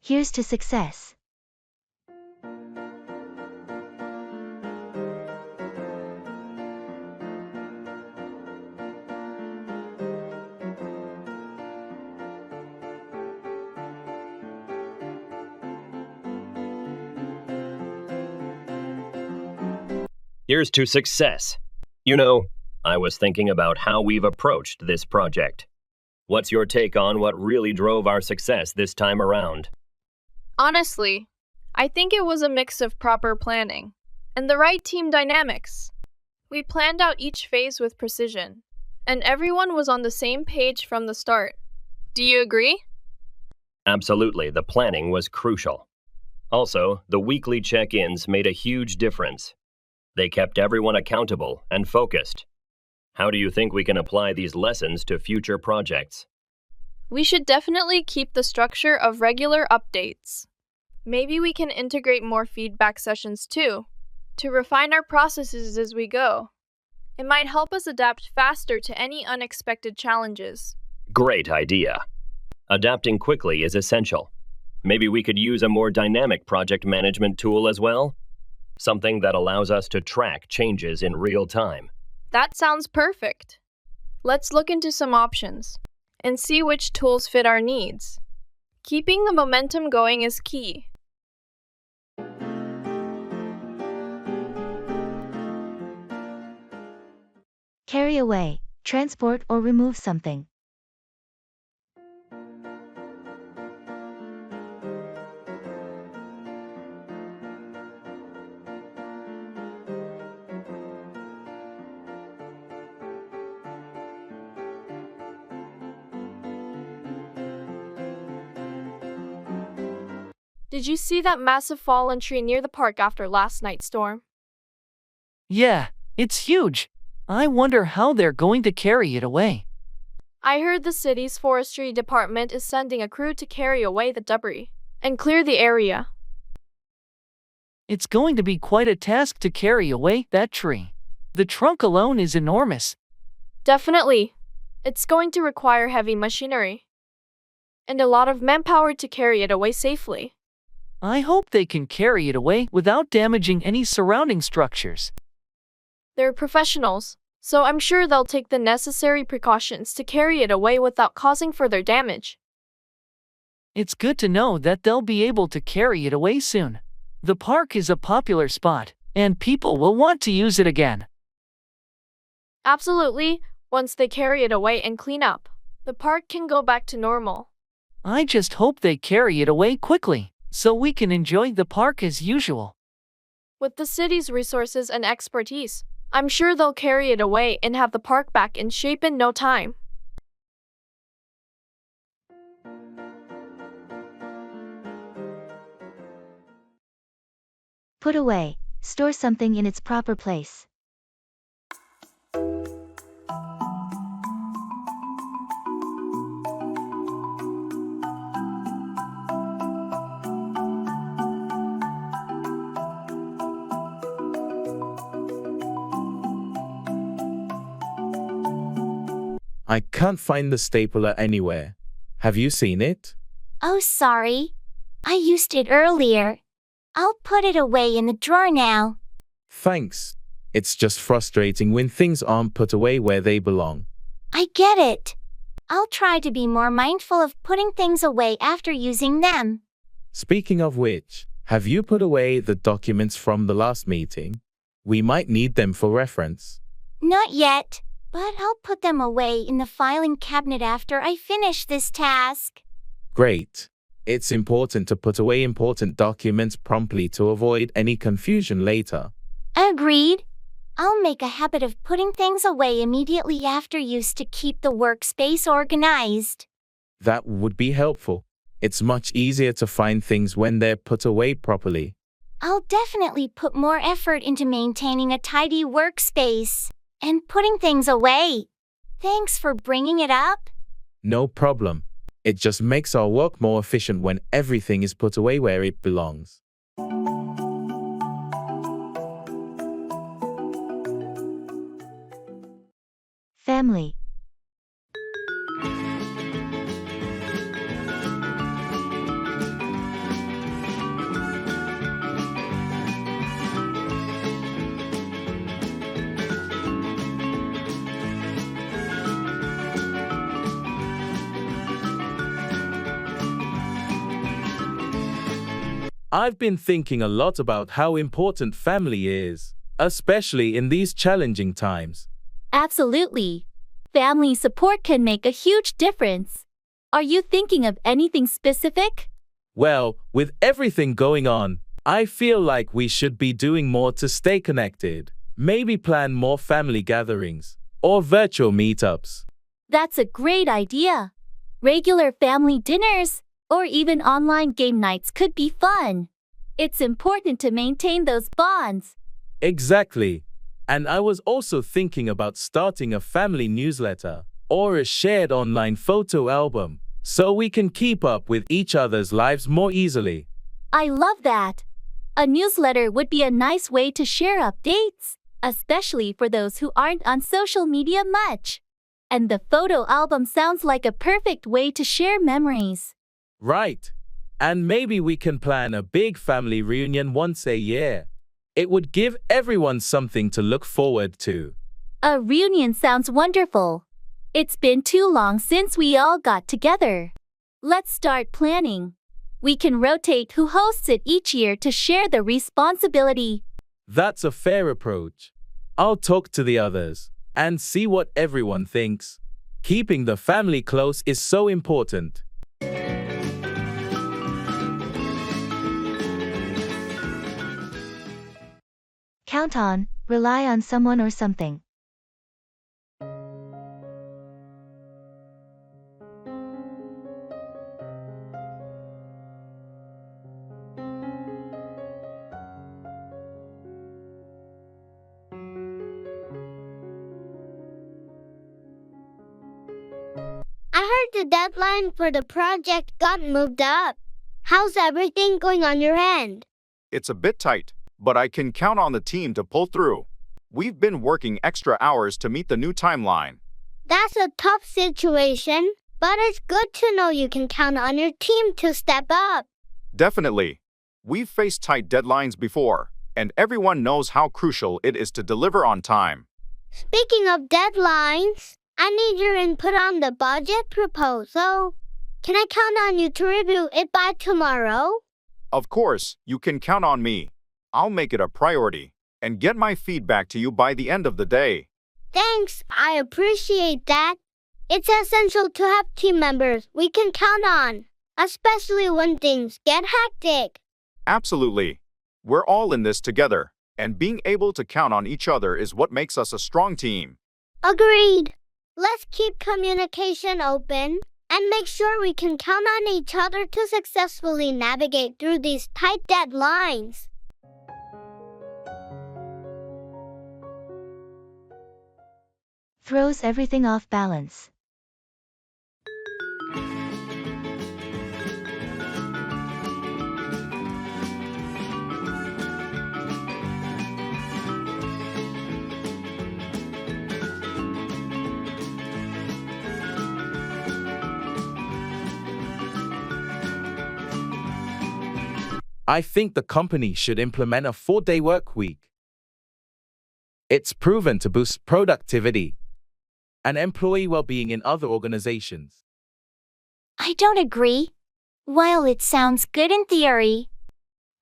Here's to success. Here's to success. You know, I was thinking about how we've approached this project. What's your take on what really drove our success this time around? Honestly, I think it was a mix of proper planning and the right team dynamics. We planned out each phase with precision, and everyone was on the same page from the start. Do you agree? Absolutely, the planning was crucial. Also, the weekly check-ins made a huge difference. They kept everyone accountable and focused. How do you think we can apply these lessons to future projects? We should definitely keep the structure of regular updates. Maybe we can integrate more feedback sessions too, to refine our processes as we go. It might help us adapt faster to any unexpected challenges. Great idea. Adapting quickly is essential. Maybe we could use a more dynamic project management tool as well? Something that allows us to track changes in real time. That sounds perfect. Let's look into some options and see which tools fit our needs. Keeping the momentum going is key. Carry away, transport or remove something. Did you see that massive fallen tree near the park after last night's storm? Yeah, it's huge. I wonder how they're going to carry it away. I heard the city's forestry department is sending a crew to carry away the debris and clear the area. It's going to be quite a task to carry away that tree. The trunk alone is enormous. Definitely. It's going to require heavy machinery and a lot of manpower to carry it away safely. I hope they can carry it away without damaging any surrounding structures. They're professionals, so I'm sure they'll take the necessary precautions to carry it away without causing further damage. It's good to know that they'll be able to carry it away soon. The park is a popular spot, and people will want to use it again. Absolutely, once they carry it away and clean up, the park can go back to normal. I just hope they carry it away quickly, so we can enjoy the park as usual. With the city's resources and expertise, I'm sure they'll carry it away and have the park back in shape in no time. Put away, store something in its proper place. I can't find the stapler anywhere. Have you seen it? Oh, sorry. I used it earlier. I'll put it away in the drawer now. Thanks. It's just frustrating when things aren't put away where they belong. I get it. I'll try to be more mindful of putting things away after using them. Speaking of which, have you put away the documents from the last meeting? We might need them for reference. Not yet, but I'll put them away in the filing cabinet after I finish this task. Great. It's important to put away important documents promptly to avoid any confusion later. Agreed. I'll make a habit of putting things away immediately after use to keep the workspace organized. That would be helpful. It's much easier to find things when they're put away properly. I'll definitely put more effort into maintaining a tidy workspace and putting things away. Thanks for bringing it up. No problem. It just makes our work more efficient when everything is put away where it belongs. Family. I've been thinking a lot about how important family is, especially in these challenging times. Absolutely. Family support can make a huge difference. Are you thinking of anything specific? Well, with everything going on, I feel like we should be doing more to stay connected. Maybe plan more family gatherings or virtual meetups. That's a great idea. Regular family dinners or even online game nights could be fun. It's important to maintain those bonds. Exactly. And I was also thinking about starting a family newsletter or a shared online photo album so we can keep up with each other's lives more easily. I love that. A newsletter would be a nice way to share updates, especially for those who aren't on social media much. And the photo album sounds like a perfect way to share memories. Right. And maybe we can plan a big family reunion once a year. It would give everyone something to look forward to. A reunion sounds wonderful. It's been too long since we all got together. Let's start planning. We can rotate who hosts it each year to share the responsibility. That's a fair approach. I'll talk to the others and see what everyone thinks. Keeping the family close is so important. Count on, rely on someone or something. I heard the deadline for the project got moved up. How's everything going on your end? It's a bit tight, but I can count on the team to pull through. We've been working extra hours to meet the new timeline. That's a tough situation, but it's good to know you can count on your team to step up. Definitely. We've faced tight deadlines before, and everyone knows how crucial it is to deliver on time. Speaking of deadlines, I need your input on the budget proposal. Can I count on you to review it by tomorrow? Of course, you can count on me. I'll make it a priority and get my feedback to you by the end of the day. Thanks, I appreciate that. It's essential to have team members we can count on, especially when things get hectic. Absolutely. We're all in this together, and being able to count on each other is what makes us a strong team. Agreed. Let's keep communication open and make sure we can count on each other to successfully navigate through these tight deadlines. Throws everything off balance. I think the company should implement a 4-day work week. It's proven to boost productivity and employee well-being in other organizations. I don't agree. While it sounds good in theory,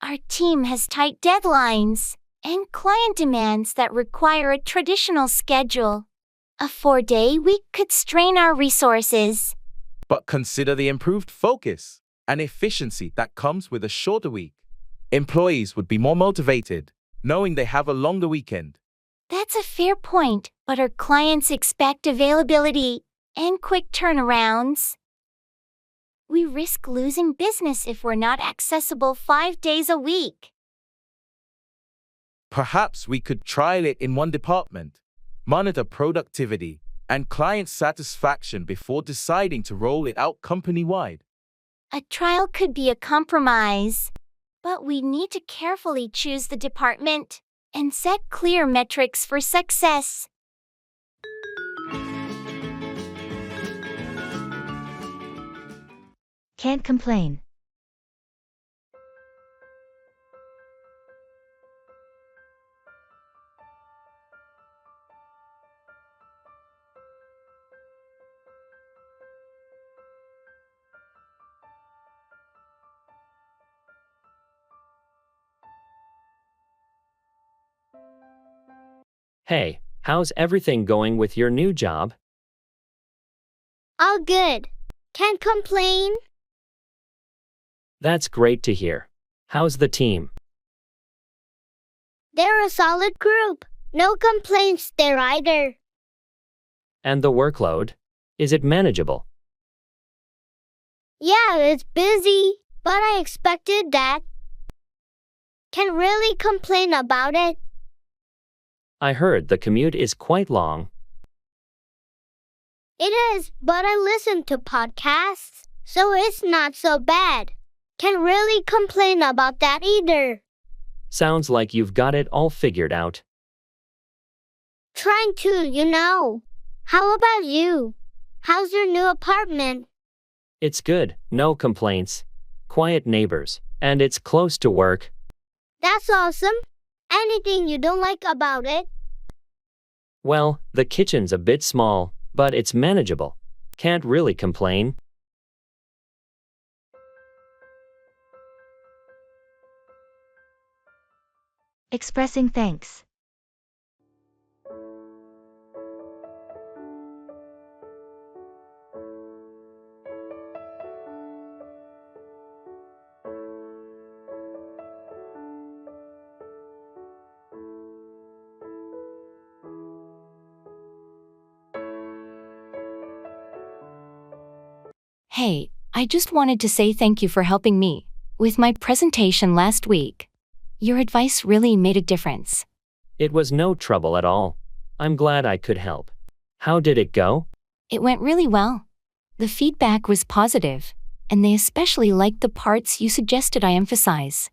our team has tight deadlines and client demands that require a traditional schedule. A 4-day week could strain our resources. But consider the improved focus and efficiency that comes with a shorter week. Employees would be more motivated, knowing they have a longer weekend. That's a fair point, but our clients expect availability and quick turnarounds. We risk losing business if we're not accessible 5 days a week. Perhaps we could trial it in one department, monitor productivity and client satisfaction before deciding to roll it out company-wide. A trial could be a compromise, but we need to carefully choose the department and set clear metrics for success. Can't complain. Hey, how's everything going with your new job? All good. Can't complain. That's great to hear. How's the team? They're a solid group. No complaints there either. And the workload? Is it manageable? Yeah, it's busy, but I expected that. Can't really complain about it. I heard the commute is quite long. It is, but I listen to podcasts, so it's not so bad. Can't really complain about that either. Sounds like you've got it all figured out. Trying to. How about you? How's your new apartment? It's good, no complaints. Quiet neighbors, and it's close to work. That's awesome. Anything you don't like about it? Well, the kitchen's a bit small, but it's manageable. Can't really complain. Expressing thanks. Hey, I just wanted to say thank you for helping me with my presentation last week. Your advice really made a difference. It was no trouble at all. I'm glad I could help. How did it go? It went really well. The feedback was positive, and they especially liked the parts you suggested I emphasize.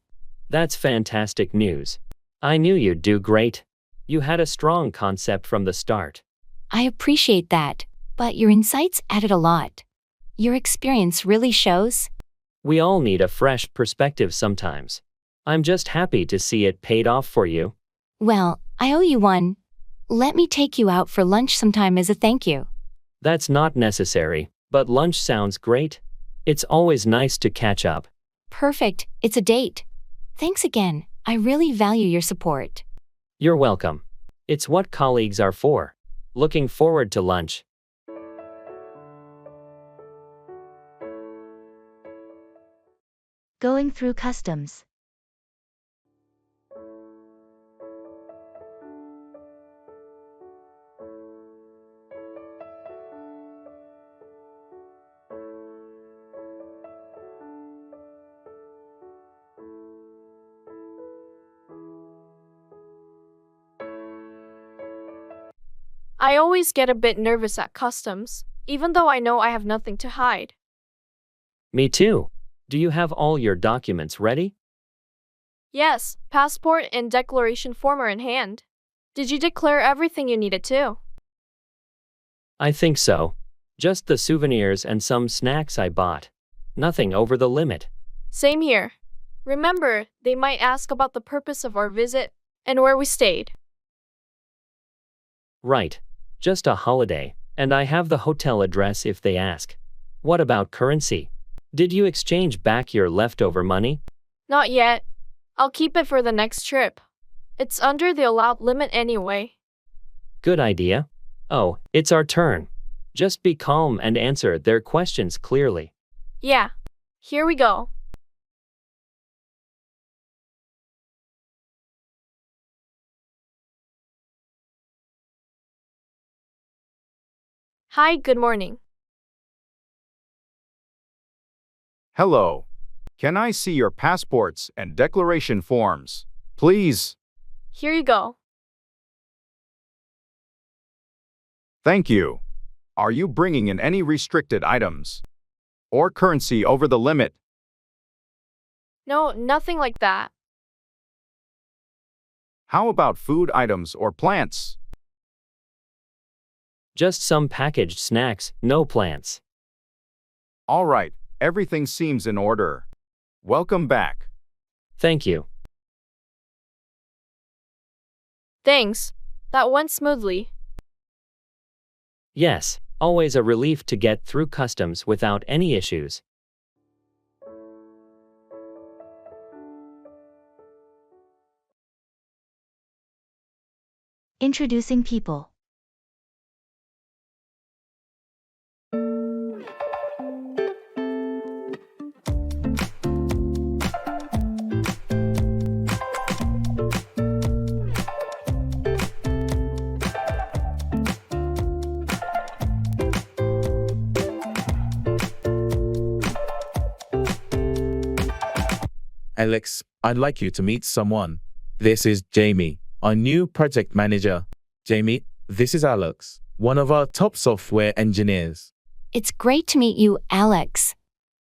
That's fantastic news. I knew you'd do great. You had a strong concept from the start. I appreciate that, but your insights added a lot. Your experience really shows. We all need a fresh perspective sometimes. I'm just happy to see it paid off for you. Well, I owe you one. Let me take you out for lunch sometime as a thank you. That's not necessary, but lunch sounds great. It's always nice to catch up. Perfect, it's a date. Thanks again, I really value your support. You're welcome. It's what colleagues are for. Looking forward to lunch. Going through customs. I always get a bit nervous at customs, even though I know I have nothing to hide. Me too. Do you have all your documents ready? Yes, passport and declaration form are in hand. Did you declare everything you needed to? I think so. Just the souvenirs and some snacks I bought. Nothing over the limit. Same here. Remember, they might ask about the purpose of our visit and where we stayed. Right. Just a holiday, and I have the hotel address if they ask. What about currency? Did you exchange back your leftover money? Not yet. I'll keep it for the next trip. It's under the allowed limit anyway. Good idea. Oh, it's our turn. Just be calm and answer their questions clearly. Yeah. Here we go. Hi, good morning. Hello. Can I see your passports and declaration forms, please? Here you go. Thank you. Are you bringing in any restricted items or currency over the limit? No, nothing like that. How about food items or plants? Just some packaged snacks, no plants. All right, everything seems in order. Welcome back. Thank you. Thanks. That went smoothly. Yes, always a relief to get through customs without any issues. Introducing people. Alex, I'd like you to meet someone. This is Jamie, our new project manager. Jamie, this is Alex, one of our top software engineers. It's great to meet you, Alex.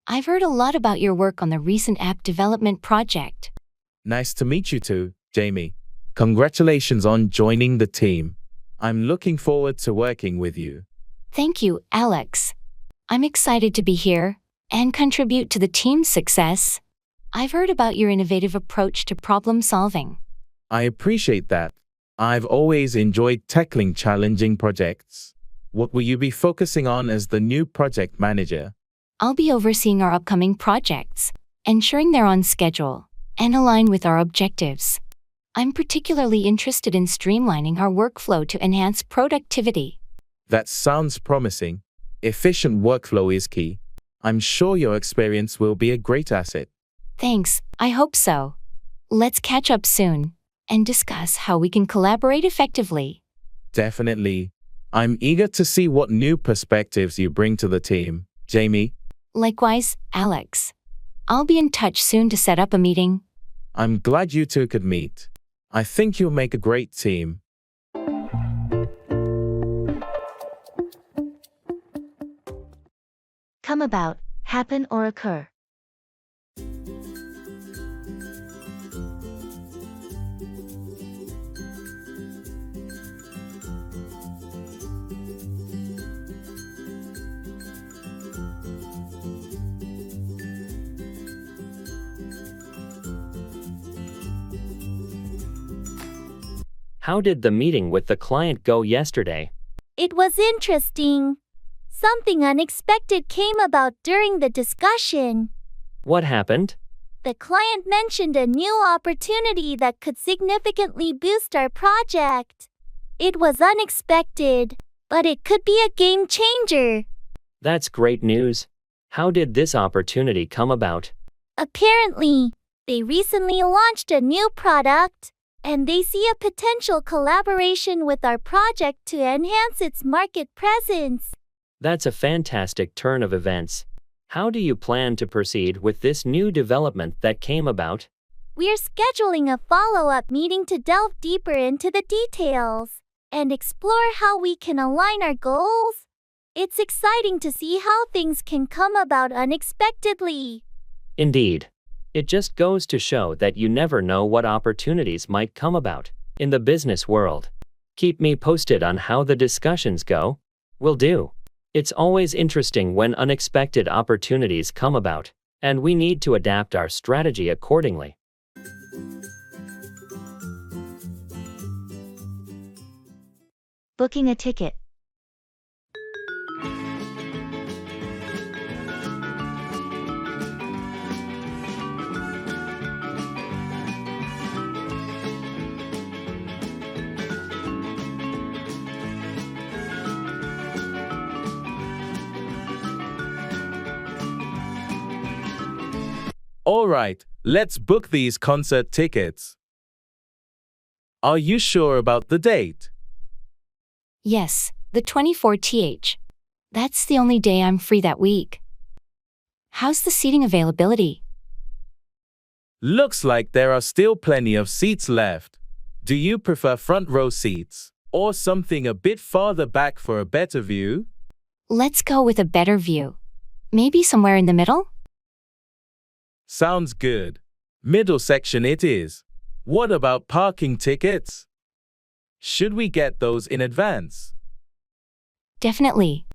I've heard a lot about your work on the recent app development project. Nice to meet you too, Jamie. Congratulations on joining the team. I'm looking forward to working with you. Thank you, Alex. I'm excited to be here and contribute to the team's success. I've heard about your innovative approach to problem solving. I appreciate that. I've always enjoyed tackling challenging projects. What will you be focusing on as the new project manager? I'll be overseeing our upcoming projects, ensuring they're on schedule and align with our objectives. I'm particularly interested in streamlining our workflow to enhance productivity. That sounds promising. Efficient workflow is key. I'm sure your experience will be a great asset. Thanks, I hope so. Let's catch up soon and discuss how we can collaborate effectively. Definitely. I'm eager to see what new perspectives you bring to the team, Jamie. Likewise, Alex. I'll be in touch soon to set up a meeting. I'm glad you two could meet. I think you'll make a great team. Come about, happen or occur. How did the meeting with the client go yesterday? It was interesting. Something unexpected came about during the discussion. What happened? The client mentioned a new opportunity that could significantly boost our project. It was unexpected, but it could be a game changer. That's great news. How did this opportunity come about? Apparently, they recently launched a new product, and they see a potential collaboration with our project to enhance its market presence. That's a fantastic turn of events. How do you plan to proceed with this new development that came about? We're scheduling a follow-up meeting to delve deeper into the details and explore how we can align our goals. It's exciting to see how things can come about unexpectedly. Indeed. It just goes to show that you never know what opportunities might come about in the business world. Keep me posted on how the discussions go. Will do. It's always interesting when unexpected opportunities come about, and we need to adapt our strategy accordingly. Booking a ticket. All right, let's book these concert tickets. Are you sure about the date? Yes, the 24th. That's the only day I'm free that week. How's the seating availability? Looks like there are still plenty of seats left. Do you prefer front row seats or something a bit farther back for a better view? Let's go with a better view. Maybe somewhere in the middle? Sounds good. Middle section it is. What about parking tickets? Should we get those in advance? Definitely.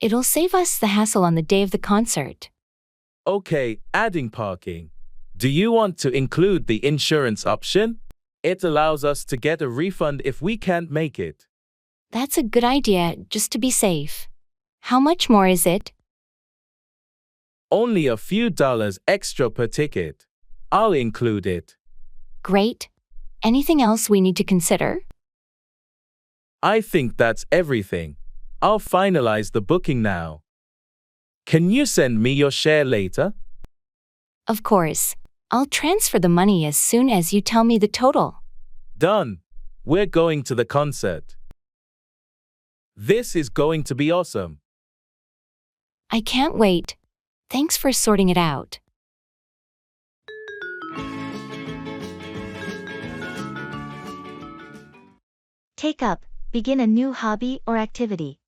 It'll save us the hassle on the day of the concert. Okay, adding parking. Do you want to include the insurance option? It allows us to get a refund if we can't make it. That's a good idea, just to be safe. How much more is it? Only a few dollars extra per ticket. I'll include it. Great. Anything else we need to consider? I think that's everything. I'll finalize the booking now. Can you send me your share later? Of course. I'll transfer the money as soon as you tell me the total. Done. We're going to the concert. This is going to be awesome. I can't wait. Thanks for sorting it out. Take up. Begin a new hobby or activity.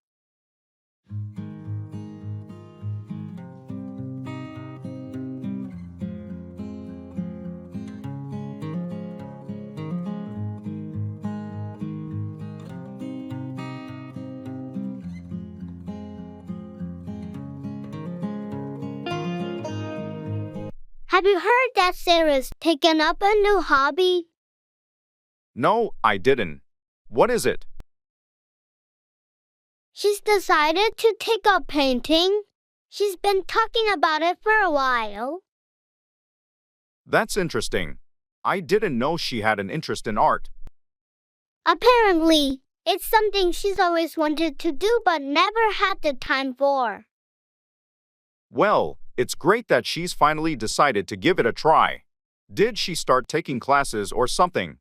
Have you heard that Sarah's taken up a new hobby? No, I didn't. What is it? She's decided to take up painting. She's been talking about it for a while. That's interesting. I didn't know she had an interest in art. Apparently, it's something she's always wanted to do but never had the time for. Well, it's great that she's finally decided to give it a try. Did she start taking classes or something?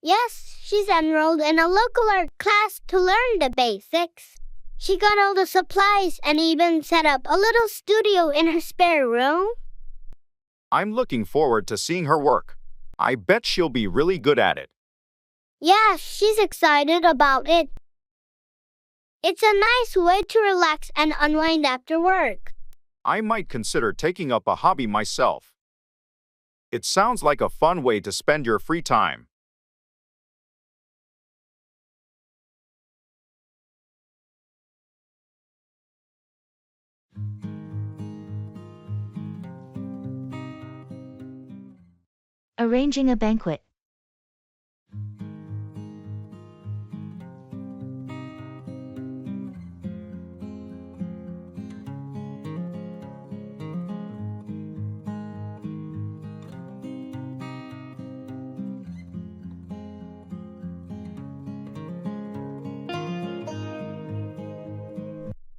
Yes, she's enrolled in a local art class to learn the basics. She got all the supplies and even set up a little studio in her spare room. I'm looking forward to seeing her work. I bet she'll be really good at it. Yeah, she's excited about it. It's a nice way to relax and unwind after work. I might consider taking up a hobby myself. It sounds like a fun way to spend your free time. Arranging a banquet.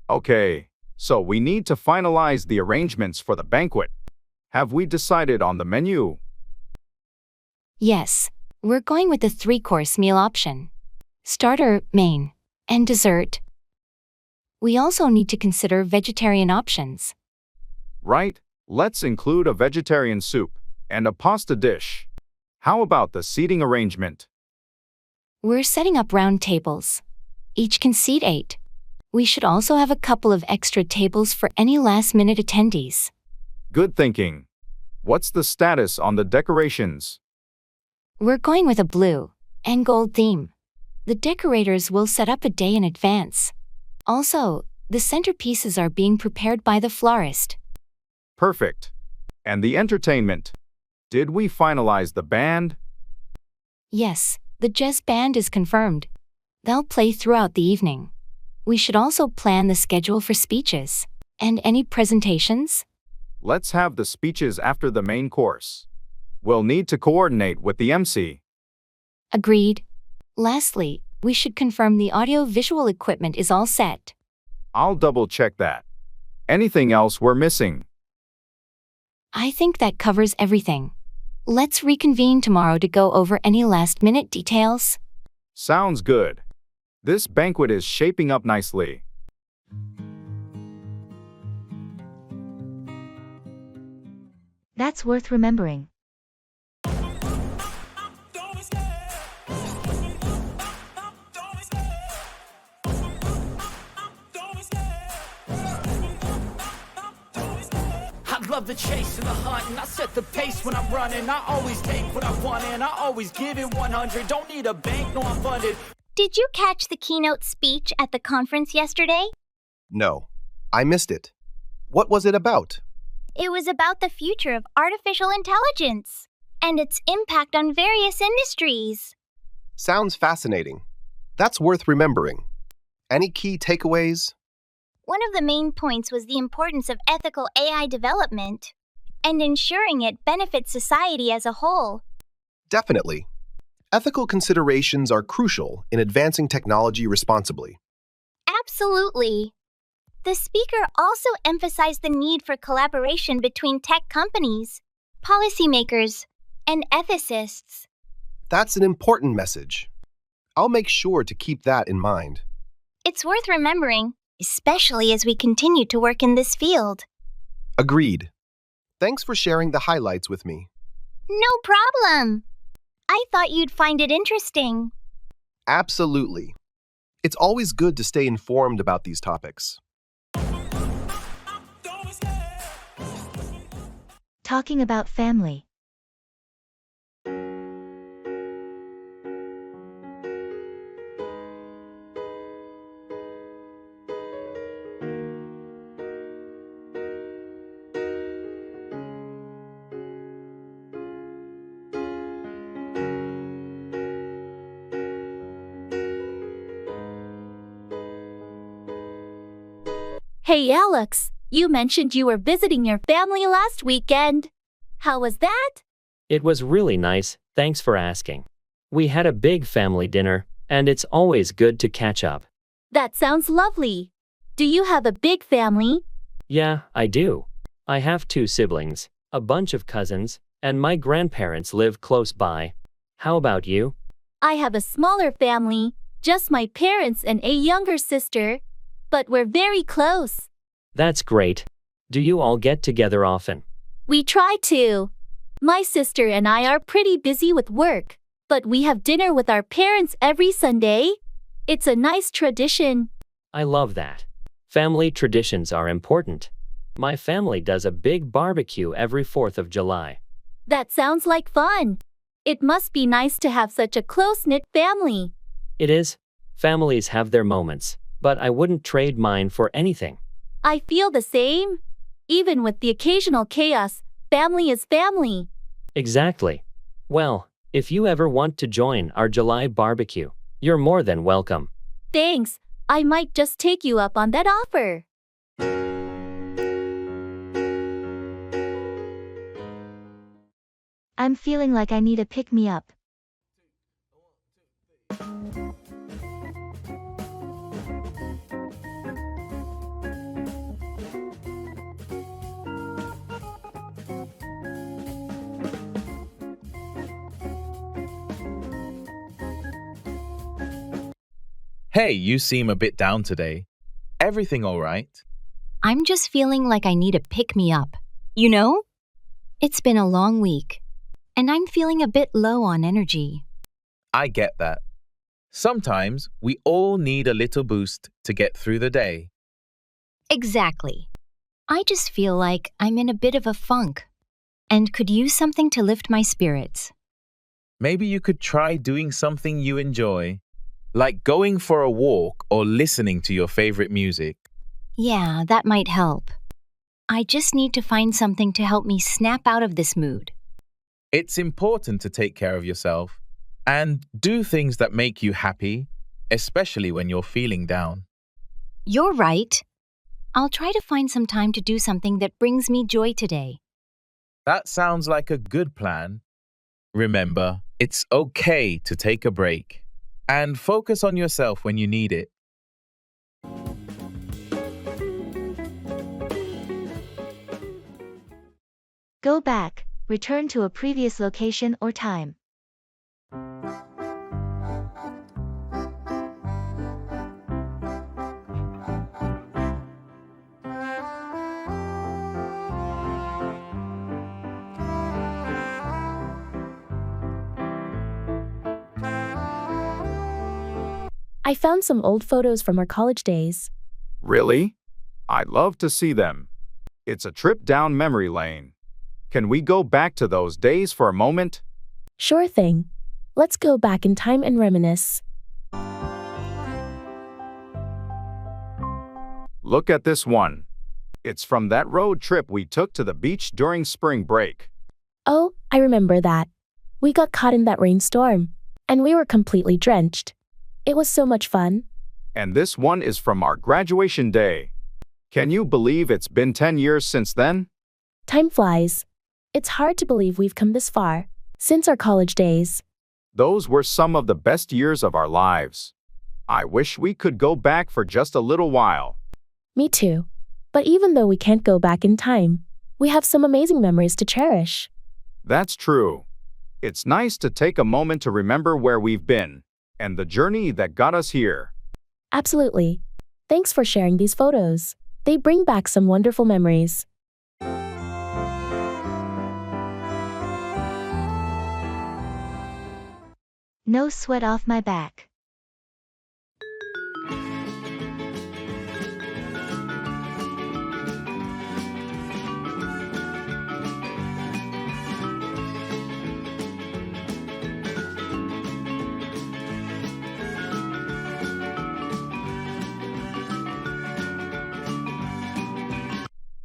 Okay, so we need to finalize the arrangements for the banquet. Have we decided on the menu? Yes, we're going with the 3-course meal option. Starter, main, and dessert. We also need to consider vegetarian options. Right, let's include a vegetarian soup and a pasta dish. How about the seating arrangement? We're setting up round tables. Each can seat 8. We should also have a couple of extra tables for any last-minute attendees. Good thinking. What's the status on the decorations? We're going with a blue and gold theme. The decorators will set up a day in advance. Also, the centerpieces are being prepared by the florist. Perfect. And the entertainment? Did we finalize the band? Yes, the jazz band is confirmed. They'll play throughout the evening. We should also plan the schedule for speeches. And any presentations? Let's have the speeches after the main course. We'll need to coordinate with the MC. Agreed. Lastly, we should confirm the audio-visual equipment is all set. I'll double-check that. Anything else we're missing? I think that covers everything. Let's reconvene tomorrow to go over any last-minute details. Sounds good. This banquet is shaping up nicely. That's worth remembering. I love the chase and the hunt, and I set the pace when I'm running. I always take what I want and I always give it 100. Don't need a bank, no, I'm funded. Did you catch the keynote speech at the conference yesterday? No, I missed it. What was it about? It was about the future of artificial intelligence and its impact on various industries. Sounds fascinating. That's worth remembering. Any key takeaways? One of the main points was the importance of ethical AI development and ensuring it benefits society as a whole. Definitely. Ethical considerations are crucial in advancing technology responsibly. Absolutely. The speaker also emphasized the need for collaboration between tech companies, policymakers, and ethicists. That's an important message. I'll make sure to keep that in mind. It's worth remembering, especially as we continue to work in this field. Agreed. Thanks for sharing the highlights with me. No problem. I thought you'd find it interesting. Absolutely. It's always good to stay informed about these topics. Talking about family. Hey Alex, you mentioned you were visiting your family last weekend. How was that? It was really nice, thanks for asking. We had a big family dinner, and it's always good to catch up. That sounds lovely. Do you have a big family? Yeah, I do. I have 2 siblings, a bunch of cousins, and my grandparents live close by. How about you? I have a smaller family, just my parents and a younger sister. But we're very close. That's great. Do you all get together often? We try to. My sister and I are pretty busy with work, but we have dinner with our parents every Sunday. It's a nice tradition. I love that. Family traditions are important. My family does a big barbecue every 4th of July. That sounds like fun. It must be nice to have such a close-knit family. It is. Families have their moments, but I wouldn't trade mine for anything. I feel the same. Even with the occasional chaos, family is family. Exactly. Well, if you ever want to join our July barbecue, you're more than welcome. Thanks. I might just take you up on that offer. I'm feeling like I need a pick-me-up. Hey, you seem a bit down today. Everything all right? I'm just feeling like I need a pick-me-up. You know? It's been a long week, and I'm feeling a bit low on energy. I get that. Sometimes we all need a little boost to get through the day. Exactly. I just feel like I'm in a bit of a funk and could use something to lift my spirits. Maybe you could try doing something you enjoy, like going for a walk or listening to your favorite music. Yeah, that might help. I just need to find something to help me snap out of this mood. It's important to take care of yourself and do things that make you happy, especially when you're feeling down. You're right. I'll try to find some time to do something that brings me joy today. That sounds like a good plan. Remember, it's okay to take a break and focus on yourself when you need it. Go back, return to a previous location or time. I found some old photos from our college days. Really? I'd love to see them. It's a trip down memory lane. Can we go back to those days for a moment? Sure thing. Let's go back in time and reminisce. Look at this one. It's from that road trip we took to the beach during spring break. Oh, I remember that. We got caught in that rainstorm, and we were completely drenched. It was so much fun. And this one is from our graduation day. Can you believe it's been 10 years since then? Time flies. It's hard to believe we've come this far since our college days. Those were some of the best years of our lives. I wish we could go back for just a little while. Me too. But even though we can't go back in time, we have some amazing memories to cherish. That's true. It's nice to take a moment to remember where we've been and the journey that got us here. Absolutely. Thanks for sharing these photos. They bring back some wonderful memories. No sweat off my back.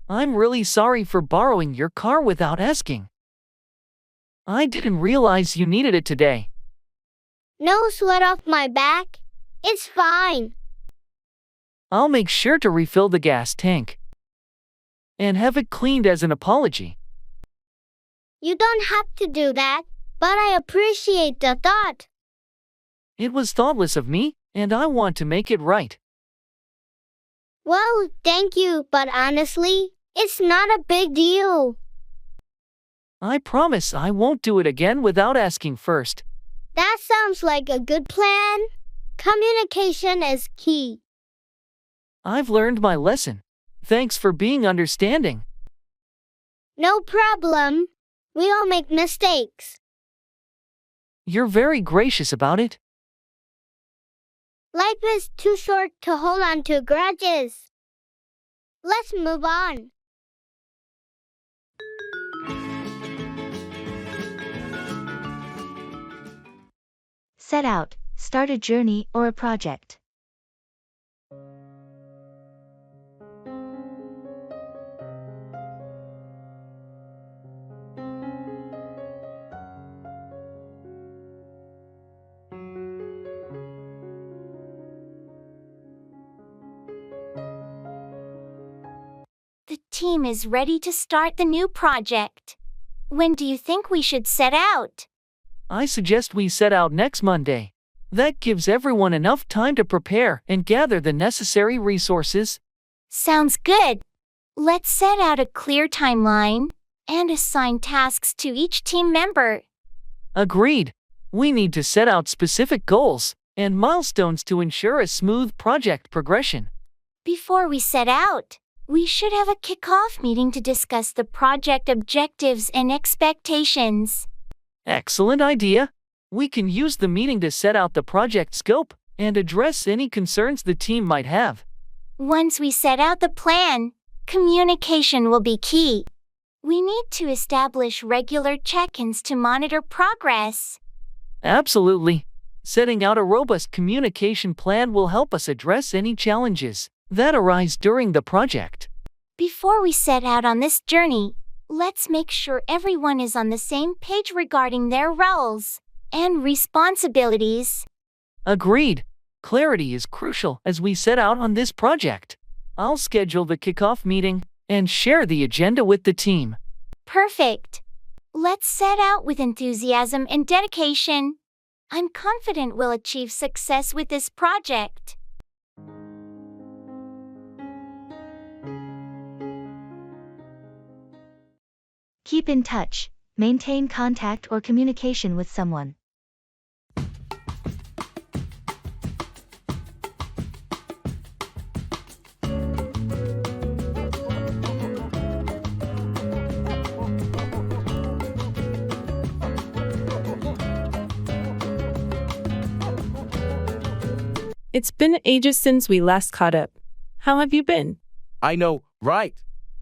I'm really sorry for borrowing your car without asking. I didn't realize you needed it today. No sweat off my back. It's fine. I'll make sure to refill the gas tank and have it cleaned as an apology. You don't have to do that, but I appreciate the thought. It was thoughtless of me, and I want to make it right. Well, thank you, but honestly, it's not a big deal. I promise I won't do it again without asking first. That sounds like a good plan. Communication is key. I've learned my lesson. Thanks for being understanding. No problem. We all make mistakes. You're very gracious about it. Life is too short to hold on to grudges. Let's move on. Set out, start a journey or a project. The team is ready to start the new project. When do you think we should set out? I suggest we set out next Monday. That gives everyone enough time to prepare and gather the necessary resources. Sounds good. Let's set out a clear timeline and assign tasks to each team member. Agreed. We need to set out specific goals and milestones to ensure a smooth project progression. Before we set out, we should have a kickoff meeting to discuss the project objectives and expectations. Excellent idea. We can use the meeting to set out the project scope and address any concerns the team might have. Once we set out the plan, communication will be key. We need to establish regular check-ins to monitor progress. Absolutely. Setting out a robust communication plan will help us address any challenges that arise during the project. Before we set out on this journey, let's make sure everyone is on the same page regarding their roles and responsibilities. Agreed. Clarity is crucial as we set out on this project. I'll schedule the kickoff meeting and share the agenda with the team. Perfect. Let's set out with enthusiasm and dedication. I'm confident we'll achieve success with this project. Keep in touch. Maintain contact or communication with someone. It's been ages since we last caught up. How have you been? I know, right?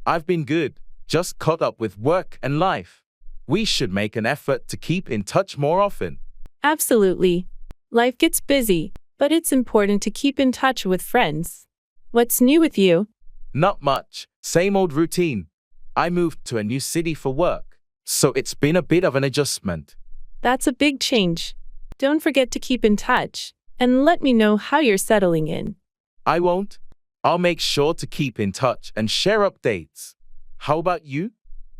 I've been good. Just caught up with work and life. We should make an effort to keep in touch more often. Absolutely. Life gets busy, but it's important to keep in touch with friends. What's new with you? Not much. Same old routine. I moved to a new city for work, so it's been a bit of an adjustment. That's a big change. Don't forget to keep in touch, and let me know how you're settling in. I won't. I'll make sure to keep in touch and share updates. How about you?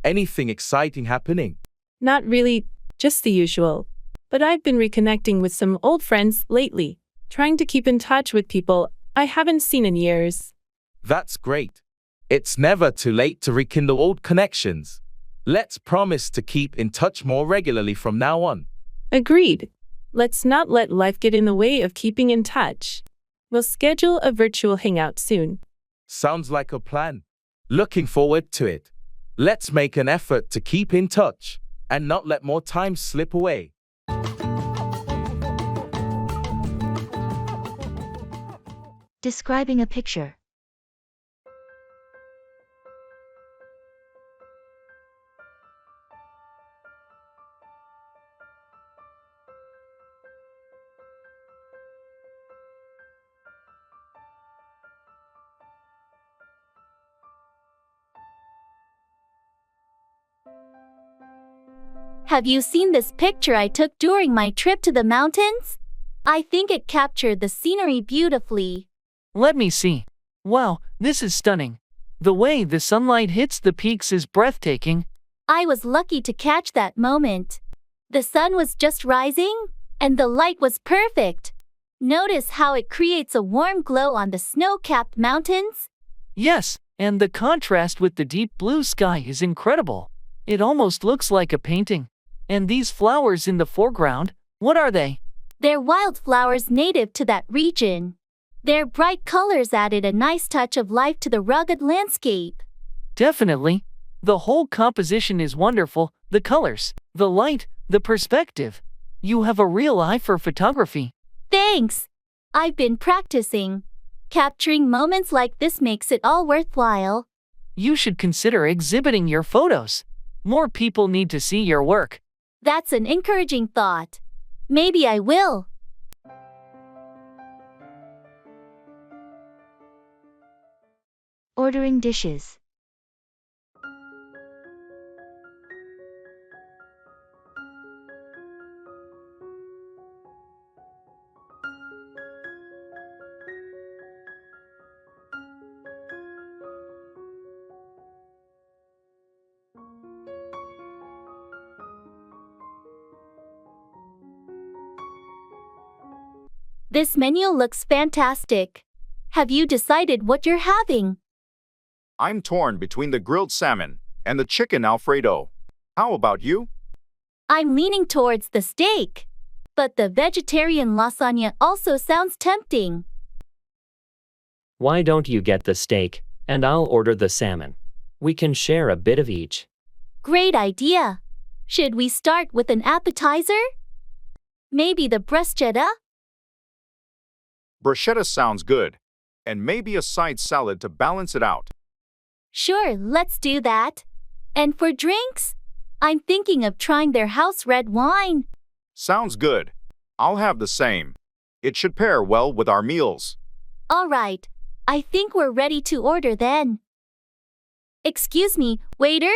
Anything exciting happening? Not really, just the usual. but I've been reconnecting with some old friends lately, trying to keep in touch with people I haven't seen in years. That's great. It's never too late to rekindle old connections. Let's promise to keep in touch more regularly from now on. Agreed. Let's not let life get in the way of keeping in touch. We'll schedule a virtual hangout soon. Sounds like a plan. Looking forward to it. Let's make an effort to keep in touch and not let more time slip away. Describing a picture. Have you seen this picture I took during my trip to the mountains? I think it captured the scenery beautifully. Let me see. Wow, this is stunning. The way the sunlight hits the peaks is breathtaking. I was lucky to catch that moment. The sun was just rising, and the light was perfect. Notice how it creates a warm glow on the snow-capped mountains? Yes, and the contrast with the deep blue sky is incredible. It almost looks like a painting. And these flowers in the foreground, what are they? They're wildflowers native to that region. Their bright colors added a nice touch of life to the rugged landscape. Definitely. The whole composition is wonderful. The colors, the light, the perspective. You have a real eye for photography. Thanks. I've been practicing. Capturing moments like this makes it all worthwhile. You should consider exhibiting your photos. More people need to see your work. That's an encouraging thought. Maybe I will. Ordering dishes. This menu looks fantastic. Have you decided what you're having? I'm torn between the grilled salmon and the chicken Alfredo. How about you? I'm leaning towards the steak, but the vegetarian lasagna also sounds tempting. Why don't you get the steak, and I'll order the salmon? We can share a bit of each. Great idea. Should we start with an appetizer? Maybe the bruschetta? Bruschetta sounds good, and maybe a side salad to balance it out. Sure, let's do that. And for drinks? I'm thinking of trying their house red wine. Sounds good. I'll have the same. It should pair well with our meals. All right. I think we're ready to order then. Excuse me, waiter?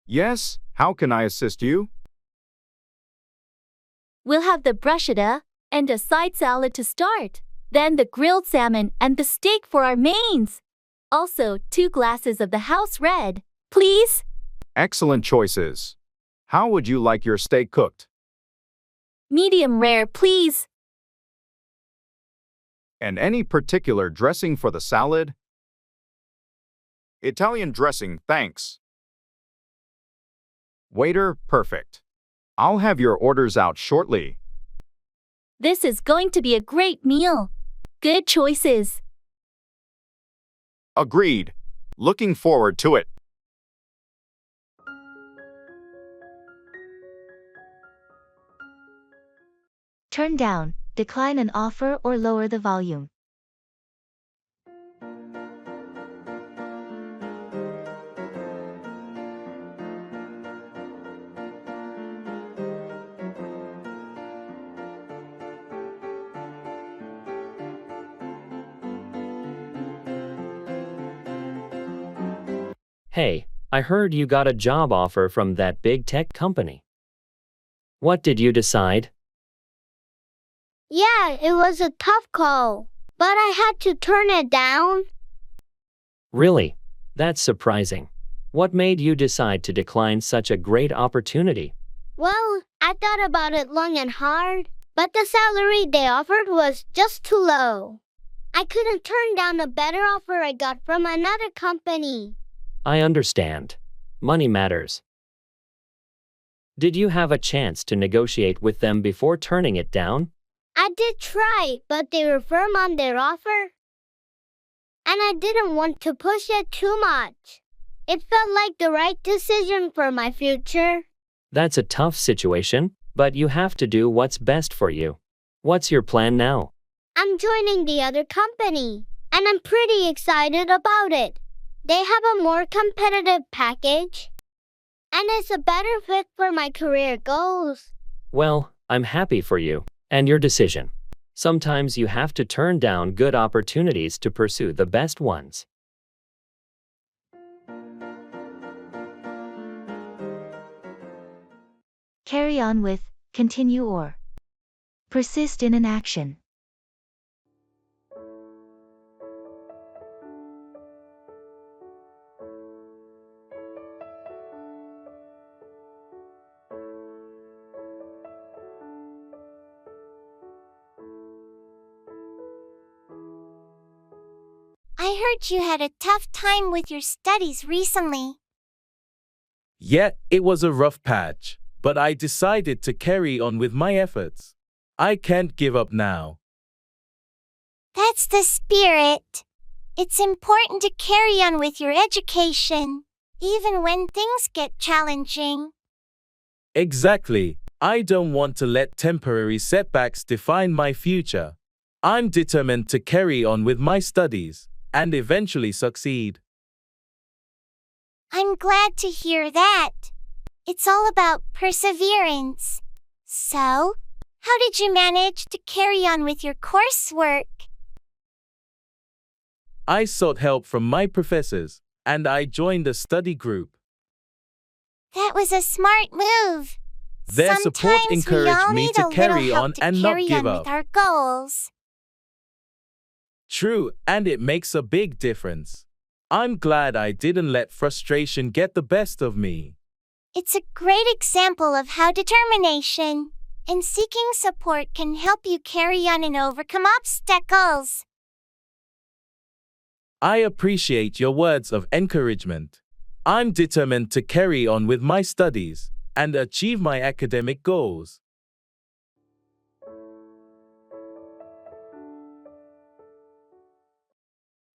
Yes, how can I assist you? We'll have the bruschetta and a side salad to start. Then the grilled salmon and the steak for our mains. Also, 2 glasses of the house red, please. Excellent choices. How would you like your steak cooked? Medium rare, please. And any particular dressing for the salad? Italian dressing, thanks. Waiter, perfect. I'll have your orders out shortly. This is going to be a great meal. Good choices. Agreed. Looking forward to it. Turn down, decline an offer or lower the volume. Hey, I heard you got a job offer from that big tech company. What did you decide? Yeah, it was a tough call, but I had to turn it down. Really? That's surprising. What made you decide to decline such a great opportunity? Well, I thought about it long and hard, but the salary they offered was just too low. I couldn't turn down a better offer I got from another company. I understand. Money matters. Did you have a chance to negotiate with them before turning it down? I did try, but they were firm on their offer. And I didn't want to push it too much. It felt like the right decision for my future. That's a tough situation, but you have to do what's best for you. What's your plan now? I'm joining the other company, and I'm pretty excited about it. They have a more competitive package, and it's a better fit for my career goals. Well, I'm happy for you and your decision. Sometimes you have to turn down good opportunities to pursue the best ones. Carry on with, continue or persist in an action. I heard you had a tough time with your studies recently. Yeah, it was a rough patch, but I decided to carry on with my efforts. I can't give up now. That's the spirit. It's important to carry on with your education, even when things get challenging. Exactly. I don't want to let temporary setbacks define my future. I'm determined to carry on with my studies and eventually succeed. I'm glad to hear that. It's all about perseverance. So, how did you manage to carry on with your coursework? I sought help from my professors, and I joined a study group. That was a smart move. Their support Sometimes we encouraged all me need to a carry little help on to and not carry give on up. with our goals. True, and it makes a big difference. I'm glad I didn't let frustration get the best of me. It's a great example of how determination and seeking support can help you carry on and overcome obstacles. I appreciate your words of encouragement. I'm determined to carry on with my studies and achieve my academic goals.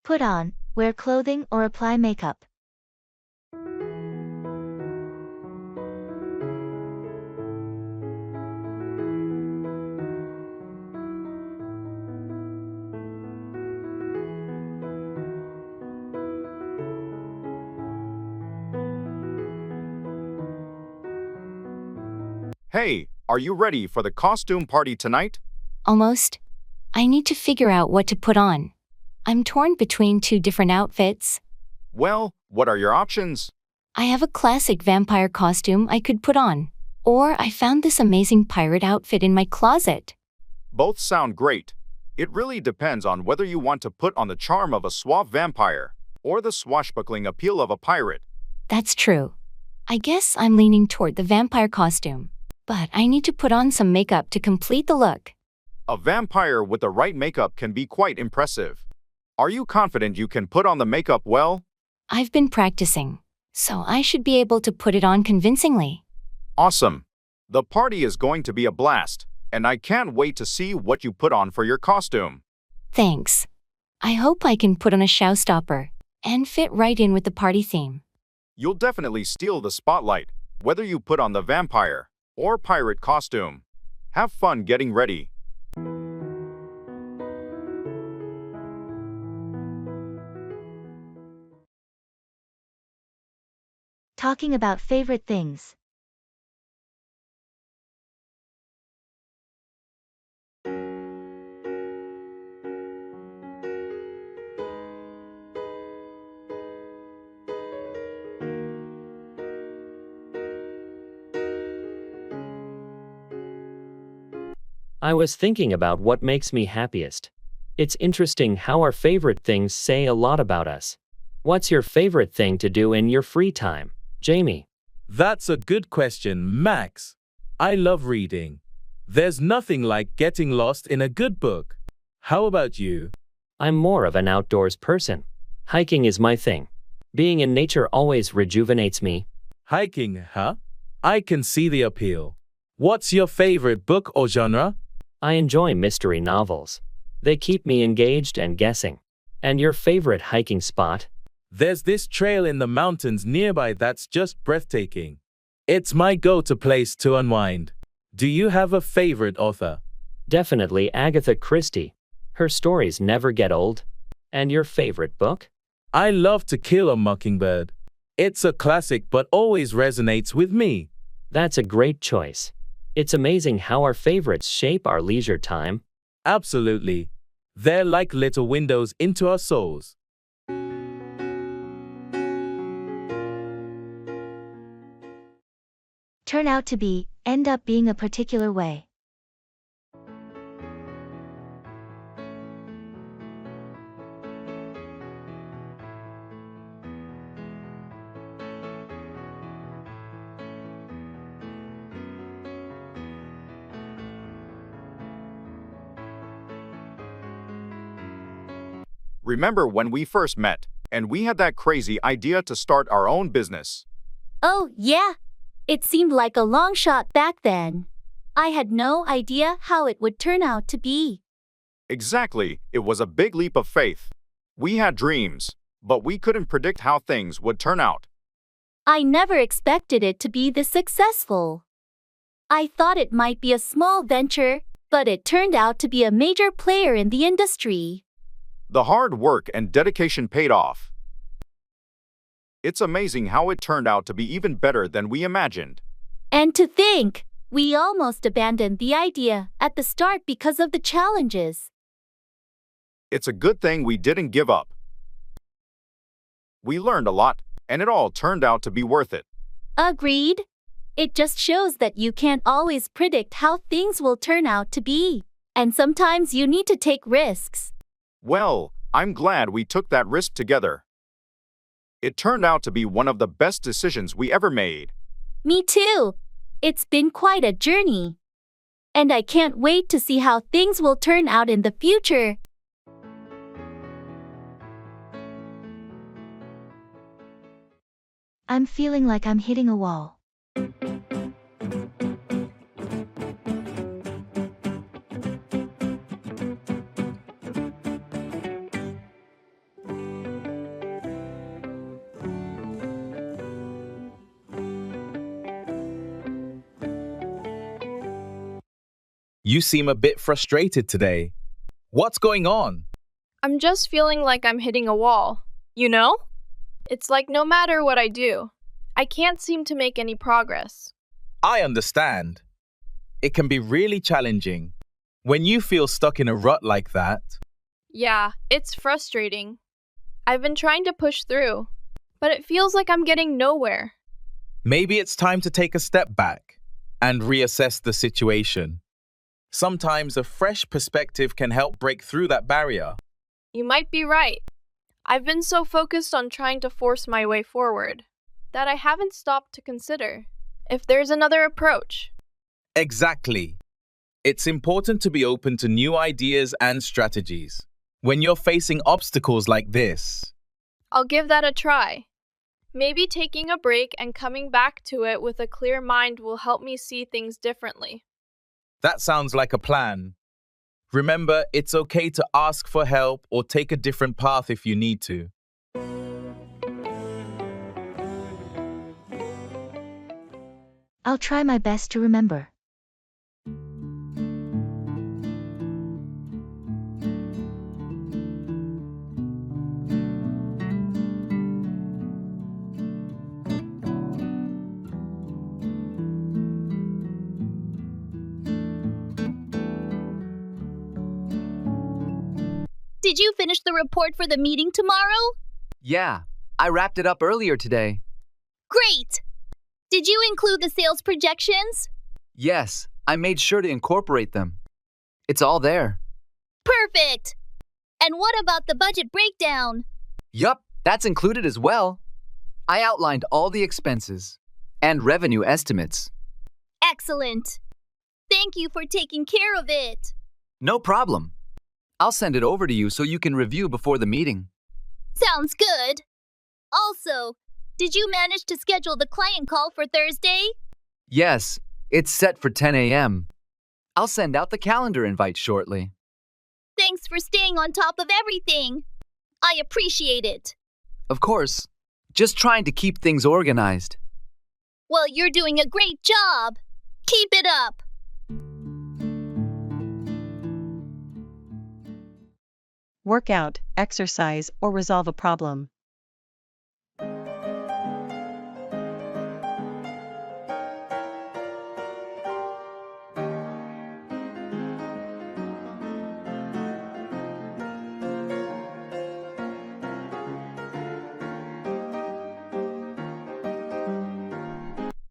Put on, wear clothing or apply makeup. Hey, are you ready for the costume party tonight? Almost. I need to figure out what to put on. I'm torn between two different outfits. Well, what are your options? I have a classic vampire costume I could put on. Or I found this amazing pirate outfit in my closet. Both sound great. It really depends on whether you want to put on the charm of a suave vampire or the swashbuckling appeal of a pirate. That's true. I guess I'm leaning toward the vampire costume. But I need to put on some makeup to complete the look. A vampire with the right makeup can be quite impressive. Are you confident you can put on the makeup well? I've been practicing, so I should be able to put it on convincingly. Awesome. The party is going to be a blast, and I can't wait to see what you put on for your costume. Thanks. I hope I can put on a showstopper and fit right in with the party theme. You'll definitely steal the spotlight, whether you put on the vampire or pirate costume. Have fun getting ready. Talking about favorite things. I was thinking about what makes me happiest. It's interesting how our favorite things say a lot about us. What's your favorite thing to do in your free time, Jamie? That's a good question, Max. I love reading. There's nothing like getting lost in a good book. How about you? I'm more of an outdoors person. Hiking is my thing. Being in nature always rejuvenates me. Hiking, huh? I can see the appeal. What's your favorite book or genre? I enjoy mystery novels. They keep me engaged and guessing. And your favorite hiking spot? There's this trail in the mountains nearby that's just breathtaking. It's my go-to place to unwind. Do you have a favorite author? Definitely Agatha Christie. Her stories never get old. And your favorite book? I love To Kill a Mockingbird. It's a classic but always resonates with me. That's a great choice. It's amazing how our favorites shape our leisure time. Absolutely. They're like little windows into our souls. Turn out to be, end up being a particular way. Remember when we first met, and we had that crazy idea to start our own business? Oh, yeah. It seemed like a long shot back then. I had no idea how it would turn out to be. Exactly, it was a big leap of faith. We had dreams, but we couldn't predict how things would turn out. I never expected it to be this successful. I thought it might be a small venture, but it turned out to be a major player in the industry. The hard work and dedication paid off. It's amazing how it turned out to be even better than we imagined. And to think, we almost abandoned the idea at the start because of the challenges. It's a good thing we didn't give up. We learned a lot, and it all turned out to be worth it. Agreed. It just shows that you can't always predict how things will turn out to be. And sometimes you need to take risks. Well, I'm glad we took that risk together. It turned out to be one of the best decisions we ever made. Me too. It's been quite a journey. And I can't wait to see how things will turn out in the future. I'm feeling like I'm hitting a wall. You seem a bit frustrated today. What's going on? I'm just feeling like I'm hitting a wall. You know? It's like no matter what I do, I can't seem to make any progress. I understand. It can be really challenging. When you feel stuck in a rut like that. Yeah, it's frustrating. I've been trying to push through, but it feels like I'm getting nowhere. Maybe it's time to take a step back and reassess the situation. Sometimes a fresh perspective can help break through that barrier. You might be right. I've been so focused on trying to force my way forward that I haven't stopped to consider if there's another approach. Exactly. It's important to be open to new ideas and strategies when you're facing obstacles like this. I'll give that a try. Maybe taking a break and coming back to it with a clear mind will help me see things differently. That sounds like a plan. Remember, it's okay to ask for help or take a different path if you need to. I'll try my best to remember. Did you finish the report for the meeting tomorrow? Yeah, I wrapped it up earlier today. Great! Did you include the sales projections? Yes, I made sure to incorporate them. It's all there. Perfect! And what about the budget breakdown? Yup, That's included as well. I outlined all the expenses and revenue estimates. Excellent. Thank you for taking care of it. No problem. I'll send it over to you so you can review before the meeting. Sounds good. Also, did you manage to schedule the client call for Thursday? Yes, it's set for 10 a.m. I'll send out the calendar invite shortly. Thanks for staying on top of everything. I appreciate it. Of course. Just trying to keep things organized. Well, you're doing a great job. Keep it up. Work out, exercise, or resolve a problem.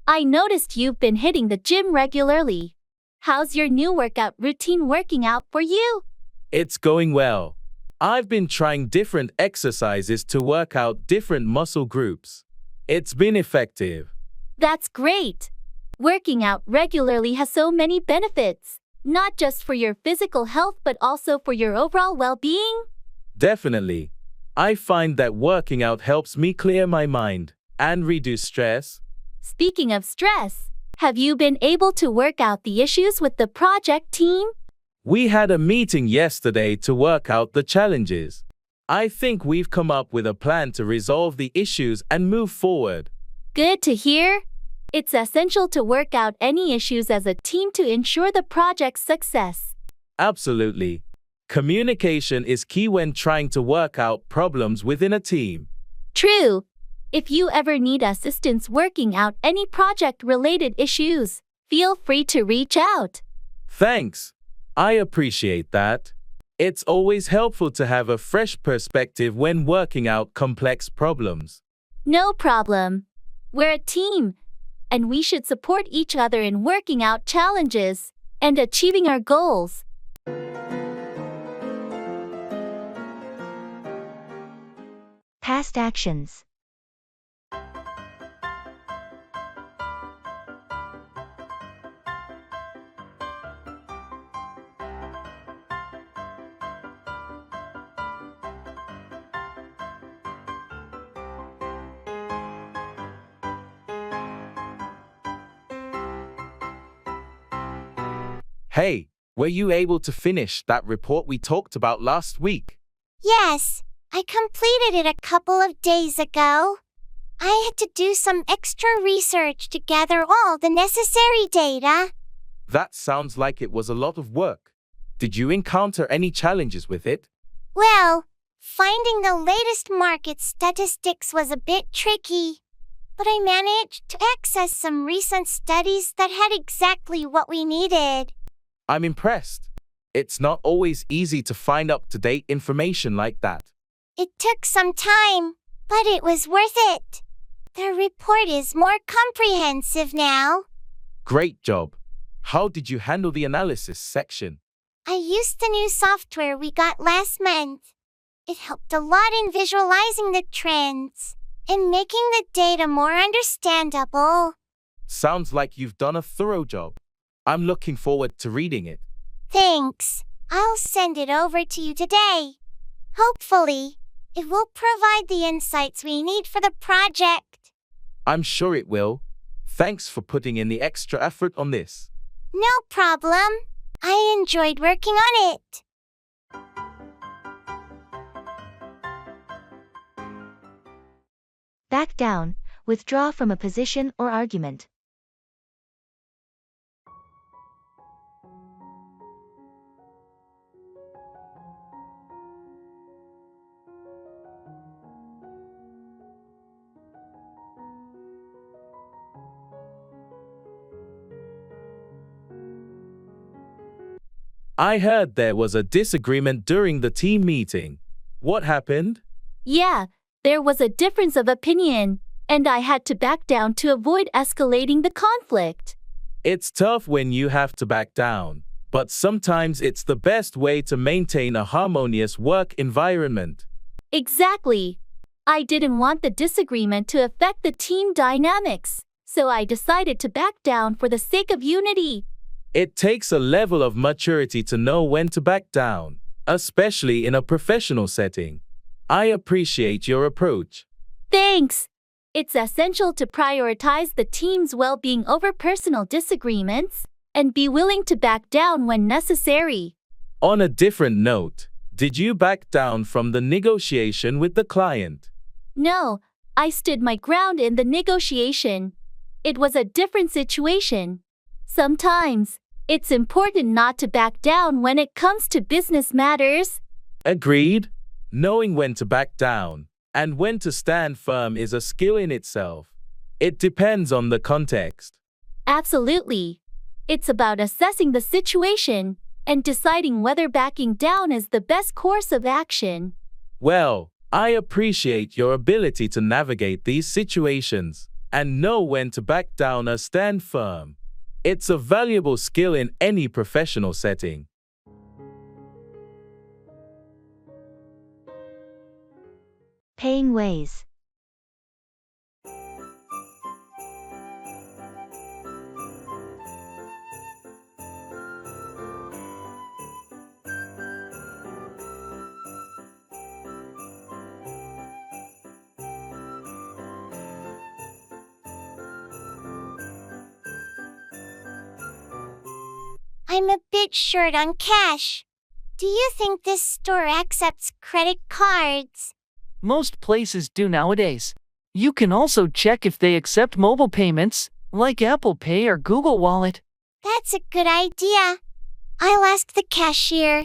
I noticed you've been hitting the gym regularly. How's your new workout routine working out for you? It's going well. I've been trying different exercises to work out different muscle groups. It's been effective. That's great. Working out regularly has so many benefits, not just for your physical health but also for your overall well-being. Definitely. I find that working out helps me clear my mind and reduce stress. Speaking of stress, have you been able to work out the issues with the project team? We had a meeting yesterday to work out the challenges. I think we've come up with a plan to resolve the issues and move forward. Good to hear. It's essential to work out any issues as a team to ensure the project's success. Absolutely. Communication is key when trying to work out problems within a team. True. If you ever need assistance working out any project-related issues, feel free to reach out. Thanks. I appreciate that. It's always helpful to have a fresh perspective when working out complex problems. No problem. We're a team, and we should support each other in working out challenges and achieving our goals. Past actions. Hey, were you able to finish that report we talked about last week? Yes, I completed it a couple of days ago. I had to do some extra research to gather all the necessary data. That sounds like it was a lot of work. Did you encounter any challenges with it? Well, finding the latest market statistics was a bit tricky, but I managed to access some recent studies that had exactly what we needed. I'm impressed. It's not always easy to find up-to-date information like that. It took some time, but it was worth it. The report is more comprehensive now. Great job. How did you handle the analysis section? I used the new software we got last month. It helped a lot in visualizing the trends and making the data more understandable. Sounds like you've done a thorough job. I'm looking forward to reading it. Thanks. I'll send it over to you today. Hopefully, it will provide the insights we need for the project. I'm sure it will. Thanks for putting in the extra effort on this. No problem. I enjoyed working on it. Back down, withdraw from a position or argument. I heard there was a disagreement during the team meeting. What happened? Yeah, there was a difference of opinion, and I had to back down to avoid escalating the conflict. It's tough when you have to back down, but sometimes it's the best way to maintain a harmonious work environment. Exactly. I didn't want the disagreement to affect the team dynamics, so I decided to back down for the sake of unity. It takes a level of maturity to know when to back down, especially in a professional setting. I appreciate your approach. Thanks. It's essential to prioritize the team's well-being over personal disagreements and be willing to back down when necessary. On a different note, did you back down from the negotiation with the client? No, I stood my ground in the negotiation. It was a different situation. Sometimes, it's important not to back down when it comes to business matters. Agreed. Knowing when to back down and when to stand firm is a skill in itself. It depends on the context. Absolutely. It's about assessing the situation and deciding whether backing down is the best course of action. Well, I appreciate your ability to navigate these situations and know when to back down or stand firm. It's a valuable skill in any professional setting. Paying ways. I'm a bit short on cash. Do you think this store accepts credit cards? Most places do nowadays. You can also check if they accept mobile payments, like Apple Pay or Google Wallet. That's a good idea. I'll ask the cashier.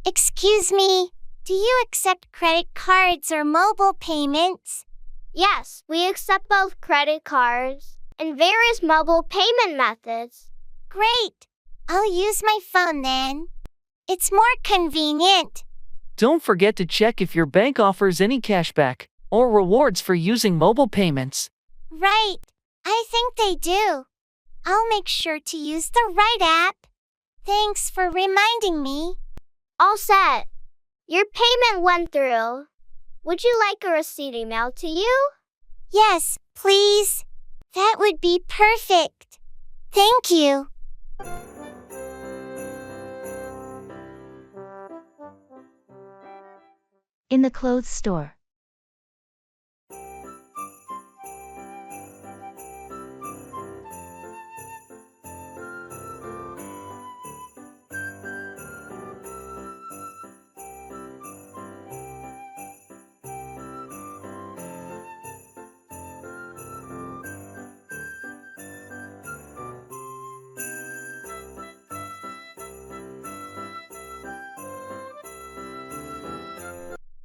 Excuse me, do you accept credit cards or mobile payments? Yes, we accept both credit cards and various mobile payment methods. Great. I'll use my phone then. It's more convenient. Don't forget to check if your bank offers any cashback or rewards for using mobile payments. Right. I think they do. I'll make sure to use the right app. Thanks for reminding me. All set. Your payment went through. Would you like a receipt emailed to you? Yes, please. That would be perfect. Thank you. In the clothes store.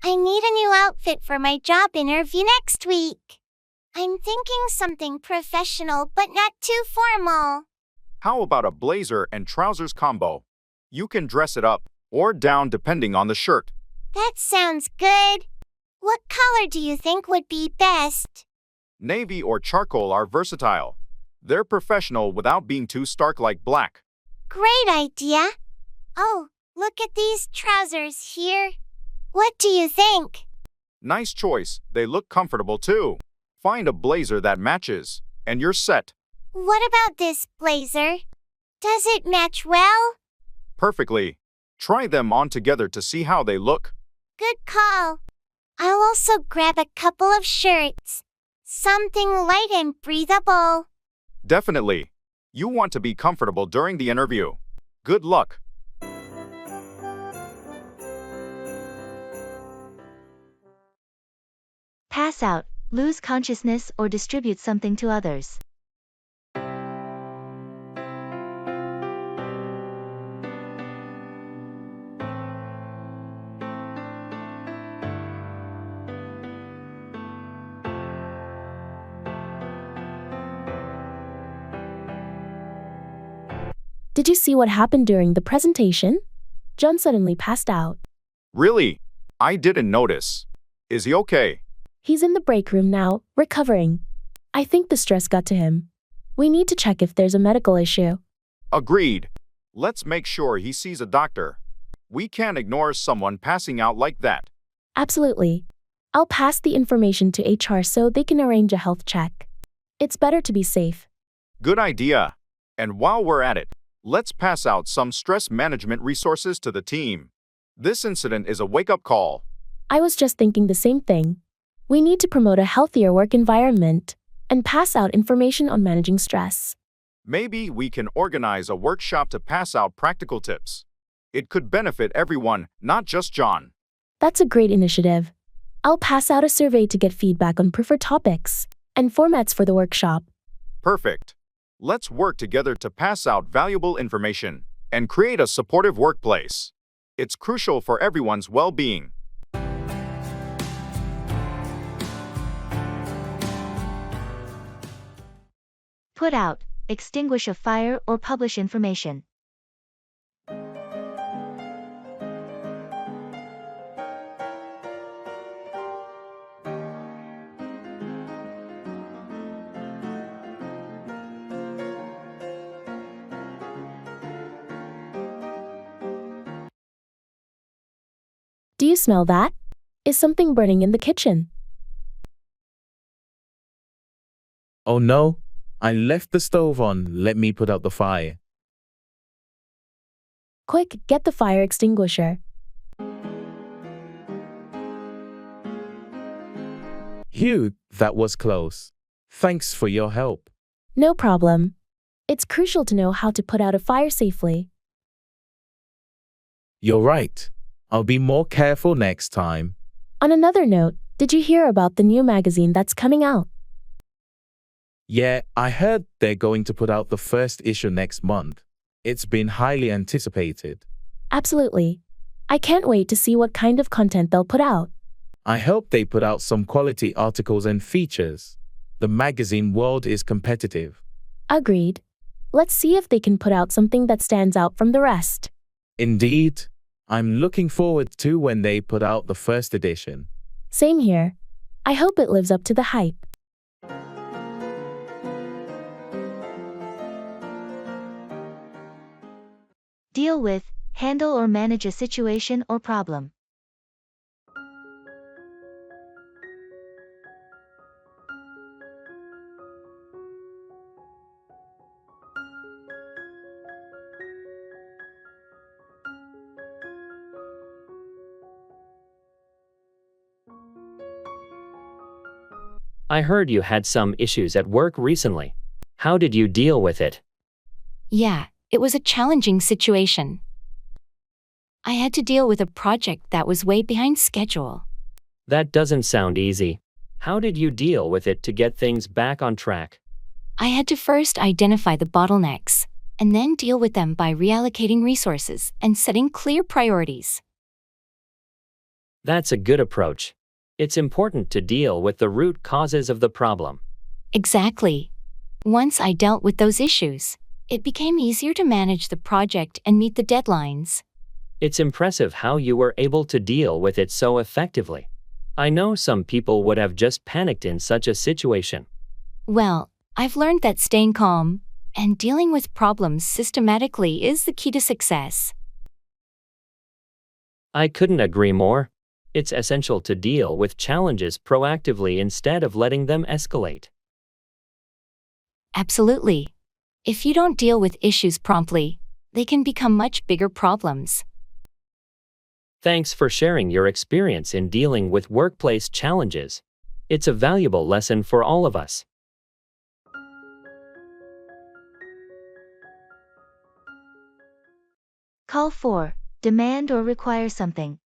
I need a new outfit for my job interview next week. I'm thinking something professional but not too formal. How about a blazer and trousers combo? You can dress it up or down depending on the shirt. That sounds good. What color do you think would be best? Navy or charcoal are versatile. They're professional without being too stark like black. Great idea. Oh, look at these trousers here. What do you think? Nice choice. They look comfortable too. Find a blazer that matches, and you're set. What about this blazer? Does it match well? Perfectly. Try them on together to see how they look. Good call. I'll also grab a couple of shirts. Something light and breathable. Definitely. You want to be comfortable during the interview. Good luck. Pass out, lose consciousness or distribute something to others. Did you see what happened during the presentation? John suddenly passed out. Really? I didn't notice. Is he okay? He's in the break room now, recovering. I think the stress got to him. We need to check if there's a medical issue. Agreed. Let's make sure he sees a doctor. We can't ignore someone passing out like that. Absolutely. I'll pass the information to HR so they can arrange a health check. It's better to be safe. Good idea. And while we're at it, let's pass out some stress management resources to the team. This incident is a wake-up call. I was just thinking the same thing. We need to promote a healthier work environment and pass out information on managing stress. Maybe we can organize a workshop to pass out practical tips. It could benefit everyone, not just John. That's a great initiative. I'll pass out a survey to get feedback on preferred topics and formats for the workshop. Perfect. Let's work together to pass out valuable information and create a supportive workplace. It's crucial for everyone's well-being. Put out, extinguish a fire or publish information. Do you smell that? Is something burning in the kitchen? Oh no, I left the stove on. Let me put out the fire. Quick, get the fire extinguisher. Phew, that was close. Thanks for your help. No problem. It's crucial to know how to put out a fire safely. You're right. I'll be more careful next time. On another note, did you hear about the new magazine that's coming out? Yeah, I heard they're going to put out the first issue next month. It's been highly anticipated. Absolutely. I can't wait to see what kind of content they'll put out. I hope they put out some quality articles and features. The magazine world is competitive. Agreed. Let's see if they can put out something that stands out from the rest. Indeed. I'm looking forward to when they put out the first edition. Same here. I hope it lives up to the hype. Deal with, handle or manage a situation or problem. I heard you had some issues at work recently. How did you deal with it? Yeah, it was a challenging situation. I had to deal with a project that was way behind schedule. That doesn't sound easy. How did you deal with it to get things back on track? I had to first identify the bottlenecks, and then deal with them by reallocating resources and setting clear priorities. That's a good approach. It's important to deal with the root causes of the problem. Exactly. Once I dealt with those issues, it became easier to manage the project and meet the deadlines. It's impressive how you were able to deal with it so effectively. I know some people would have just panicked in such a situation. Well, I've learned that staying calm and dealing with problems systematically is the key to success. I couldn't agree more. It's essential to deal with challenges proactively instead of letting them escalate. Absolutely. If you don't deal with issues promptly, they can become much bigger problems. Thanks for sharing your experience in dealing with workplace challenges. It's a valuable lesson for all of us. Call 4. Demand or require something.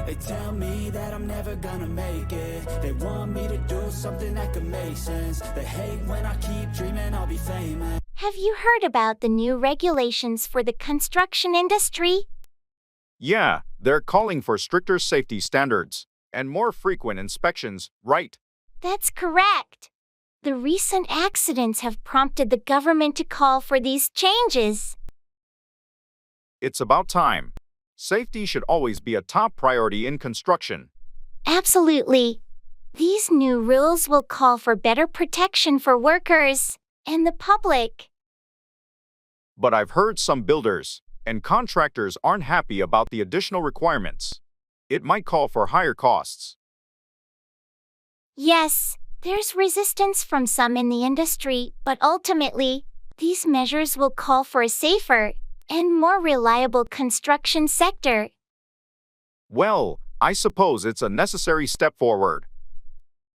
They tell me that I'm never gonna make it. They want me to do something that could make sense. They hate when I keep dreaming I'll be famous. Have you heard about the new regulations for the construction industry? Yeah, they're calling for stricter safety standards and more frequent inspections, right? That's correct. The recent accidents have prompted the government to call for these changes. It's about time. Safety should always be a top priority in construction. Absolutely. These new rules will call for better protection for workers and the public. But I've heard some builders and contractors aren't happy about the additional requirements. It might call for higher costs. Yes, there's resistance from some in the industry, but ultimately, these measures will call for a safer and more reliable construction sector. Well, I suppose it's a necessary step forward.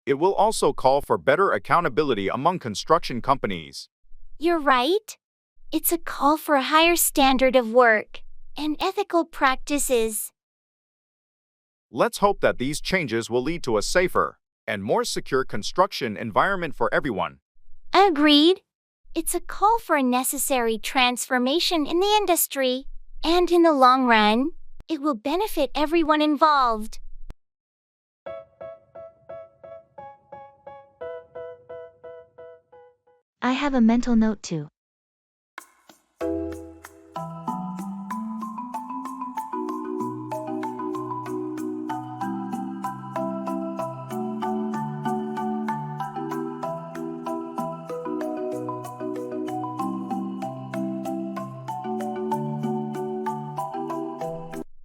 It will also call for better accountability among construction companies. You're right. It's a call for a higher standard of work and ethical practices. Let's hope that these changes will lead to a safer and more secure construction environment for everyone. Agreed. It's a call for a necessary transformation in the industry, and in the long run, it will benefit everyone involved. I have a mental note too.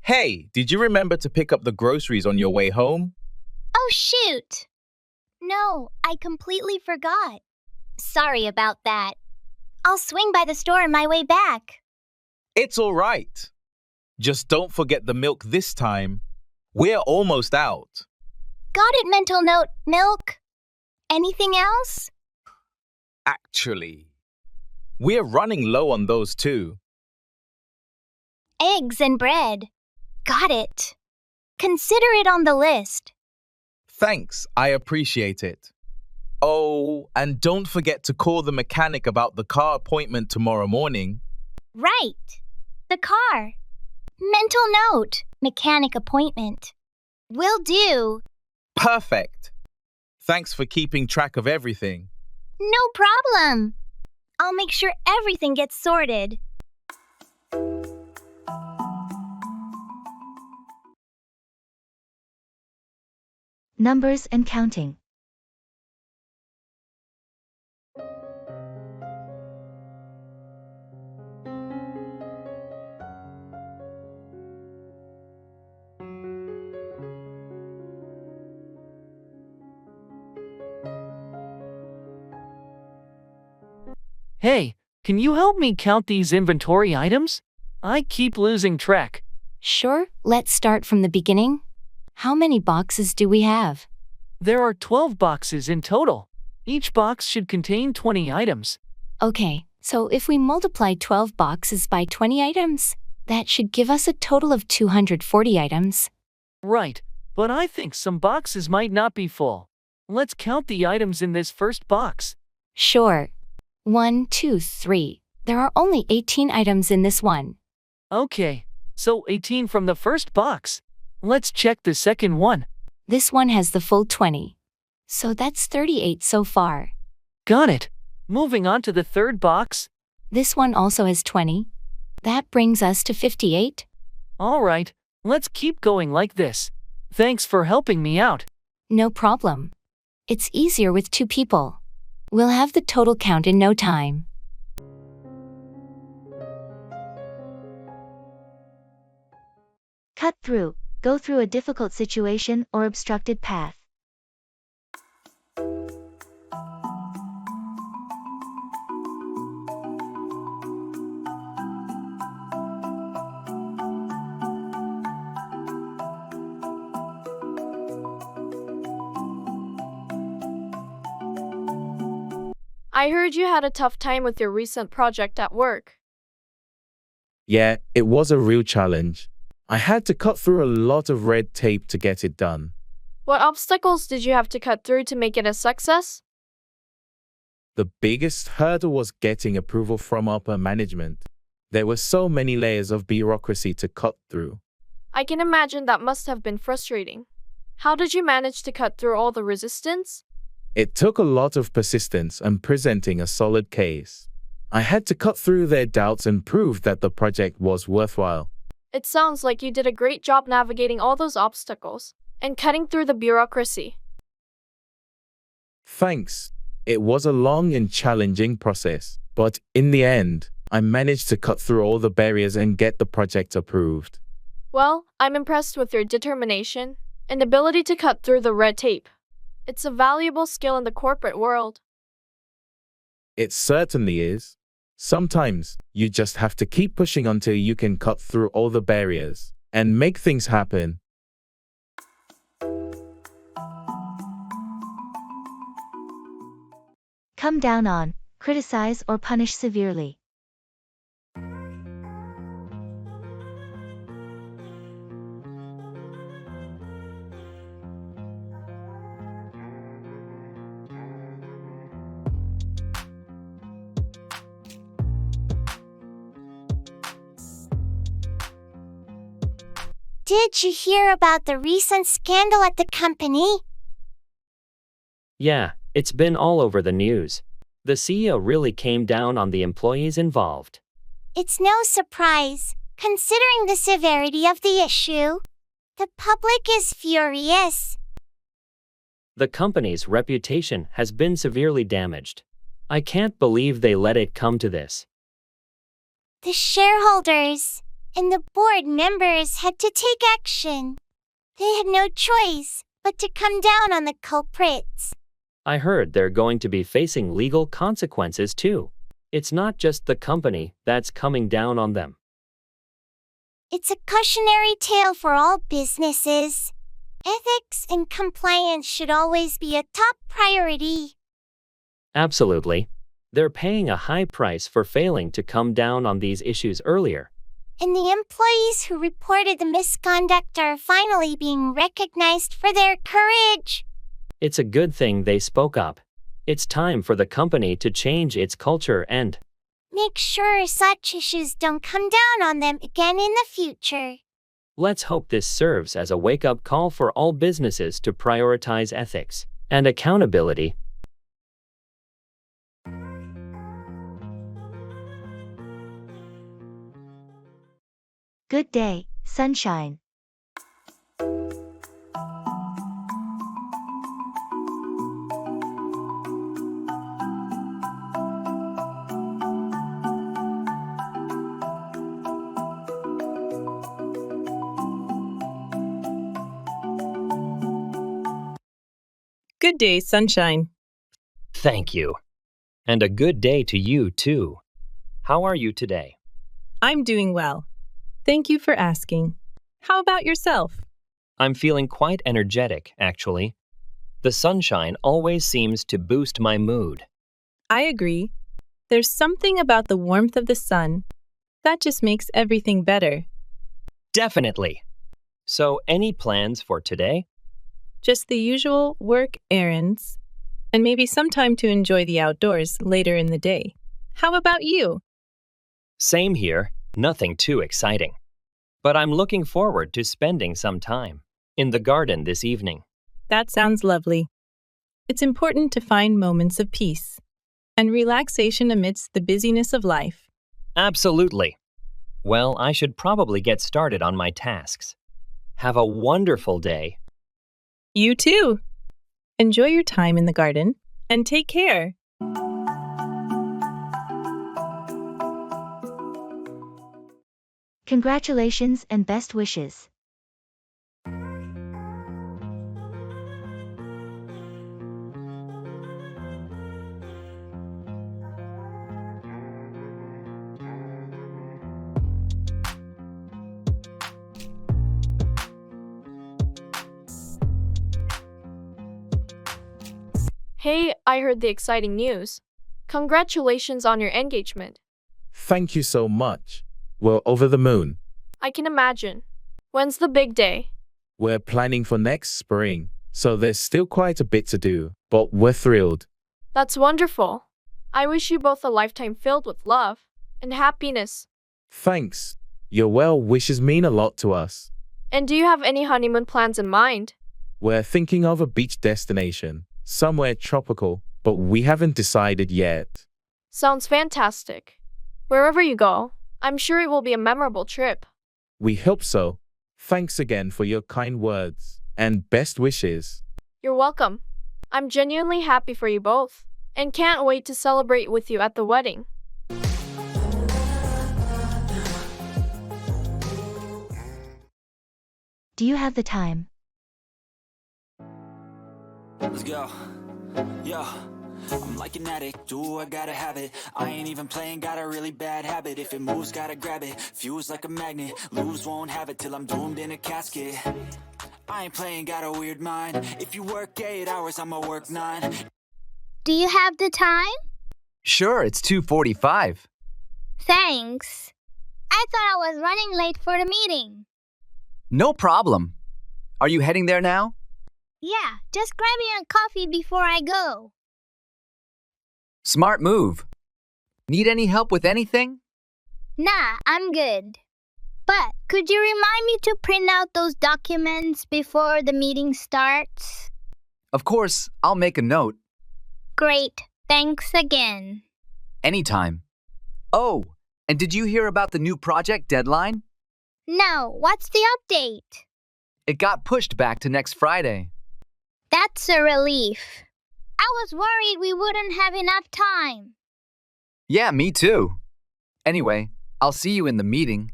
Hey, did you remember to pick up the groceries on your way home? Oh, shoot! No, I completely forgot. Sorry about that. I'll swing by the store on my way back. It's all right. Just don't forget the milk this time. We're almost out. Got it, mental note, milk. Anything else? Actually, we're running low on those too. Eggs and bread. Got it. Consider it on the list. Thanks, I appreciate it. Oh, and don't forget to call the mechanic about the car appointment tomorrow morning. Right. The car. Mental note, mechanic appointment. Will do. Perfect. Thanks for keeping track of everything. No problem. I'll make sure everything gets sorted. Numbers and counting. Hey, can you help me count these inventory items? I keep losing track. Sure, let's start from the beginning. How many boxes do we have? There are 12 boxes in total. Each box should contain 20 items. Okay, so if we multiply 12 boxes by 20 items, that should give us a total of 240 items. Right, but I think some boxes might not be full. Let's count the items in this first box. Sure. 1, 2, 3. There are only 18 items in this one. Okay, so 18 from the first box. Let's check the second one. This one has the full 20. So that's 38 so far. Got it. Moving on to the third box. This one also has 20. That brings us to 58. All right, let's keep going like this. Thanks for helping me out. No problem. It's easier with 2 people. We'll have the total count in no time. Cut through. Go through a difficult situation or obstructed path. I heard you had a tough time with your recent project at work. Yeah, it was a real challenge. I had to cut through a lot of red tape to get it done. What obstacles did you have to cut through to make it a success? The biggest hurdle was getting approval from upper management. There were so many layers of bureaucracy to cut through. I can imagine that must have been frustrating. How did you manage to cut through all the resistance? It took a lot of persistence and presenting a solid case. I had to cut through their doubts and prove that the project was worthwhile. It sounds like you did a great job navigating all those obstacles and cutting through the bureaucracy. Thanks. It was a long and challenging process, but in the end, I managed to cut through all the barriers and get the project approved. Well, I'm impressed with your determination and ability to cut through the red tape. It's a valuable skill in the corporate world. It certainly is. Sometimes, you just have to keep pushing until you can cut through all the barriers and make things happen. Come down on, criticize or punish severely. Did you hear about the recent scandal at the company? Yeah, it's been all over the news. The CEO really came down on the employees involved. It's no surprise, considering the severity of the issue. The public is furious. The company's reputation has been severely damaged. I can't believe they let it come to this. The shareholders and the board members had to take action. They had no choice but to come down on the culprits. I heard they're going to be facing legal consequences too. It's not just the company that's coming down on them. It's a cautionary tale for all businesses. Ethics and compliance should always be a top priority. Absolutely. They're paying a high price for failing to come down on these issues earlier. And the employees who reported the misconduct are finally being recognized for their courage. It's a good thing they spoke up. It's time for the company to change its culture and make sure such issues don't come down on them again in the future. let's hope this serves as a wake-up call for all businesses to prioritize ethics and accountability. Good day, sunshine. Good day, sunshine. Thank you. And a good day to you, too. How are you today? I'm doing well. Thank you for asking. How about yourself? I'm feeling quite energetic, actually. The sunshine always seems to boost my mood. I agree. There's something about the warmth of the sun that just makes everything better. Definitely. So, any plans for today? Just the usual work errands, and maybe some time to enjoy the outdoors later in the day. How about you? Same here, nothing too exciting. But I'm looking forward to spending some time in the garden this evening. That sounds lovely. It's important to find moments of peace and relaxation amidst the busyness of life. Absolutely. Well, I should probably get started on my tasks. Have a wonderful day. You too. Enjoy your time in the garden and take care. Congratulations and best wishes. Hey, I heard the exciting news. Congratulations on your engagement. Thank you so much. We're over the moon. I can imagine. When's the big day? We're planning for next spring, so there's still quite a bit to do, but we're thrilled. That's wonderful. I wish you both a lifetime filled with love and happiness. Thanks. Your well wishes mean a lot to us. And do you have any honeymoon plans in mind? We're thinking of a beach destination, somewhere tropical, but we haven't decided yet. Sounds fantastic. Wherever you go, I'm sure it will be a memorable trip. We hope so. Thanks again for your kind words and best wishes. You're welcome. I'm genuinely happy for you both, and can't wait to celebrate with you at the wedding. Do you have the time? Let's go. Yo, I'm like an addict, do I gotta have it. I ain't even playing, got a really bad habit. If it moves, gotta grab it, fuse like a magnet. Lose, won't have it till I'm doomed in a casket. I ain't playing, got a weird mind. If you work 8 hours, I'ma work 9. Do you have the time? Sure, it's 2:45. Thanks. I thought I was running late for the meeting. No problem. Are you heading there now? Yeah, just grab me a coffee before I go. Smart move. Need any help with anything? Nah, I'm good. But could you remind me to print out those documents before the meeting starts? Of course, I'll make a note. Great. Thanks again. Anytime. Oh, and did you hear about the new project deadline? No, what's the update? It got pushed back to next Friday. That's a relief. I was worried we wouldn't have enough time. Yeah, me too. Anyway, I'll see you in the meeting.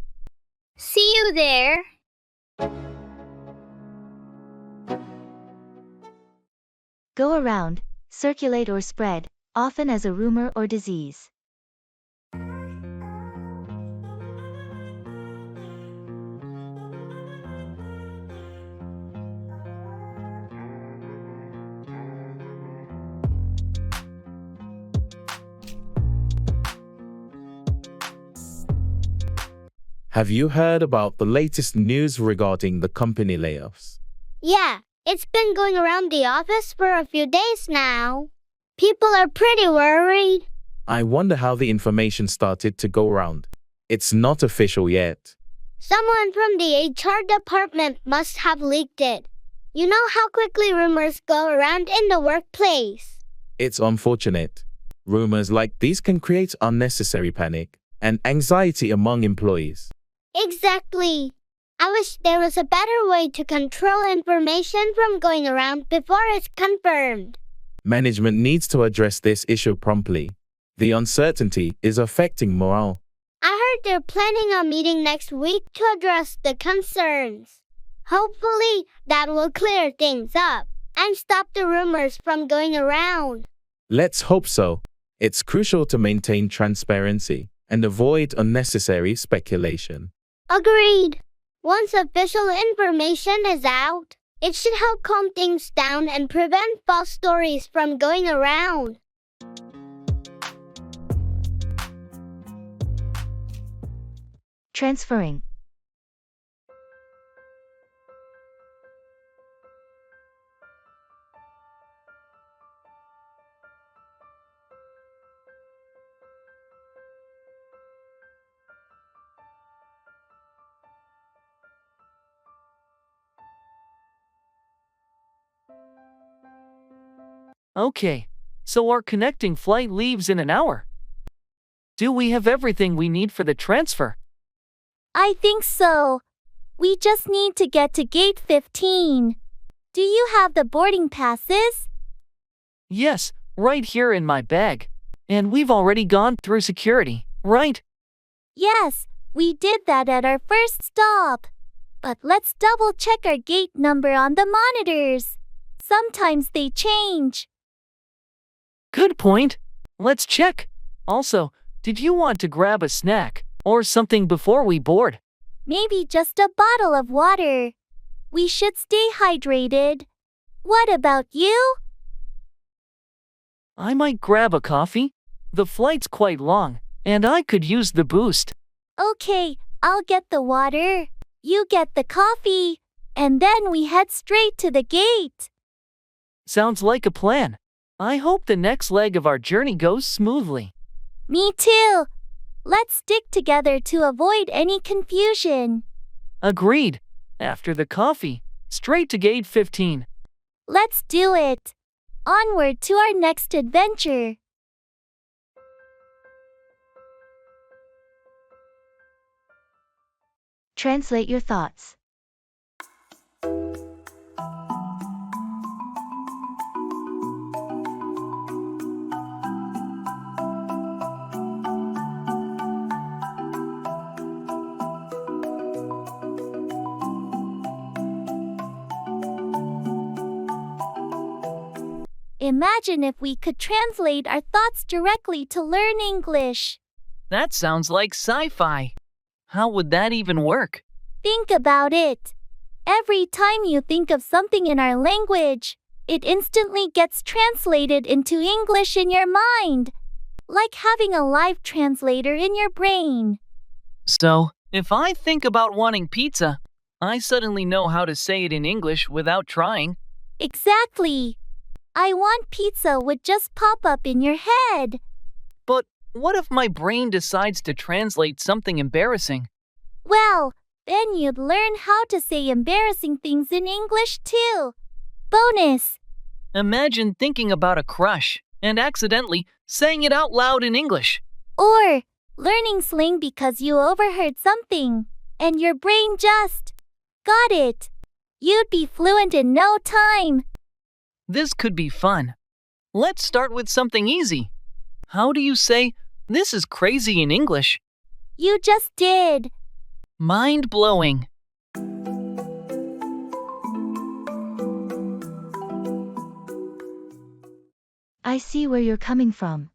See you there. Go around, circulate or spread, often as a rumor or disease. Have you heard about the latest news regarding the company layoffs? Yeah, it's been going around the office for a few days now. People are pretty worried. I wonder how the information started to go around. It's not official yet. Someone from the HR department must have leaked it. You know how quickly rumors go around in the workplace. It's unfortunate. Rumors like these can create unnecessary panic and anxiety among employees. Exactly. I wish there was a better way to control information from going around before it's confirmed. Management needs to address this issue promptly. The uncertainty is affecting morale. I heard they're planning a meeting next week to address the concerns. Hopefully, that will clear things up and stop the rumors from going around. Let's hope so. It's crucial to maintain transparency and avoid unnecessary speculation. Agreed. Once official information is out, it should help calm things down and prevent false stories from going around. Transferring. Okay, so our connecting flight leaves in an hour. Do we have everything we need for the transfer? I think so. We just need to get to gate 15. Do you have the boarding passes? Yes, right here in my bag. And we've already gone through security, right? Yes, we did that at our first stop. But let's double check our gate number on the monitors. Sometimes they change. Good point. Let's check. Also, did you want to grab a snack or something before we board? Maybe just a bottle of water. We should stay hydrated. What about you? I might grab a coffee. The flight's quite long, and I could use the boost. Okay, I'll get the water. You get the coffee. And then we head straight to the gate. Sounds like a plan. I hope the next leg of our journey goes smoothly. Me too. Let's stick together to avoid any confusion. Agreed. After the coffee, straight to gate 15. Let's do it. Onward to our next adventure. Translate your thoughts. Imagine if we could translate our thoughts directly to learn English. That sounds like sci-fi. How would that even work? Think about it. Every time you think of something in our language, it instantly gets translated into English in your mind, like having a live translator in your brain. So, if I think about wanting pizza, I suddenly know how to say it in English without trying. Exactly. I want pizza would just pop up in your head. But what if my brain decides to translate something embarrassing? Well, then you'd learn how to say embarrassing things in English too. Bonus. Imagine thinking about a crush and accidentally saying it out loud in English. Or learning slang because you overheard something and your brain just got it. You'd be fluent in no time. This could be fun. Let's start with something easy. How do you say, "This is crazy" in English? You just did. Mind-blowing. I see where you're coming from.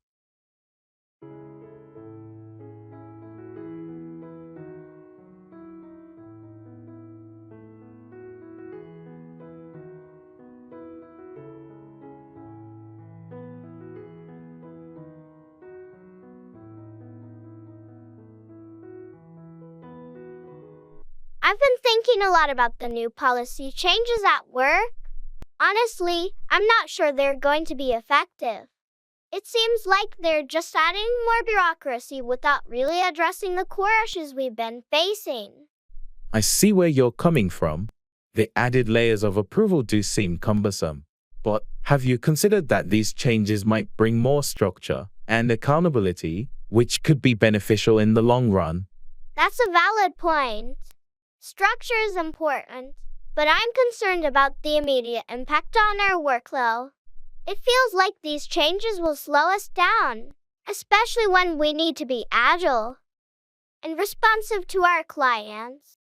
I've been thinking a lot about the new policy changes at work. Honestly, I'm not sure they're going to be effective. It seems like they're just adding more bureaucracy without really addressing the core issues we've been facing. I see where you're coming from. The added layers of approval do seem cumbersome. But have you considered that these changes might bring more structure and accountability, which could be beneficial in the long run? That's a valid point. Structure is important, but I'm concerned about the immediate impact on our workload. It feels like these changes will slow us down, especially when we need to be agile and responsive to our clients.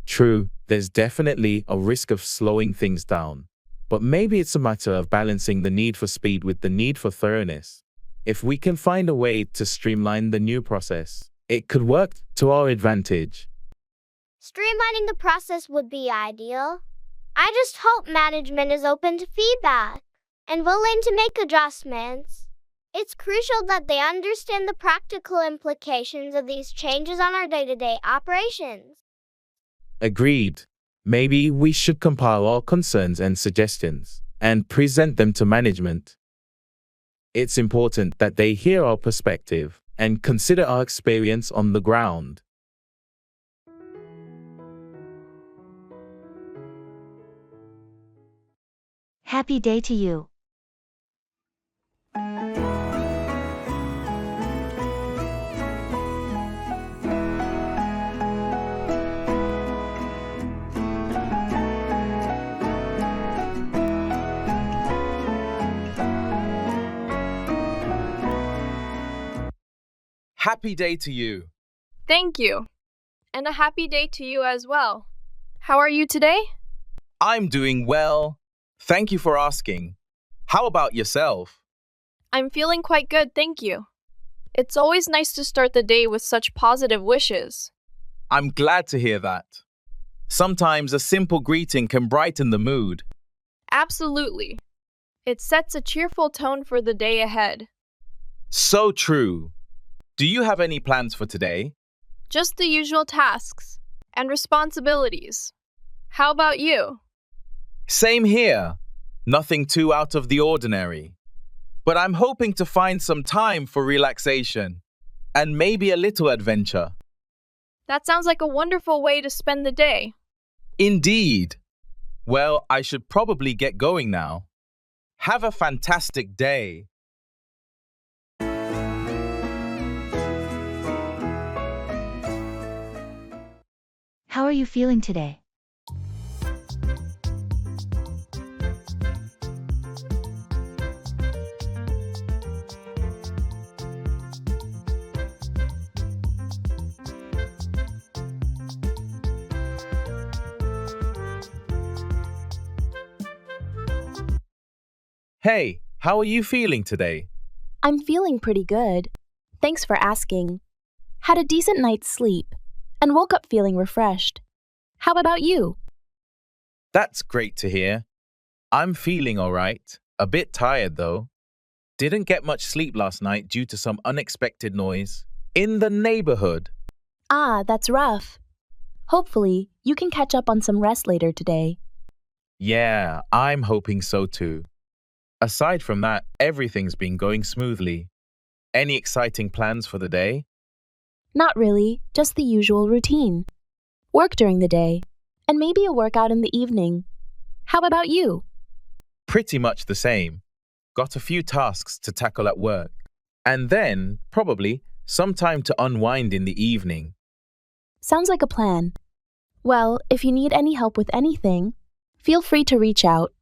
True, there's definitely a risk of slowing things down. But maybe it's a matter of balancing the need for speed with the need for thoroughness. If we can find a way to streamline the new process, it could work to our advantage. Streamlining the process would be ideal. I just hope management is open to feedback and willing to make adjustments. It's crucial that they understand the practical implications of these changes on our day-to-day operations. Agreed. Maybe we should compile our concerns and suggestions and present them to management. It's important that they hear our perspective and consider our experience on the ground. Happy day to you. Happy day to you. Thank you. And a happy day to you as well. How are you today? I'm doing well. Thank you for asking. How about yourself? I'm feeling quite good, thank you. It's always nice to start the day with such positive wishes. I'm glad to hear that. Sometimes a simple greeting can brighten the mood. Absolutely. It sets a cheerful tone for the day ahead. So true. Do you have any plans for today? Just the usual tasks and responsibilities. How about you? Same here. Nothing too out of the ordinary. But I'm hoping to find some time for relaxation and maybe a little adventure. That sounds like a wonderful way to spend the day. Indeed. Well, I should probably get going now. Have a fantastic day. How are you feeling today? Hey, how are you feeling today? I'm feeling pretty good. Thanks for asking. Had a decent night's sleep and woke up feeling refreshed. How about you? That's great to hear. I'm feeling all right. A bit tired though. Didn't get much sleep last night due to some unexpected noise in the neighborhood. Ah, that's rough. Hopefully, you can catch up on some rest later today. Yeah, I'm hoping so too. Aside from that, everything's been going smoothly. Any exciting plans for the day? Not really, just the usual routine. Work during the day, and maybe a workout in the evening. How about you? Pretty much the same. Got a few tasks to tackle at work. And then, probably, some time to unwind in the evening. Sounds like a plan. Well, if you need any help with anything, feel free to reach out.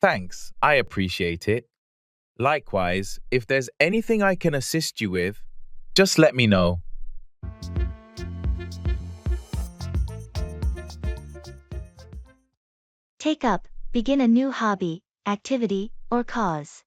Thanks, I appreciate it. Likewise, if there's anything I can assist you with, just let me know. Take up, begin a new hobby, activity, or cause.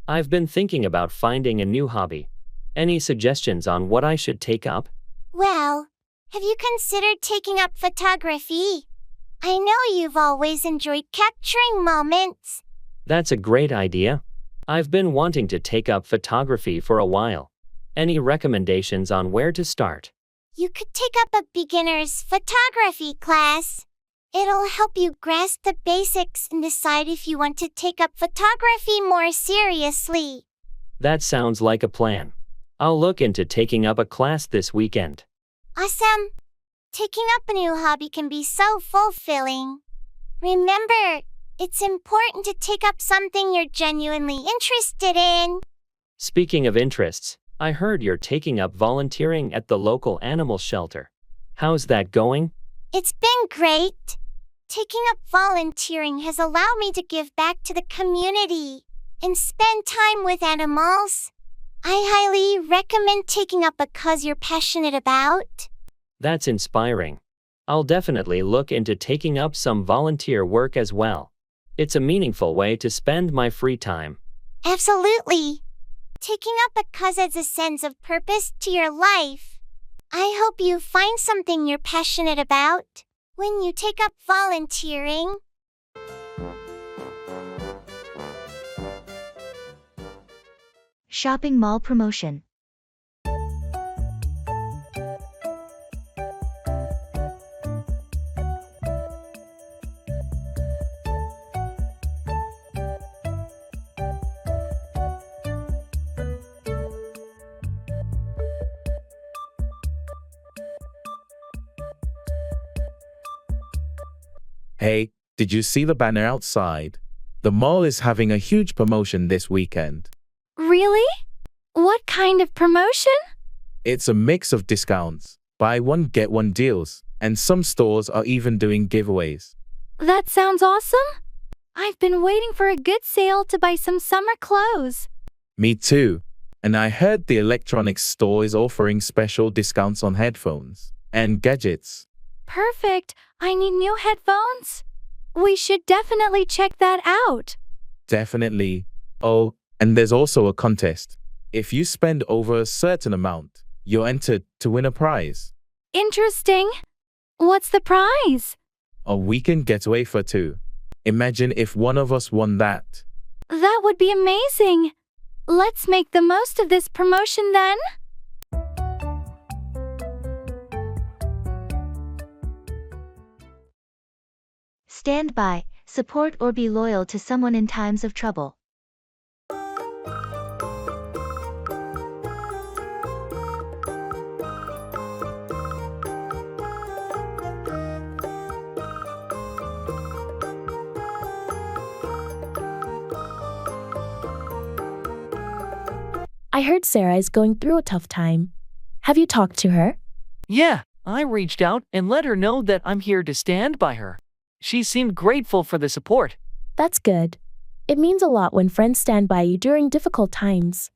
I've been thinking about finding a new hobby. Any suggestions on what I should take up? Well, have you considered taking up photography? I know you've always enjoyed capturing moments. That's a great idea. I've been wanting to take up photography for a while. Any recommendations on where to start? You could take up a beginner's photography class. It'll help you grasp the basics and decide if you want to take up photography more seriously. That sounds like a plan. I'll look into taking up a class this weekend. Awesome! Taking up a new hobby can be so fulfilling. Remember, it's important to take up something you're genuinely interested in. Speaking of interests, I heard you're taking up volunteering at the local animal shelter. How's that going? It's been great. Taking up volunteering has allowed me to give back to the community and spend time with animals. I highly recommend taking up a cause you're passionate about. That's inspiring. I'll definitely look into taking up some volunteer work as well. It's a meaningful way to spend my free time. Absolutely. Taking up a cause adds a sense of purpose to your life. I hope you find something you're passionate about when you take up volunteering. Shopping mall promotion. Hey, did you see the banner outside? The mall is having a huge promotion this weekend. Really? What kind of promotion? It's a mix of discounts, buy one get one deals, and some stores are even doing giveaways. That sounds awesome. I've been waiting for a good sale to buy some summer clothes. Me too. And I heard the electronics store is offering special discounts on headphones and gadgets. Perfect. I need new headphones. We should definitely check that out. Definitely. Oh, and there's also a contest. If you spend over a certain amount, you're entered to win a prize. Interesting. What's the prize? A weekend getaway for two. Imagine if one of us won that. That would be amazing. Let's make the most of this promotion then. Stand by, support or be loyal to someone in times of trouble. I heard Sarah is going through a tough time. Have you talked to her? Yeah, I reached out and let her know that I'm here to stand by her. She seemed grateful for the support. That's good. It means a lot when friends stand by you during difficult times.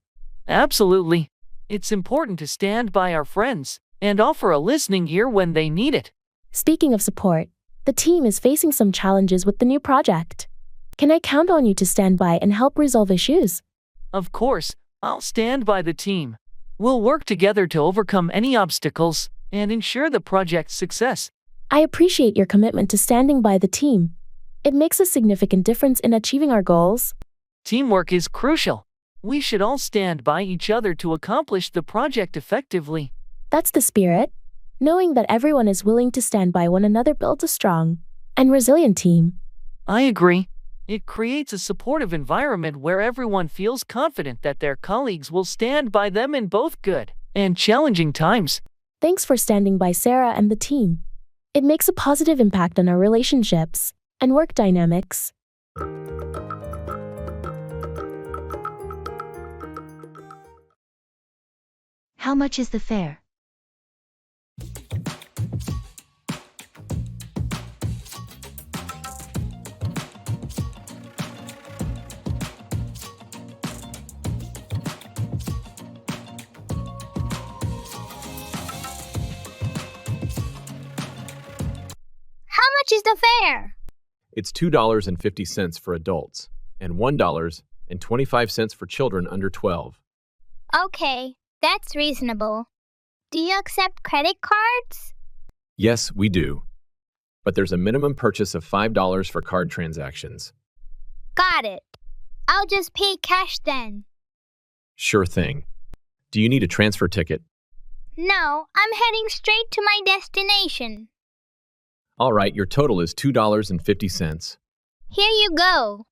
Absolutely. It's important to stand by our friends and offer a listening ear when they need it. Speaking of support, the team is facing some challenges with the new project. Can I count on you to stand by and help resolve issues? Of course, I'll stand by the team. We'll work together to overcome any obstacles and ensure the project's success. I appreciate your commitment to standing by the team. It makes a significant difference in achieving our goals. Teamwork is crucial. We should all stand by each other to accomplish the project effectively. That's the spirit. Knowing that everyone is willing to stand by one another builds a strong and resilient team. I agree. It creates a supportive environment where everyone feels confident that their colleagues will stand by them in both good and challenging times. Thanks for standing by Sarah and the team. It makes a positive impact on our relationships and work dynamics. How much is the fare? How much is the fare? It's $2.50 for adults and $1.25 for children under 12. Okay, that's reasonable. Do you accept credit cards? Yes, we do. But there's a minimum purchase of $5 for card transactions. Got it. I'll just pay cash then. Sure thing. Do you need a transfer ticket? No, I'm heading straight to my destination. All right, your total is $2.50. Here you go.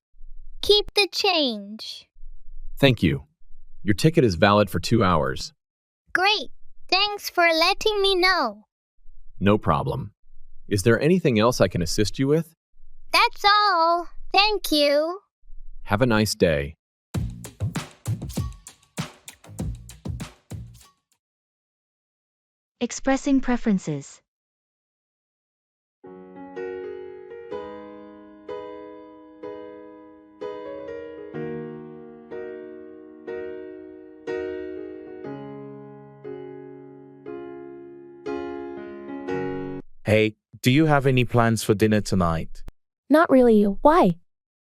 Keep the change. Thank you. Your ticket is valid for 2 hours. Great. Thanks for letting me know. No problem. Is there anything else I can assist you with? That's all. Thank you. Have a nice day. Expressing preferences. Hey, do you have any plans for dinner tonight? Not really. Why?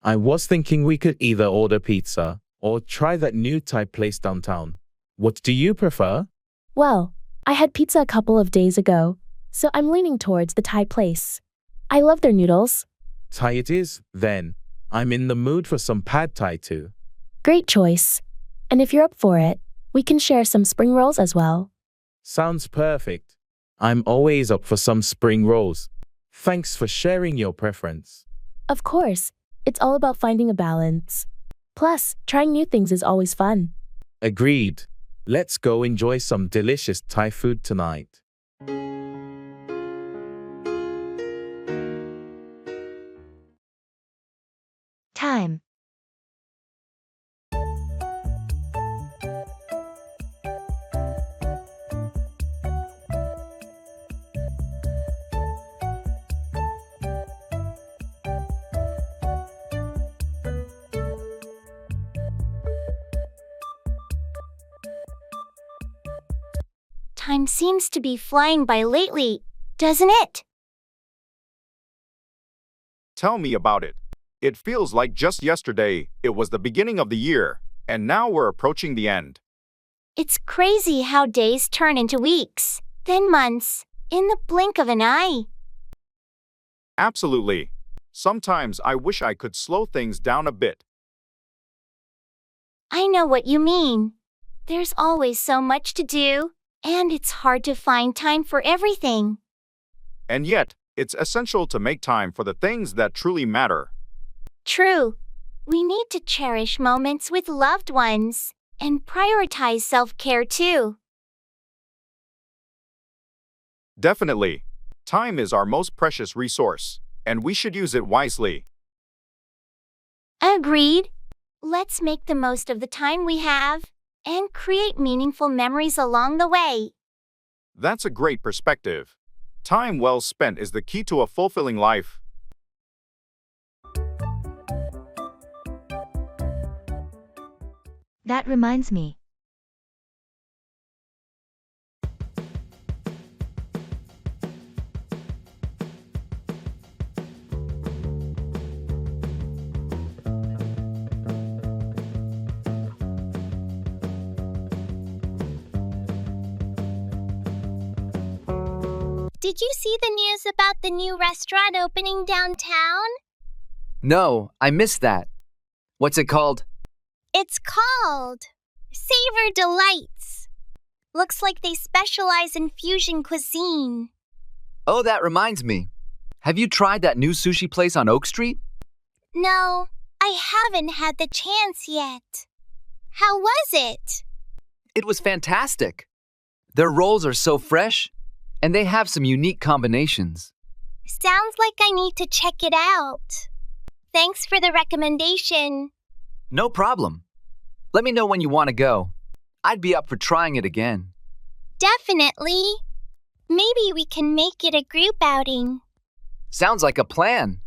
I was thinking we could either order pizza or try that new Thai place downtown. What do you prefer? Well, I had pizza a couple of days ago, so I'm leaning towards the Thai place. I love their noodles. Thai it is, then. I'm in the mood for some pad Thai too. Great choice. And if you're up for it, we can share some spring rolls as well. Sounds perfect. I'm always up for some spring rolls. Thanks for sharing your preference. Of course, it's all about finding a balance. Plus, trying new things is always fun. Agreed. Let's go enjoy some delicious Thai food tonight. Time. Time seems to be flying by lately, doesn't it? Tell me about it. It feels like just yesterday it was the beginning of the year, and now we're approaching the end. It's crazy how days turn into weeks, then months, in the blink of an eye. Absolutely. Sometimes I wish I could slow things down a bit. I know what you mean. There's always so much to do, and it's hard to find time for everything. And yet, it's essential to make time for the things that truly matter. True. We need to cherish moments with loved ones and prioritize self-care too. Definitely. Time is our most precious resource, and we should use it wisely. Agreed. Let's make the most of the time we have and create meaningful memories along the way. That's a great perspective. Time well spent is the key to a fulfilling life. That reminds me. Did you see the news about the new restaurant opening downtown? No, I missed that. What's it called? It's called Savor Delights. Looks like they specialize in fusion cuisine. Oh, that reminds me. Have you tried that new sushi place on Oak Street? No, I haven't had the chance yet. How was it? It was fantastic. Their rolls are so fresh, and they have some unique combinations. Sounds like I need to check it out. Thanks for the recommendation. No problem. Let me know when you want to go. I'd be up for trying it again. Definitely. Maybe we can make it a group outing. Sounds like a plan.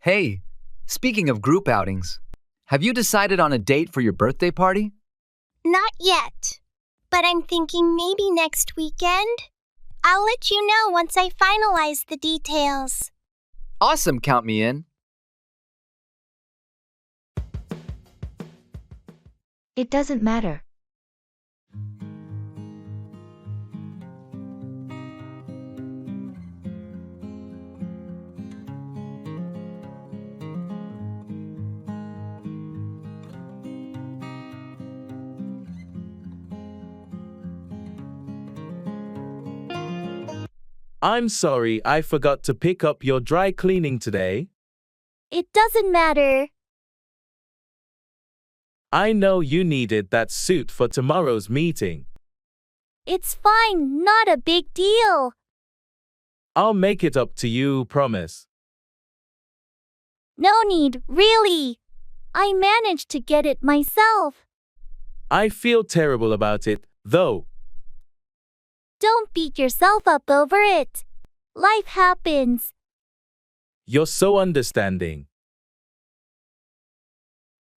Hey, speaking of group outings, have you decided on a date for your birthday party? Not yet, but I'm thinking maybe next weekend. I'll let you know once I finalize the details. Awesome, count me in. It doesn't matter. I'm sorry, I forgot to pick up your dry cleaning today. It doesn't matter. I know you needed that suit for tomorrow's meeting. It's fine, not a big deal. I'll make it up to you, promise. No need, really. I managed to get it myself. I feel terrible about it, though. Don't beat yourself up over it. Life happens. You're so understanding.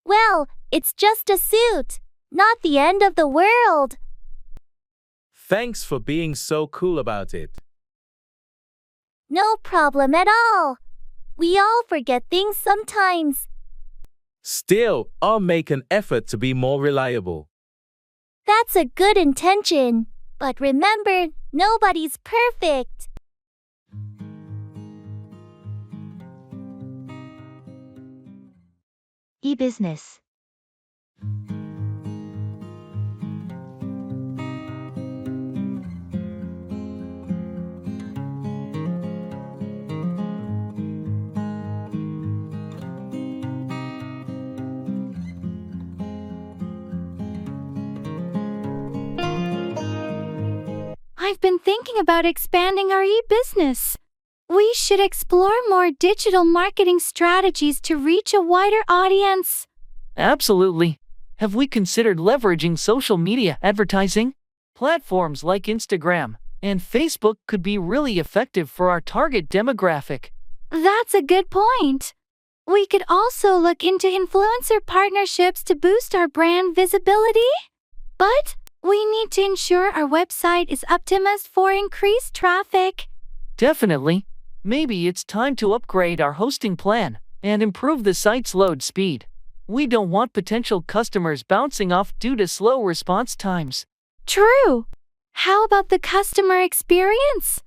Well, it's just a suit, not the end of the world. Thanks for being so cool about it. No problem at all. We all forget things sometimes. Still, I'll make an effort to be more reliable. That's a good intention. But remember, nobody's perfect. E-business. I've been thinking about expanding our e-business. We should explore more digital marketing strategies to reach a wider audience. Absolutely. Have we considered leveraging social media advertising? Platforms like Instagram and Facebook could be really effective for our target demographic. That's a good point. We could also look into influencer partnerships to boost our brand visibility. But we need to ensure our website is optimized for increased traffic. Definitely. Maybe it's time to upgrade our hosting plan and improve the site's load speed. We don't want potential customers bouncing off due to slow response times. True. How about the customer experience?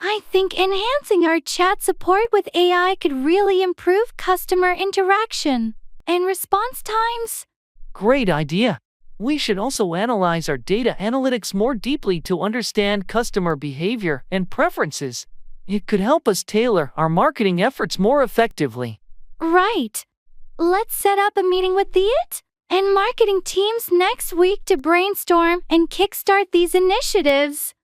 I think enhancing our chat support with AI could really improve customer interaction and response times. Great idea. We should also analyze our data analytics more deeply to understand customer behavior and preferences. It could help us tailor our marketing efforts more effectively. Right. Let's set up a meeting with the IT and marketing teams next week to brainstorm and kickstart these initiatives.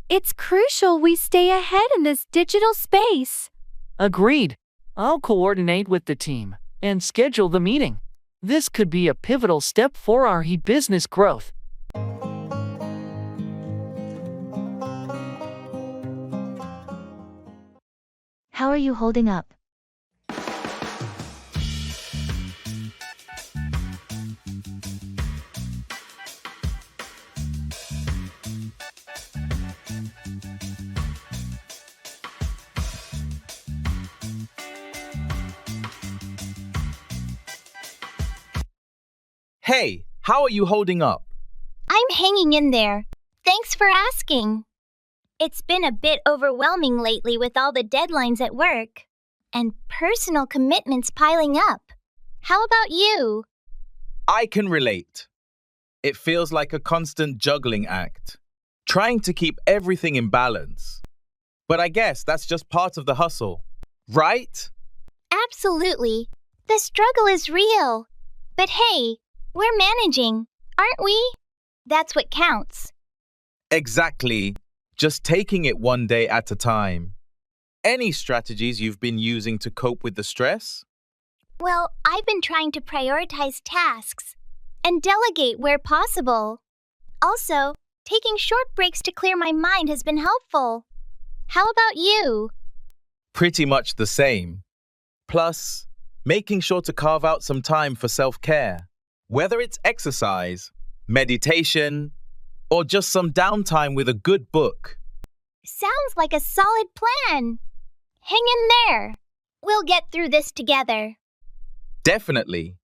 It's crucial we stay ahead in this digital space. Agreed. I'll coordinate with the team and schedule the meeting. This could be a pivotal step for our e-business growth. How are you holding up? Hey, how are you holding up? I'm hanging in there. Thanks for asking. It's been a bit overwhelming lately with all the deadlines at work and personal commitments piling up. How about you? I can relate. It feels like a constant juggling act, trying to keep everything in balance. But I guess that's just part of the hustle, right? Absolutely. The struggle is real. But hey, we're managing, aren't we? That's what counts. Exactly. Just taking it one day at a time. Any strategies you've been using to cope with the stress? Well, I've been trying to prioritize tasks and delegate where possible. Also, taking short breaks to clear my mind has been helpful. How about you? Pretty much the same. Plus, making sure to carve out some time for self-care, whether it's exercise, meditation, or just some downtime with a good book. Sounds like a solid plan. Hang in there. We'll get through this together. Definitely.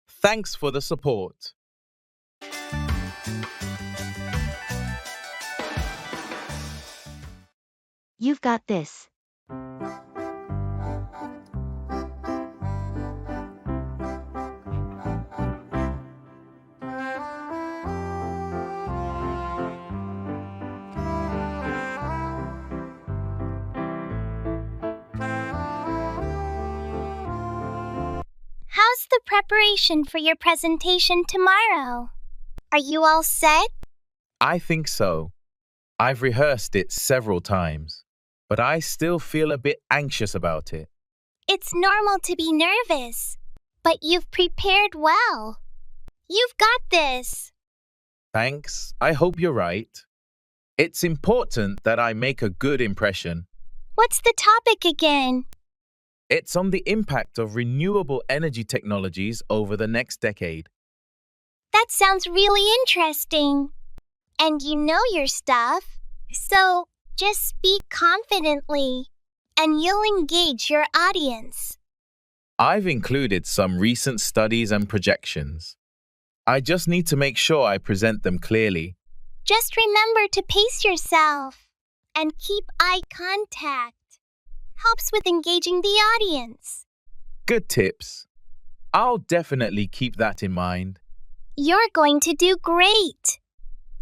Thanks for the support. You've got this. How's the preparation for your presentation tomorrow? Are you all set? I think so. I've rehearsed it several times, but I still feel a bit anxious about it. It's normal to be nervous, but you've prepared well. You've got this. Thanks. I hope you're right. It's important that I make a good impression. What's the topic again? It's on the impact of renewable energy technologies over the next decade. That sounds really interesting. And you know your stuff, so just speak confidently, and you'll engage your audience. I've included some recent studies and projections. I just need to make sure I present them clearly. Just remember to pace yourself and keep eye contact. Helps with engaging the audience. Good tips. I'll definitely keep that in mind. You're going to do great.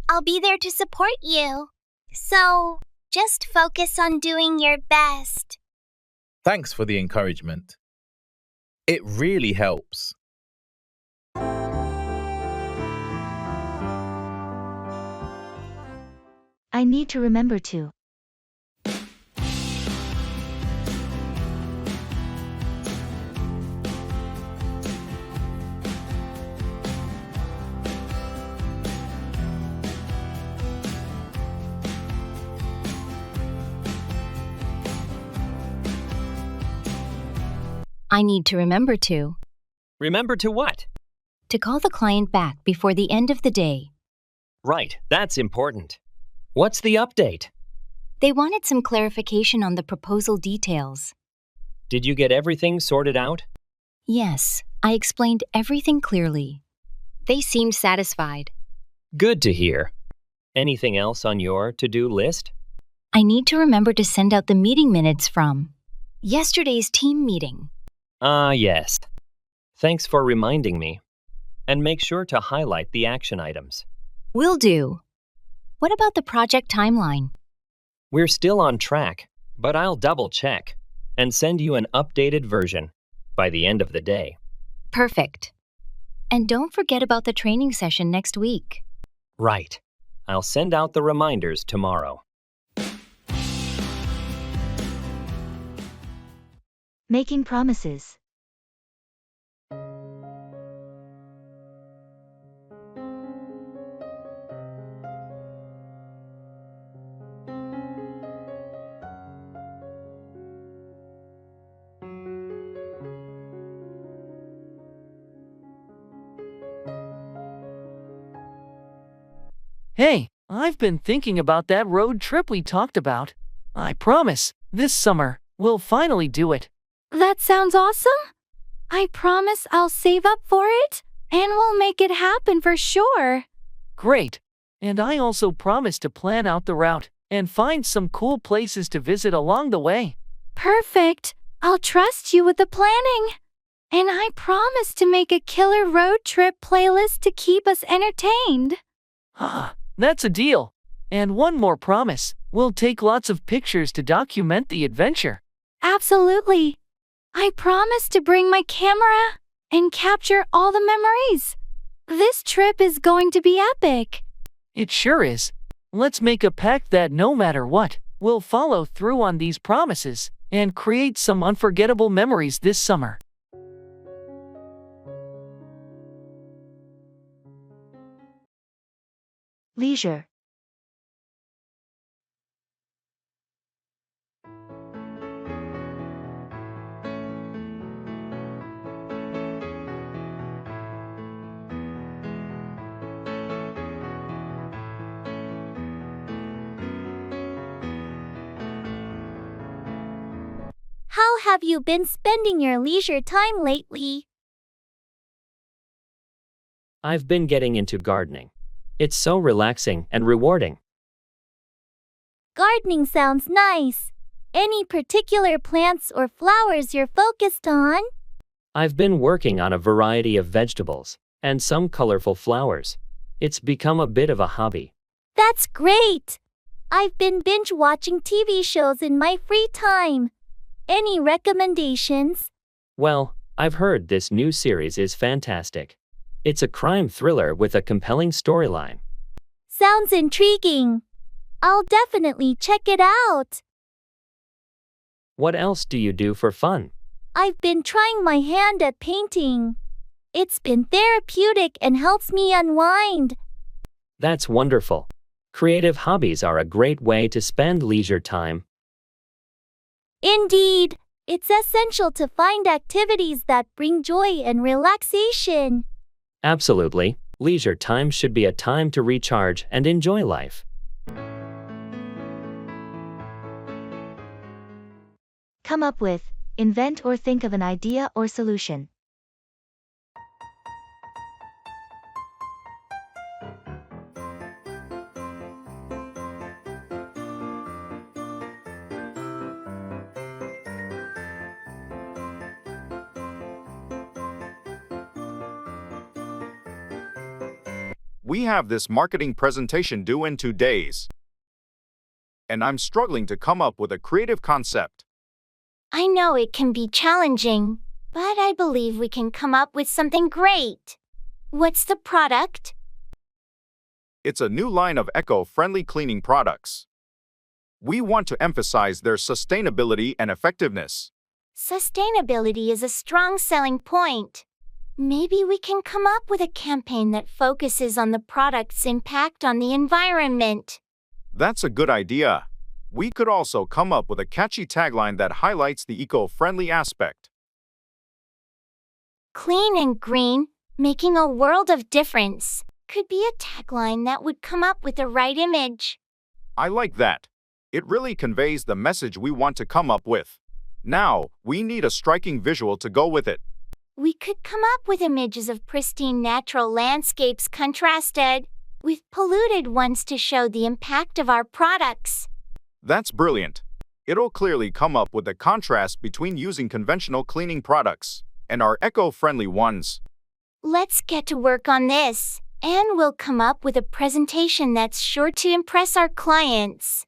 I'll be there to support you. So, just focus on doing your best. Thanks for the encouragement. It really helps. I need to remember to. I need to remember to. Remember to what? To call the client back before the end of the day. Right, that's important. What's the update? They wanted some clarification on the proposal details. Did you get everything sorted out? Yes, I explained everything clearly. They seemed satisfied. Good to hear. Anything else on your to-do list? I need to remember to send out the meeting minutes from yesterday's team meeting. Ah, yes. Thanks for reminding me. And make sure to highlight the action items. Will do. What about the project timeline? We're still on track, but I'll double-check and send you an updated version by the end of the day. Perfect. And don't forget about the training session next week. Right. I'll send out the reminders tomorrow. Making promises. Hey, I've been thinking about that road trip we talked about. I promise, this summer, we'll finally do it. That sounds awesome. I promise I'll save up for it. And we'll make it happen for sure. Great. And I also promise to plan out the route and find some cool places to visit along the way. Perfect. I'll trust you with the planning. And I promise to make a killer road trip playlist to keep us entertained. That's a deal. And one more promise. We'll take lots of pictures to document the adventure. Absolutely. I promise to bring my camera and capture all the memories. This trip is going to be epic. It sure is. Let's make a pact that no matter what, we'll follow through on these promises and create some unforgettable memories this summer. Leisure. How have you been spending your leisure time lately? I've been getting into gardening. It's so relaxing and rewarding. Gardening sounds nice. Any particular plants or flowers you're focused on? I've been working on a variety of vegetables and some colorful flowers. It's become a bit of a hobby. That's great! I've been binge watching TV shows in my free time. Any recommendations? Well, I've heard this new series is fantastic. It's a crime thriller with a compelling storyline. Sounds intriguing. I'll definitely check it out. What else do you do for fun? I've been trying my hand at painting. It's been therapeutic and helps me unwind. That's wonderful. Creative hobbies are a great way to spend leisure time. Indeed, it's essential to find activities that bring joy and relaxation. Absolutely. Leisure time should be a time to recharge and enjoy life. Come up with, invent or think of an idea or solution. We have this marketing presentation due in 2 days. And I'm struggling to come up with a creative concept. I know it can be challenging, but I believe we can come up with something great. What's the product? It's a new line of eco-friendly cleaning products. We want to emphasize their sustainability and effectiveness. Sustainability is a strong selling point. Maybe we can come up with a campaign that focuses on the product's impact on the environment. That's a good idea. We could also come up with a catchy tagline that highlights the eco-friendly aspect. Clean and green, making a world of difference, could be a tagline that would come up with the right image. I like that. It really conveys the message we want to come up with. Now, we need a striking visual to go with it. We could come up with images of pristine natural landscapes contrasted with polluted ones to show the impact of our products. That's brilliant. It'll clearly come up with the contrast between using conventional cleaning products and our eco-friendly ones. Let's get to work on this, and we'll come up with a presentation that's sure to impress our clients.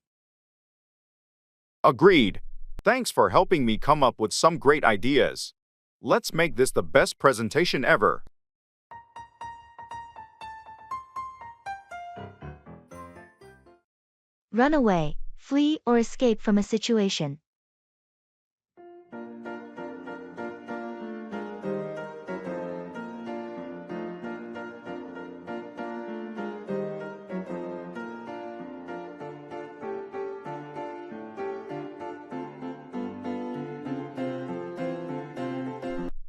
Agreed. Thanks for helping me come up with some great ideas. Let's make this the best presentation ever. Run away, flee or escape from a situation.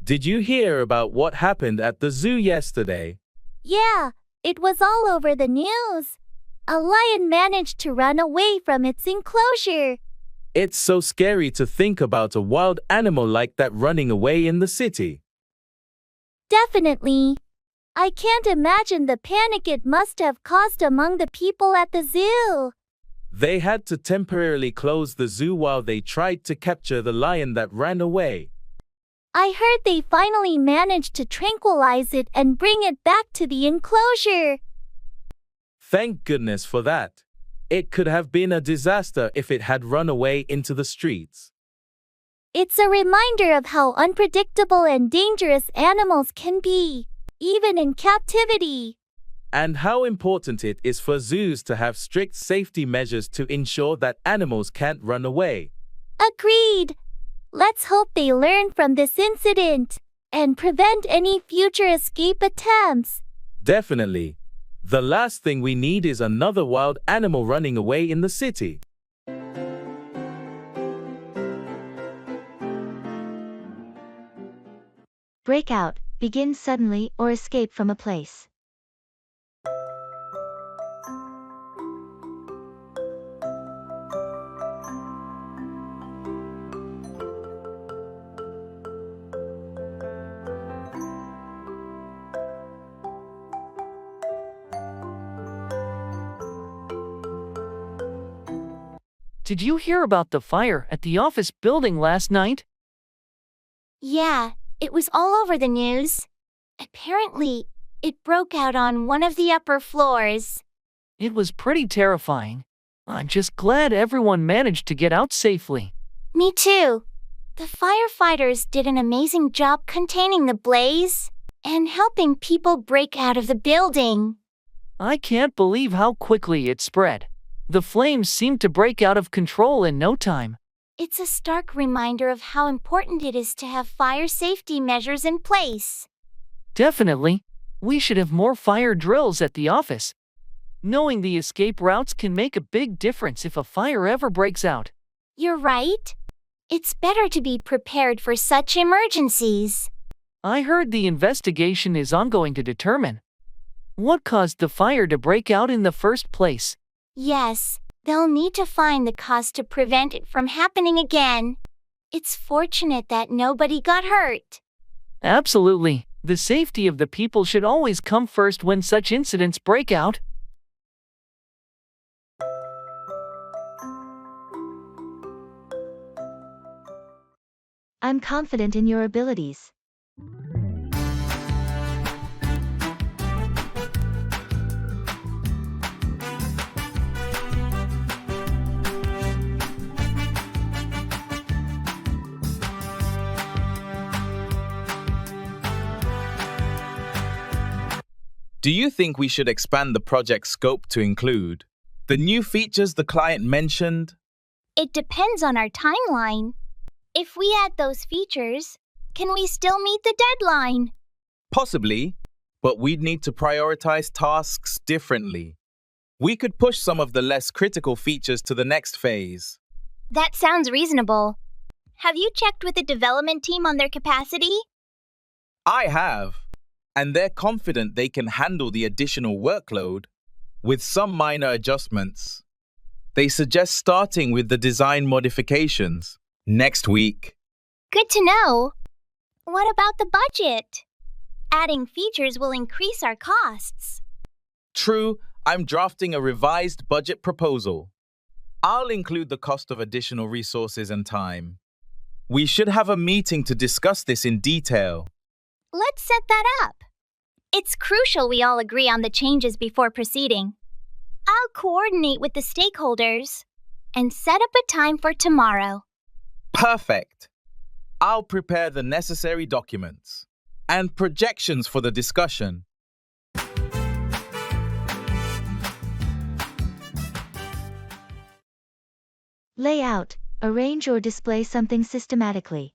Did you hear about what happened at the zoo yesterday? Yeah, it was all over the news. A lion managed to run away from its enclosure. It's so scary to think about a wild animal like that running away in the city. Definitely. I can't imagine the panic it must have caused among the people at the zoo. They had to temporarily close the zoo while they tried to capture the lion that ran away. I heard they finally managed to tranquilize it and bring it back to the enclosure. Thank goodness for that. It could have been a disaster if it had run away into the streets. It's a reminder of how unpredictable and dangerous animals can be, even in captivity. And how important it is for zoos to have strict safety measures to ensure that animals can't run away. Agreed. Let's hope they learn from this incident and prevent any future escape attempts. Definitely. The last thing we need is another wild animal running away in the city. Breakout, begin suddenly or escape from a place. Did you hear about the fire at the office building last night? Yeah, it was all over the news. Apparently, it broke out on one of the upper floors. It was pretty terrifying. I'm just glad everyone managed to get out safely. Me too. The firefighters did an amazing job containing the blaze and helping people break out of the building. I can't believe how quickly it spread. The flames seemed to break out of control in no time. It's a stark reminder of how important it is to have fire safety measures in place. Definitely. We should have more fire drills at the office. Knowing the escape routes can make a big difference if a fire ever breaks out. You're right. It's better to be prepared for such emergencies. I heard the investigation is ongoing to determine what caused the fire to break out in the first place. Yes, they'll need to find the cause to prevent it from happening again. It's fortunate that nobody got hurt. Absolutely. The safety of the people should always come first when such incidents break out. I'm confident in your abilities. Do you think we should expand the project scope to include the new features the client mentioned? It depends on our timeline. If we add those features, can we still meet the deadline? Possibly, but we'd need to prioritize tasks differently. We could push some of the less critical features to the next phase. That sounds reasonable. Have you checked with the development team on their capacity? I have, and they're confident they can handle the additional workload with some minor adjustments. They suggest starting with the design modifications next week. Good to know. What about the budget? Adding features will increase our costs. True, I'm drafting a revised budget proposal. I'll include the cost of additional resources and time. We should have a meeting to discuss this in detail. Let's set that up. It's crucial we all agree on the changes before proceeding. I'll coordinate with the stakeholders and set up a time for tomorrow. Perfect. I'll prepare the necessary documents and projections for the discussion. Lay out, arrange or display something systematically.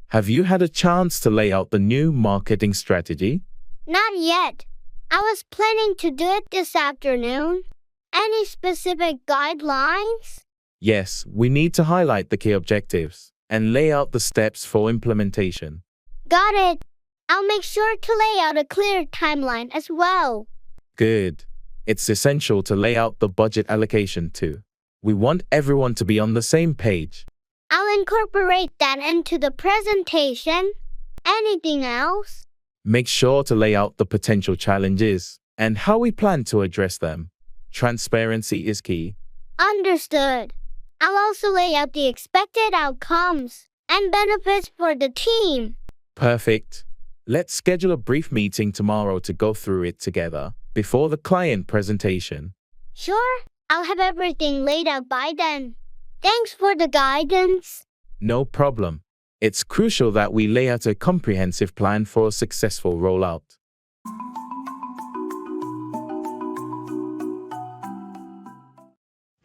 Have you had a chance to lay out the new marketing strategy? Not yet. I was planning to do it this afternoon. Any specific guidelines? Yes, we need to highlight the key objectives and lay out the steps for implementation. Got it. I'll make sure to lay out a clear timeline as well. Good. It's essential to lay out the budget allocation too. We want everyone to be on the same page. I'll incorporate that into the presentation. Anything else? Make sure to lay out the potential challenges and how we plan to address them. Transparency is key. Understood. I'll also lay out the expected outcomes and benefits for the team. Perfect. Let's schedule a brief meeting tomorrow to go through it together before the client presentation. Sure, I'll have everything laid out by then. Thanks for the guidance. No problem. It's crucial that we lay out a comprehensive plan for a successful rollout.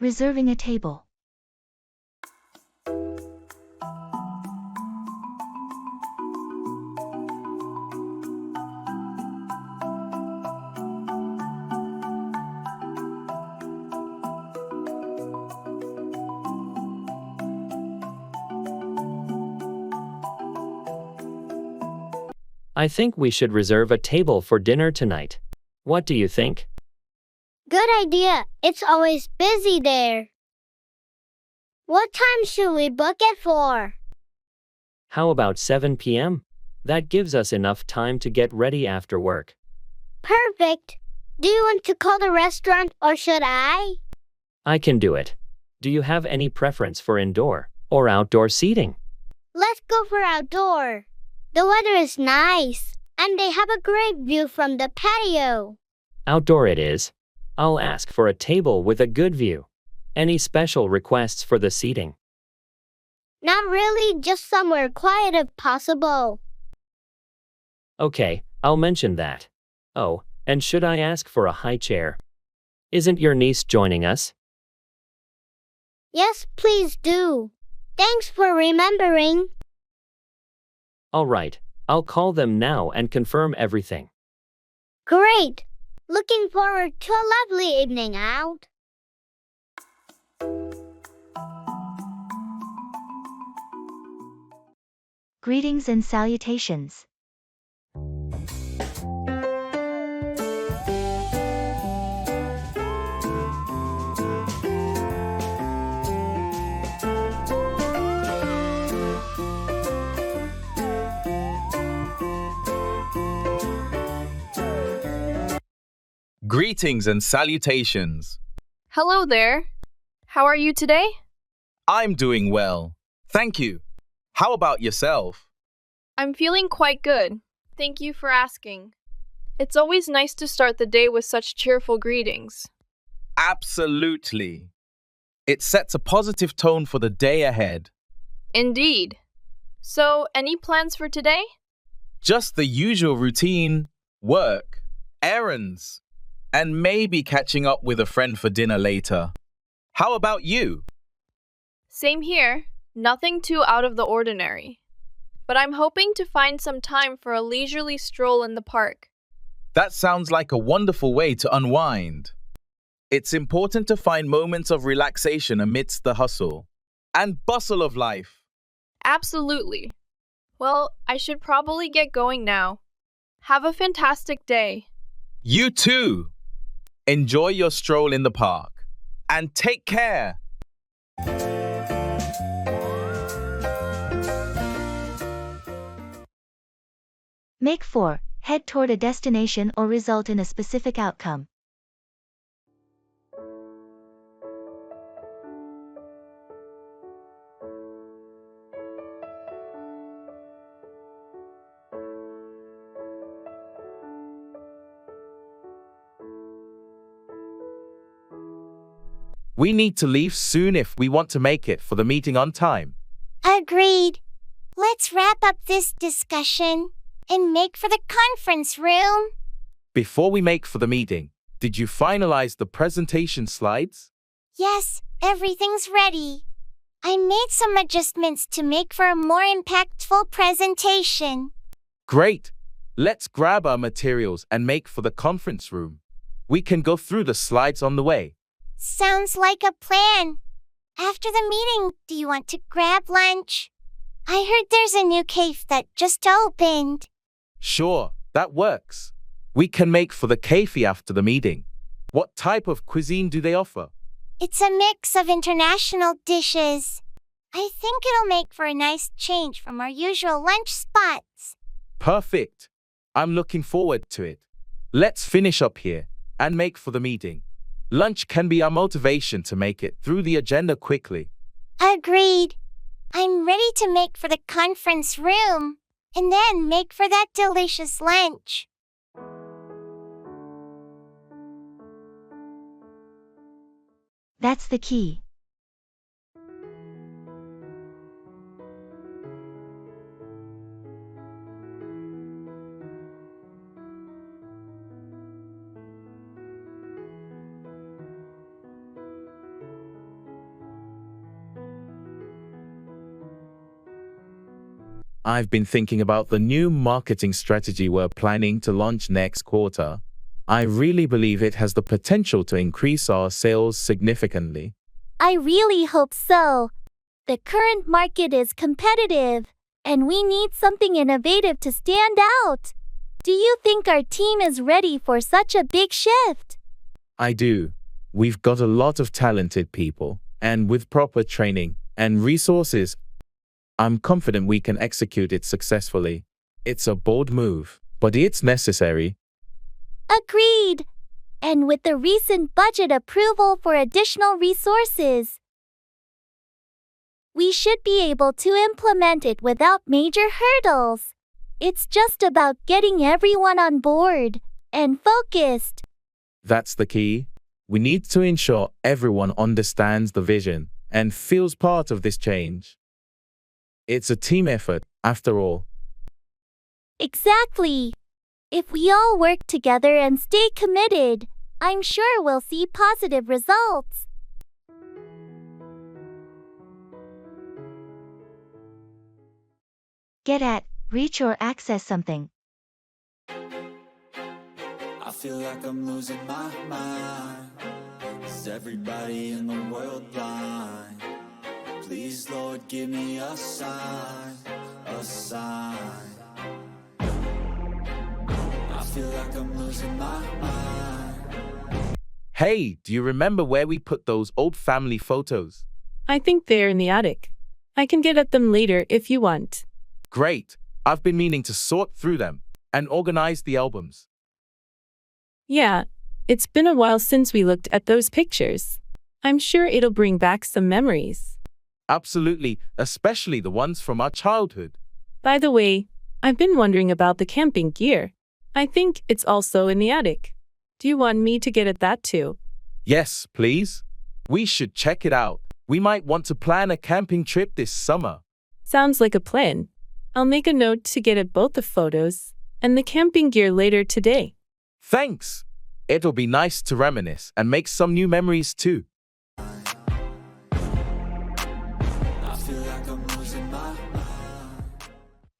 Reserving a table. I think we should reserve a table for dinner tonight. What do you think? Good idea. It's always busy there. What time should we book it for? How about 7 p.m.? That gives us enough time to get ready after work. Perfect. Do you want to call the restaurant or should I? I can do it. Do you have any preference for indoor or outdoor seating? Let's go for outdoor. The weather is nice, and they have a great view from the patio. Outdoor it is. I'll ask for a table with a good view. Any special requests for the seating? Not really, just somewhere quiet if possible. Okay, I'll mention that. Oh, and should I ask for a high chair? Isn't your niece joining us? Yes, please do. Thanks for remembering. All right, I'll call them now and confirm everything. Great. Looking forward to a lovely evening out. Greetings and salutations. Greetings and salutations. Hello there. How are you today? I'm doing well. Thank you. How about yourself? I'm feeling quite good. Thank you for asking. It's always nice to start the day with such cheerful greetings. Absolutely. It sets a positive tone for the day ahead. Indeed. So, any plans for today? Just the usual routine, work, errands, and maybe catching up with a friend for dinner later. How about you? Same here. Nothing too out of the ordinary. But I'm hoping to find some time for a leisurely stroll in the park. That sounds like a wonderful way to unwind. It's important to find moments of relaxation amidst the hustle and bustle of life. Absolutely. Well, I should probably get going now. Have a fantastic day. You too. Enjoy your stroll in the park. And take care. Make 4. Head toward a destination or result in a specific outcome. We need to leave soon if we want to make it for the meeting on time. Agreed. Let's wrap up this discussion and make for the conference room. Before we make for the meeting, did you finalize the presentation slides? Yes, everything's ready. I made some adjustments to make for a more impactful presentation. Great. Let's grab our materials and make for the conference room. We can go through the slides on the way. Sounds like a plan. After the meeting, do you want to grab lunch? I heard there's a new cave that just opened. Sure, that works. We can make for the cafe after the meeting. What type of cuisine do they offer? It's a mix of international dishes. I think it'll make for a nice change from our usual lunch spots. Perfect. I'm looking forward to it. Let's finish up here and make for the meeting. Lunch can be our motivation to make it through the agenda quickly. Agreed. I'm ready to make for the conference room and then make for that delicious lunch. That's the key. I've been thinking about the new marketing strategy we're planning to launch next quarter. I really believe it has the potential to increase our sales significantly. I really hope so. The current market is competitive, and we need something innovative to stand out. Do you think our team is ready for such a big shift? I do. We've got a lot of talented people, and with proper training and resources, I'm confident we can execute it successfully. It's a bold move, but it's necessary. Agreed. And with the recent budget approval for additional resources, we should be able to implement it without major hurdles. It's just about getting everyone on board and focused. That's the key. We need to ensure everyone understands the vision and feels part of this change. It's a team effort, after all. Exactly. If we all work together and stay committed, I'm sure we'll see positive results. Get at, reach or access something. I feel like I'm losing my mind. Is everybody in the world blind? Please, Lord, give me a sign, a sign. I feel like I'm losing my mind. Hey, do you remember where we put those old family photos? I think they're in the attic. I can get at them later if you want. Great. I've been meaning to sort through them and organize the albums. Yeah, it's been a while since we looked at those pictures. I'm sure it'll bring back some memories. Absolutely, especially the ones from our childhood. By the way, I've been wondering about the camping gear. I think it's also in the attic. Do you want me to get at that too? Yes, please. We should check it out. We might want to plan a camping trip this summer. Sounds like a plan. I'll make a note to get at both the photos and the camping gear later today. Thanks. It'll be nice to reminisce and make some new memories too.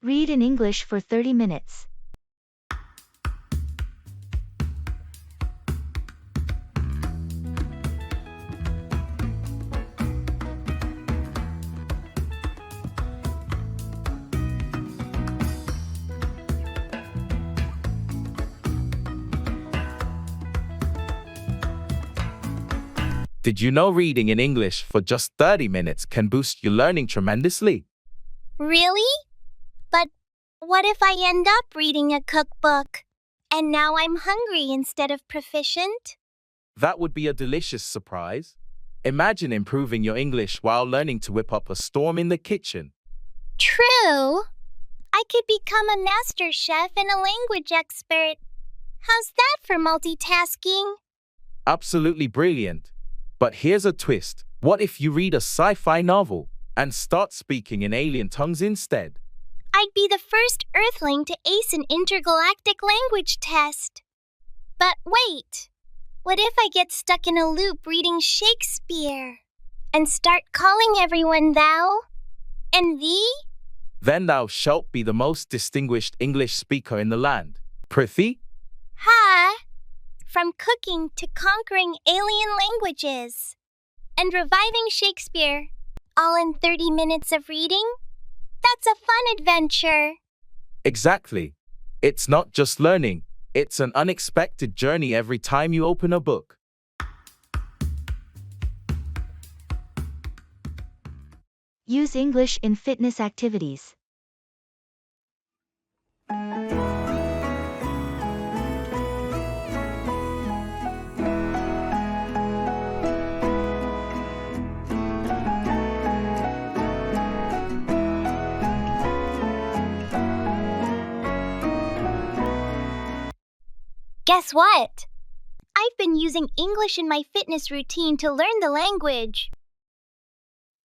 Read in English for 30 minutes. Did you know reading in English for just 30 minutes can boost your learning tremendously? Really? But what if I end up reading a cookbook and now I'm hungry instead of proficient? That would be a delicious surprise. Imagine improving your English while learning to whip up a storm in the kitchen. True. I could become a master chef and a language expert. How's that for multitasking? Absolutely brilliant. But here's a twist. What if you read a sci-fi novel and start speaking in alien tongues instead? I'd be the first Earthling to ace an intergalactic language test. But wait, what if I get stuck in a loop reading Shakespeare and start calling everyone thou and thee? Then thou shalt be the most distinguished English speaker in the land. Prithee? Ha! From cooking to conquering alien languages and reviving Shakespeare, all in 30 minutes of reading? That's a fun adventure. Exactly. It's not just learning, it's an unexpected journey every time you open a book. Use English in fitness activities. Guess what? I've been using English in my fitness routine to learn the language.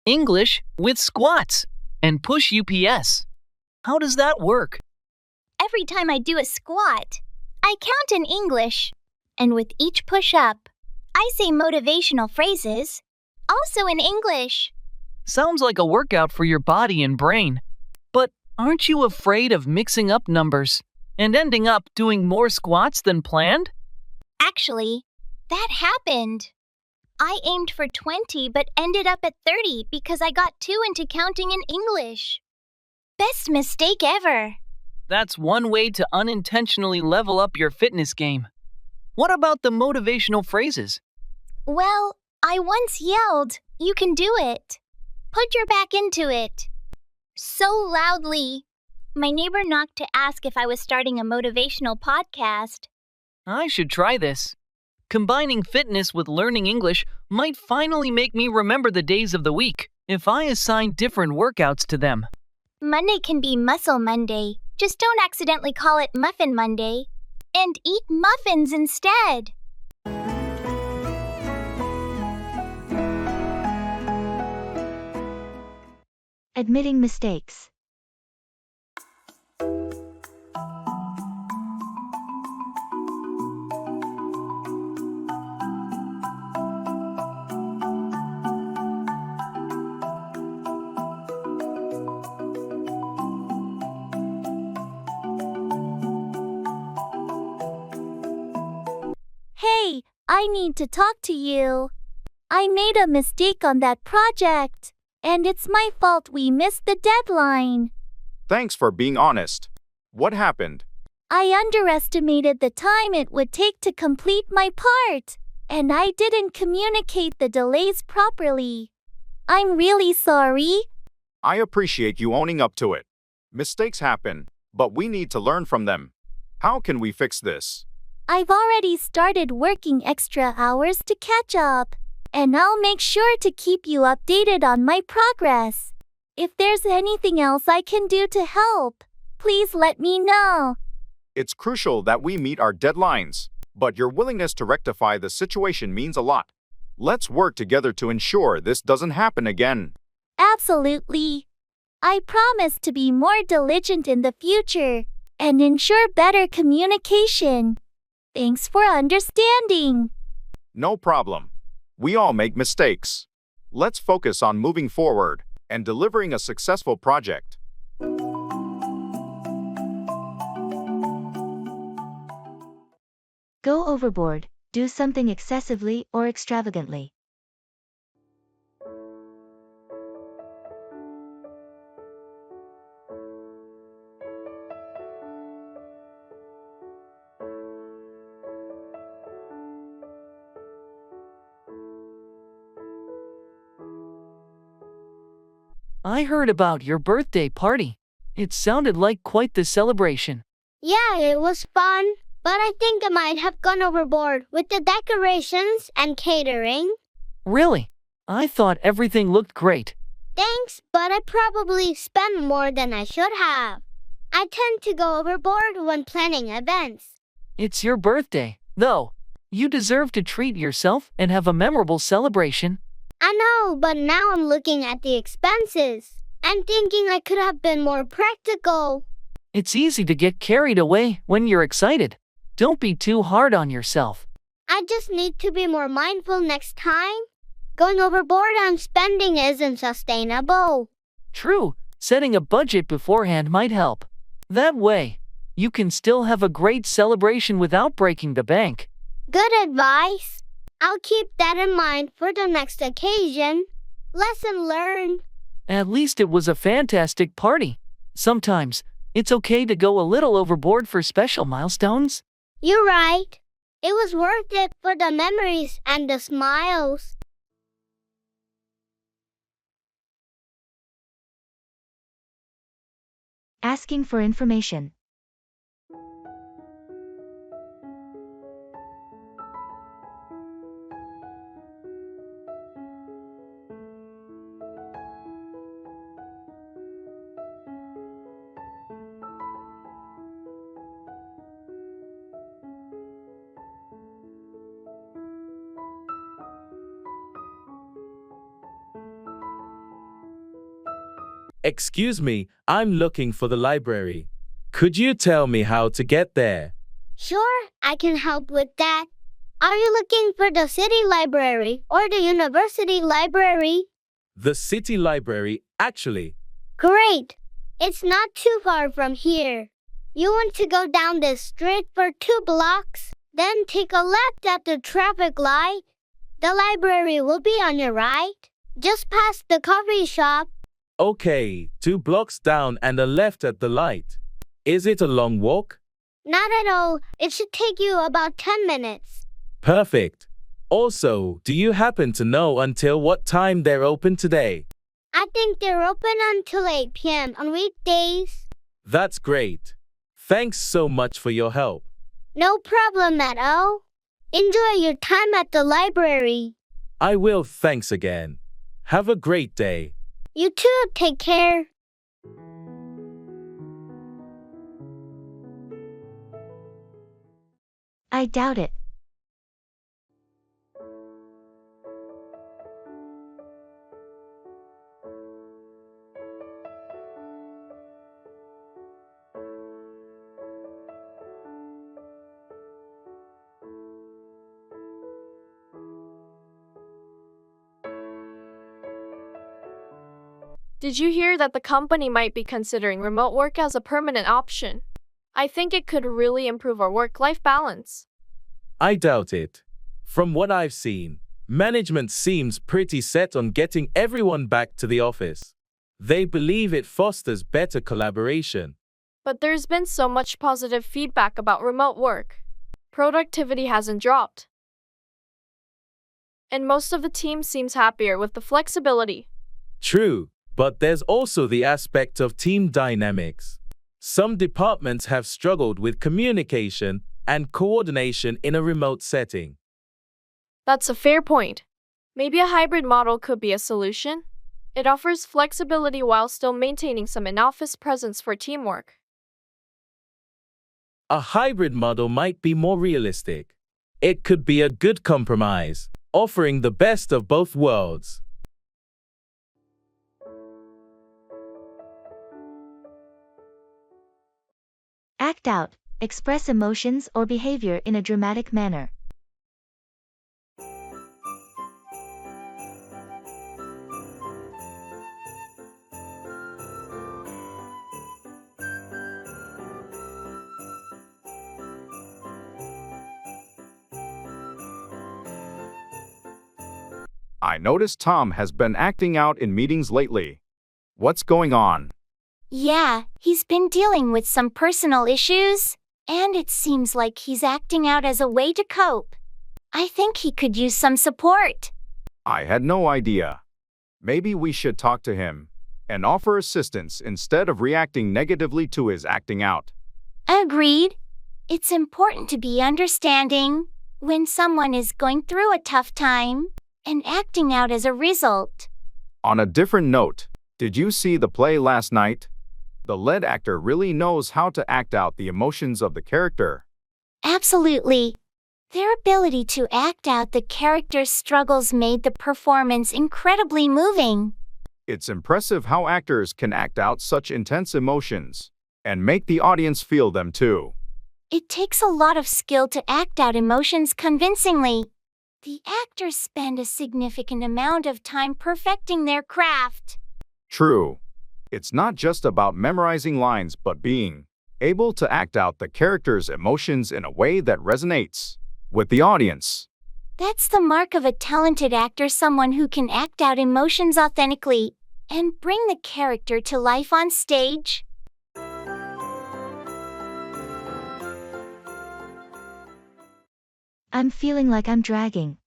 English with squats and push UPS. How does that work? Every time I do a squat, I count in English. And with each push-up, I say motivational phrases, also in English. Sounds like a workout for your body and brain. But aren't you afraid of mixing up numbers and ending up doing more squats than planned? Actually, that happened. I aimed for 20 but ended up at 30 because I got too into counting in English. Best mistake ever. That's one way to unintentionally level up your fitness game. What about the motivational phrases? Well, I once yelled, "You can do it. Put your back into it." So loudly. My neighbor knocked to ask if I was starting a motivational podcast. I should try this. Combining fitness with learning English might finally make me remember the days of the week if I assign different workouts to them. Monday can be Muscle Monday. Just don't accidentally call it Muffin Monday. And eat muffins instead. Admitting mistakes. Hey, I need to talk to you. I made a mistake on that project, and it's my fault we missed the deadline. Thanks for being honest. What happened? I underestimated the time it would take to complete my part, and I didn't communicate the delays properly. I'm really sorry. I appreciate you owning up to it. Mistakes happen, but we need to learn from them. How can we fix this? I've already started working extra hours to catch up, and I'll make sure to keep you updated on my progress. If there's anything else I can do to help, please let me know. It's crucial that we meet our deadlines, but your willingness to rectify the situation means a lot. Let's work together to ensure this doesn't happen again. Absolutely. I promise to be more diligent in the future and ensure better communication. Thanks for understanding. No problem. We all make mistakes. Let's focus on moving forward and delivering a successful project. Go overboard. Do something excessively or extravagantly. I heard about your birthday party. It sounded like quite the celebration. Yeah, it was fun, but I think I might have gone overboard with the decorations and catering. Really? I thought everything looked great. Thanks, but I probably spent more than I should have. I tend to go overboard when planning events. It's your birthday, though. You deserve to treat yourself and have a memorable celebration. I know, but now I'm looking at the expenses and thinking I could have been more practical. It's easy to get carried away when you're excited. Don't be too hard on yourself. I just need to be more mindful next time. Going overboard on spending isn't sustainable. True, setting a budget beforehand might help. That way, you can still have a great celebration without breaking the bank. Good advice. I'll keep that in mind for the next occasion. Lesson learned. At least it was a fantastic party. Sometimes, it's okay to go a little overboard for special milestones. You're right. It was worth it for the memories and the smiles. Asking for information. Excuse me, I'm looking for the library. Could you tell me how to get there? Sure, I can help with that. Are you looking for the city library or the university library? The city library, actually. Great! It's not too far from here. You want to go down this street for 2 blocks, then take a left at the traffic light. The library will be on your right, just past the coffee shop. Okay, 2 blocks down and a left at the light. Is it a long walk? Not at all. It should take you about 10 minutes. Perfect. Also, do you happen to know until what time they're open today? I think they're open until 8 p.m. on weekdays. That's great. Thanks so much for your help. No problem at all. Enjoy your time at the library. I will, thanks again. Have a great day. You too, take care. I doubt it. Did you hear that the company might be considering remote work as a permanent option? I think it could really improve our work-life balance. I doubt it. From what I've seen, management seems pretty set on getting everyone back to the office. They believe it fosters better collaboration. But there's been so much positive feedback about remote work. Productivity hasn't dropped. And most of the team seems happier with the flexibility. True, but there's also the aspect of team dynamics. Some departments have struggled with communication and coordination in a remote setting. That's a fair point. Maybe a hybrid model could be a solution. It offers flexibility while still maintaining some in-office presence for teamwork. A hybrid model might be more realistic. It could be a good compromise, offering the best of both worlds. Act out. Express emotions or behavior in a dramatic manner. I noticed Tom has been acting out in meetings lately. What's going on? Yeah, he's been dealing with some personal issues, and it seems like he's acting out as a way to cope. I think he could use some support. I had no idea. Maybe we should talk to him and offer assistance instead of reacting negatively to his acting out. Agreed. It's important to be understanding when someone is going through a tough time and acting out as a result. On a different note, did you see the play last night? The lead actor really knows how to act out the emotions of the character. Absolutely. Their ability to act out the character's struggles made the performance incredibly moving. It's impressive how actors can act out such intense emotions and make the audience feel them too. It takes a lot of skill to act out emotions convincingly. The actors spend a significant amount of time perfecting their craft. True. It's not just about memorizing lines but being able to act out the character's emotions in a way that resonates with the audience. That's the mark of a talented actor, someone who can act out emotions authentically and bring the character to life on stage. I'm feeling like I'm dragging.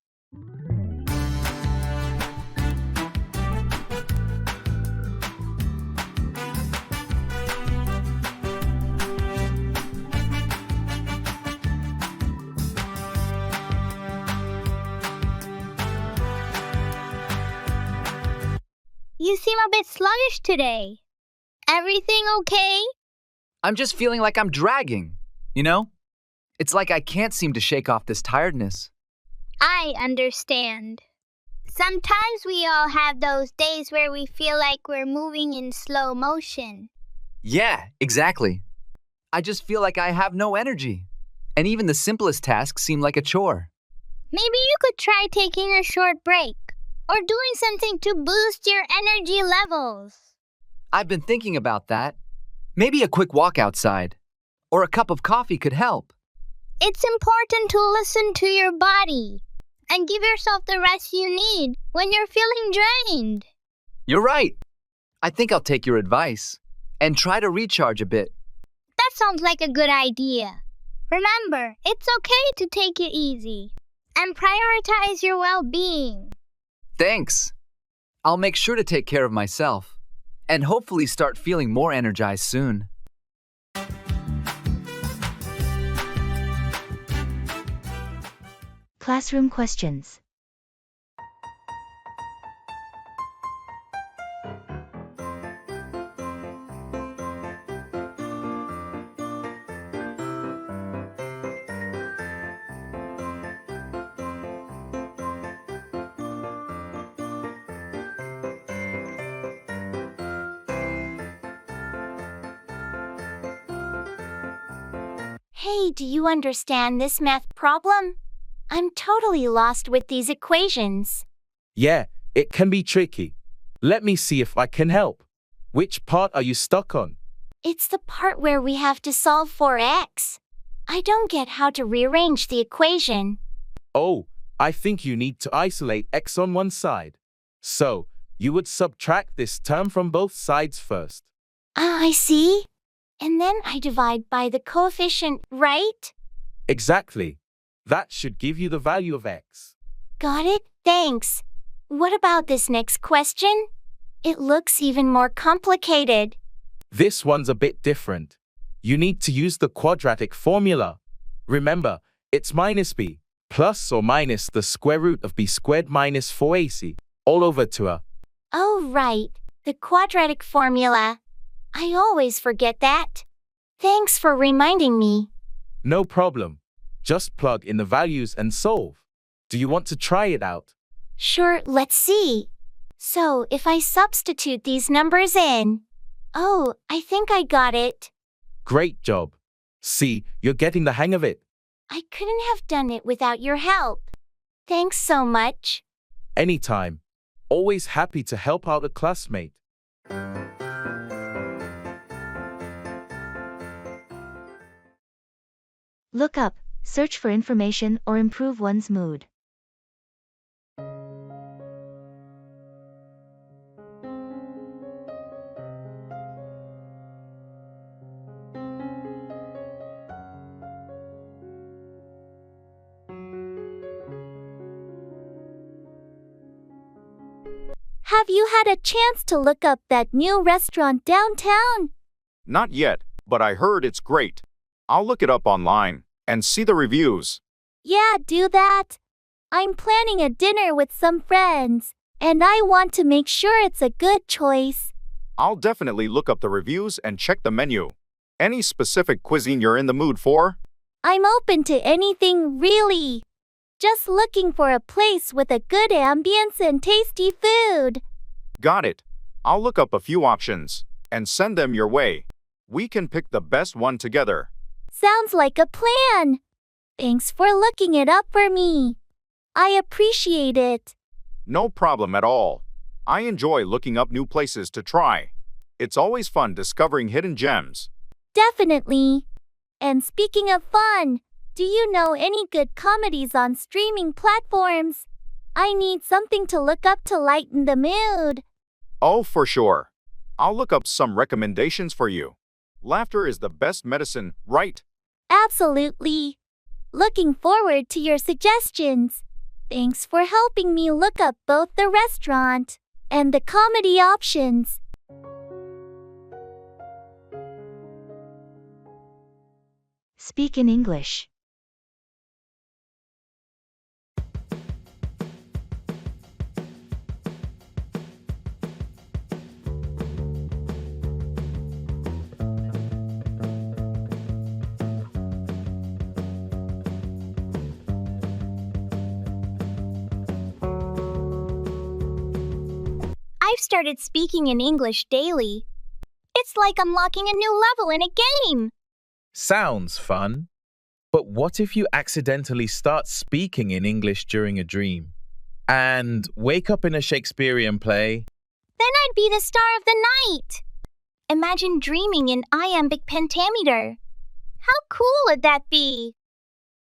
You seem a bit sluggish today. Everything okay? I'm just feeling like I'm dragging, you know? It's like I can't seem to shake off this tiredness. I understand. Sometimes we all have those days where we feel like we're moving in slow motion. Yeah, exactly. I just feel like I have no energy. And even the simplest tasks seem like a chore. Maybe you could try taking a short break or doing something to boost your energy levels. I've been thinking about that. Maybe a quick walk outside. Or a cup of coffee could help. It's important to listen to your body and give yourself the rest you need when you're feeling drained. You're right. I think I'll take your advice and try to recharge a bit. That sounds like a good idea. Remember, it's okay to take it easy and prioritize your well-being. Thanks. I'll make sure to take care of myself and hopefully start feeling more energized soon. Classroom questions. Hey, do you understand this math problem? I'm totally lost with these equations. Yeah, it can be tricky. Let me see if I can help. Which part are you stuck on? It's the part where we have to solve for x. I don't get how to rearrange the equation. Oh, I think you need to isolate x on one side. So, you would subtract this term from both sides first. I see. And then I divide by the coefficient, right? Exactly. That should give you the value of x. Got it, thanks. What about this next question? It looks even more complicated. This one's a bit different. You need to use the quadratic formula. Remember, it's minus b, plus or minus the square root of b squared minus 4ac, all over to a. Oh, right, the quadratic formula. I always forget that. Thanks for reminding me. No problem. Just plug in the values and solve. Do you want to try it out? Sure, let's see. So, if I substitute these numbers in. Oh, I think I got it. Great job. See, you're getting the hang of it. I couldn't have done it without your help. Thanks so much. Anytime. Always happy to help out a classmate. Look up, search for information or improve one's mood. Have you had a chance to look up that new restaurant downtown? Not yet, but I heard it's great. I'll look it up online and see the reviews. Yeah, do that. I'm planning a dinner with some friends, and I want to make sure it's a good choice. I'll definitely look up the reviews and check the menu. Any specific cuisine you're in the mood for? I'm open to anything, really. Just looking for a place with a good ambience and tasty food. Got it. I'll look up a few options and send them your way. We can pick the best one together. Sounds like a plan. Thanks for looking it up for me. I appreciate it. No problem at all. I enjoy looking up new places to try. It's always fun discovering hidden gems. Definitely. And speaking of fun, do you know any good comedies on streaming platforms? I need something to look up to lighten the mood. Oh, for sure. I'll look up some recommendations for you. Laughter is the best medicine, right? Absolutely. Looking forward to your suggestions. Thanks for helping me look up both the restaurant and the comedy options. Speak in English. I've started speaking in English daily. It's like unlocking a new level in a game. Sounds fun. But what if you accidentally start speaking in English during a dream and wake up in a Shakespearean play? Then I'd be the star of the night. Imagine dreaming in iambic pentameter. How cool would that be?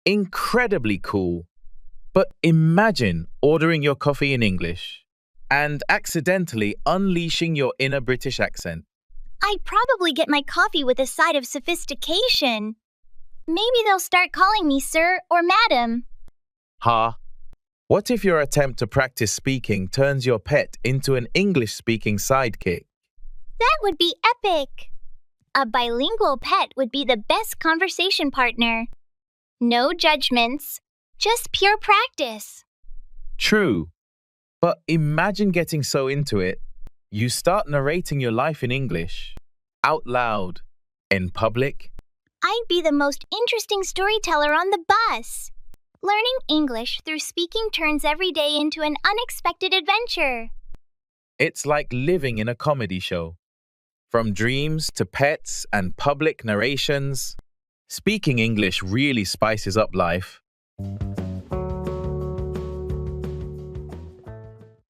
Incredibly cool. But imagine ordering your coffee in English and accidentally unleashing your inner British accent. I'd probably get my coffee with a side of sophistication. Maybe they'll start calling me sir or madam. Ha! What if your attempt to practice speaking turns your pet into an English-speaking sidekick? That would be epic. A bilingual pet would be the best conversation partner. No judgments, just pure practice. True. But imagine getting so into it, you start narrating your life in English, out loud, in public. I'd be the most interesting storyteller on the bus. Learning English through speaking turns every day into an unexpected adventure. It's like living in a comedy show. From dreams to pets and public narrations, speaking English really spices up life.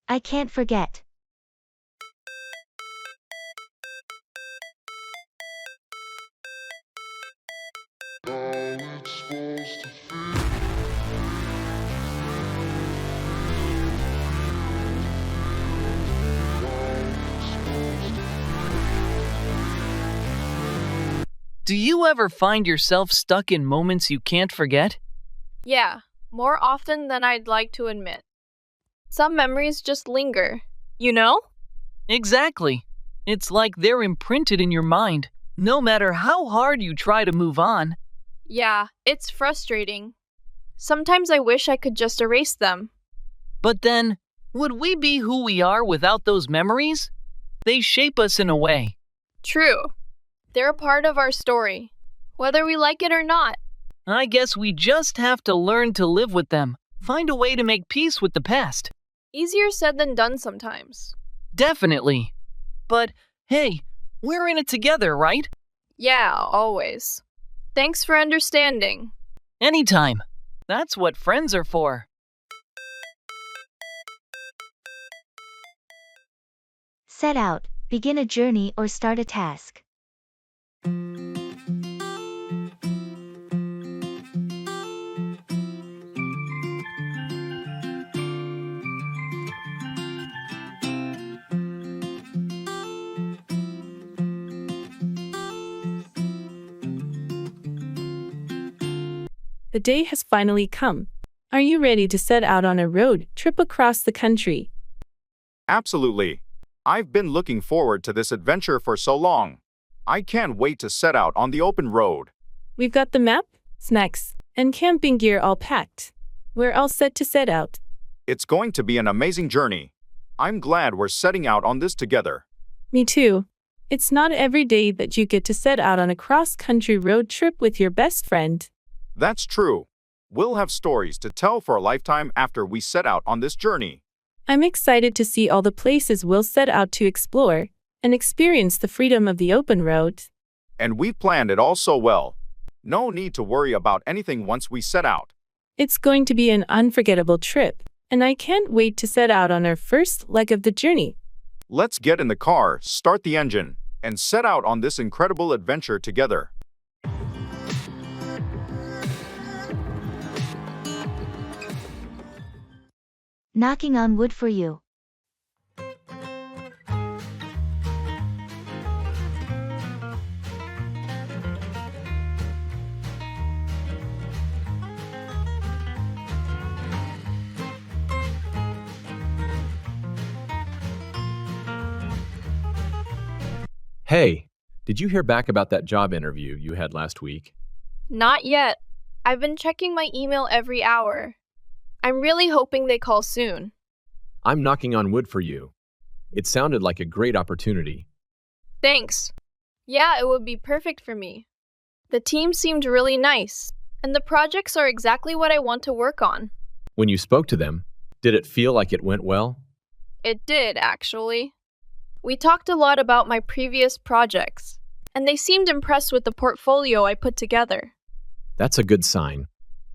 I can't forget. Do you ever find yourself stuck in moments you can't forget? Yeah, more often than I'd like to admit. Some memories just linger, you know? Exactly. It's like they're imprinted in your mind, no matter how hard you try to move on. Yeah, it's frustrating. Sometimes I wish I could just erase them. But then, would we be who we are without those memories? They shape us in a way. True. They're a part of our story, whether we like it or not. I guess we just have to learn to live with them, find a way to make peace with the past. Easier said than done sometimes. Definitely. But hey, we're in it together, right? Yeah, always. Thanks for understanding. Anytime. That's what friends are for. Set out, begin a journey or start a task. The day has finally come. Are you ready to set out on a road trip across the country? Absolutely. I've been looking forward to this adventure for so long. I can't wait to set out on the open road. We've got the map, snacks, and camping gear all packed. We're all set to set out. It's going to be an amazing journey. I'm glad we're setting out on this together. Me too. It's not every day that you get to set out on a cross-country road trip with your best friend. That's true. We'll have stories to tell for a lifetime after we set out on this journey. I'm excited to see all the places we'll set out to explore and experience the freedom of the open road. And we've planned it all so well. No need to worry about anything once we set out. It's going to be an unforgettable trip, and I can't wait to set out on our first leg of the journey. Let's get in the car, start the engine, and set out on this incredible adventure together. Knocking on wood for you. Hey, did you hear back about that job interview you had last week? Not yet. I've been checking my email every hour. I'm really hoping they call soon. I'm knocking on wood for you. It sounded like a great opportunity. Thanks. Yeah, it would be perfect for me. The team seemed really nice, and the projects are exactly what I want to work on. When you spoke to them, did it feel like it went well? It did, actually. We talked a lot about my previous projects, and they seemed impressed with the portfolio I put together. That's a good sign.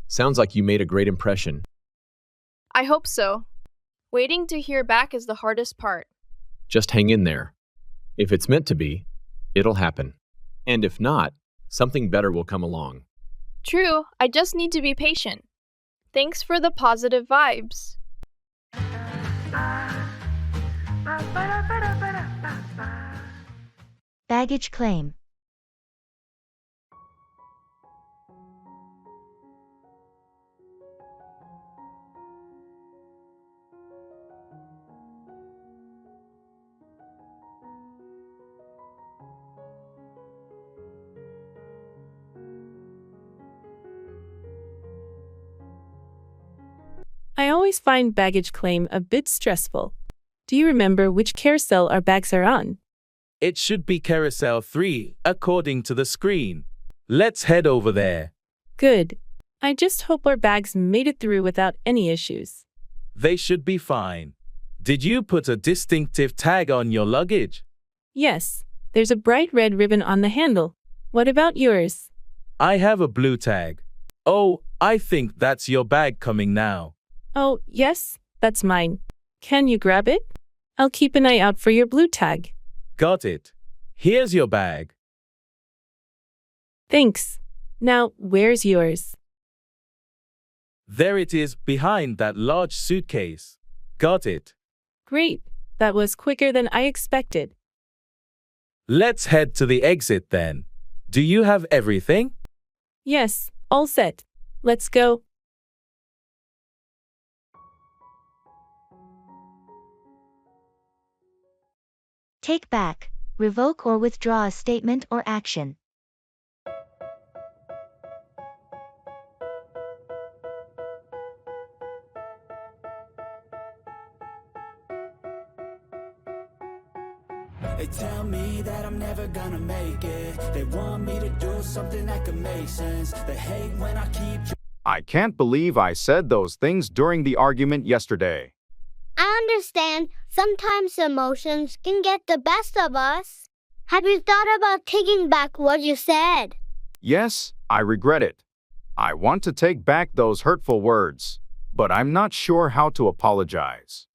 Sounds like you made a great impression. I hope so. Waiting to hear back is the hardest part. Just hang in there. If it's meant to be, it'll happen. And if not, something better will come along. True, I just need to be patient. Thanks for the positive vibes. Baggage claim. I always find baggage claim a bit stressful. Do you remember which carousel our bags are on? It should be carousel 3, according to the screen. Let's head over there. Good. I just hope our bags made it through without any issues. They should be fine. Did you put a distinctive tag on your luggage? Yes, there's a bright red ribbon on the handle. What about yours? I have a blue tag. Oh, I think that's your bag coming now. Oh, yes, that's mine. Can you grab it? I'll keep an eye out for your blue tag. Got it. Here's your bag. Thanks. Now, where's yours? There it is behind that large suitcase. Got it. Great. That was quicker than I expected. Let's head to the exit then. Do you have everything? Yes, all set. Let's go. Take back, revoke or withdraw a statement or action. They tell me that I'm never gonna make it. They want me to do something that could make sense. They hate when I keep... I can't believe I said those things during the argument yesterday. I understand sometimes emotions can get the best of us. Have you thought about taking back what you said? Yes, I regret it. I want to take back those hurtful words, but I'm not sure how to apologize.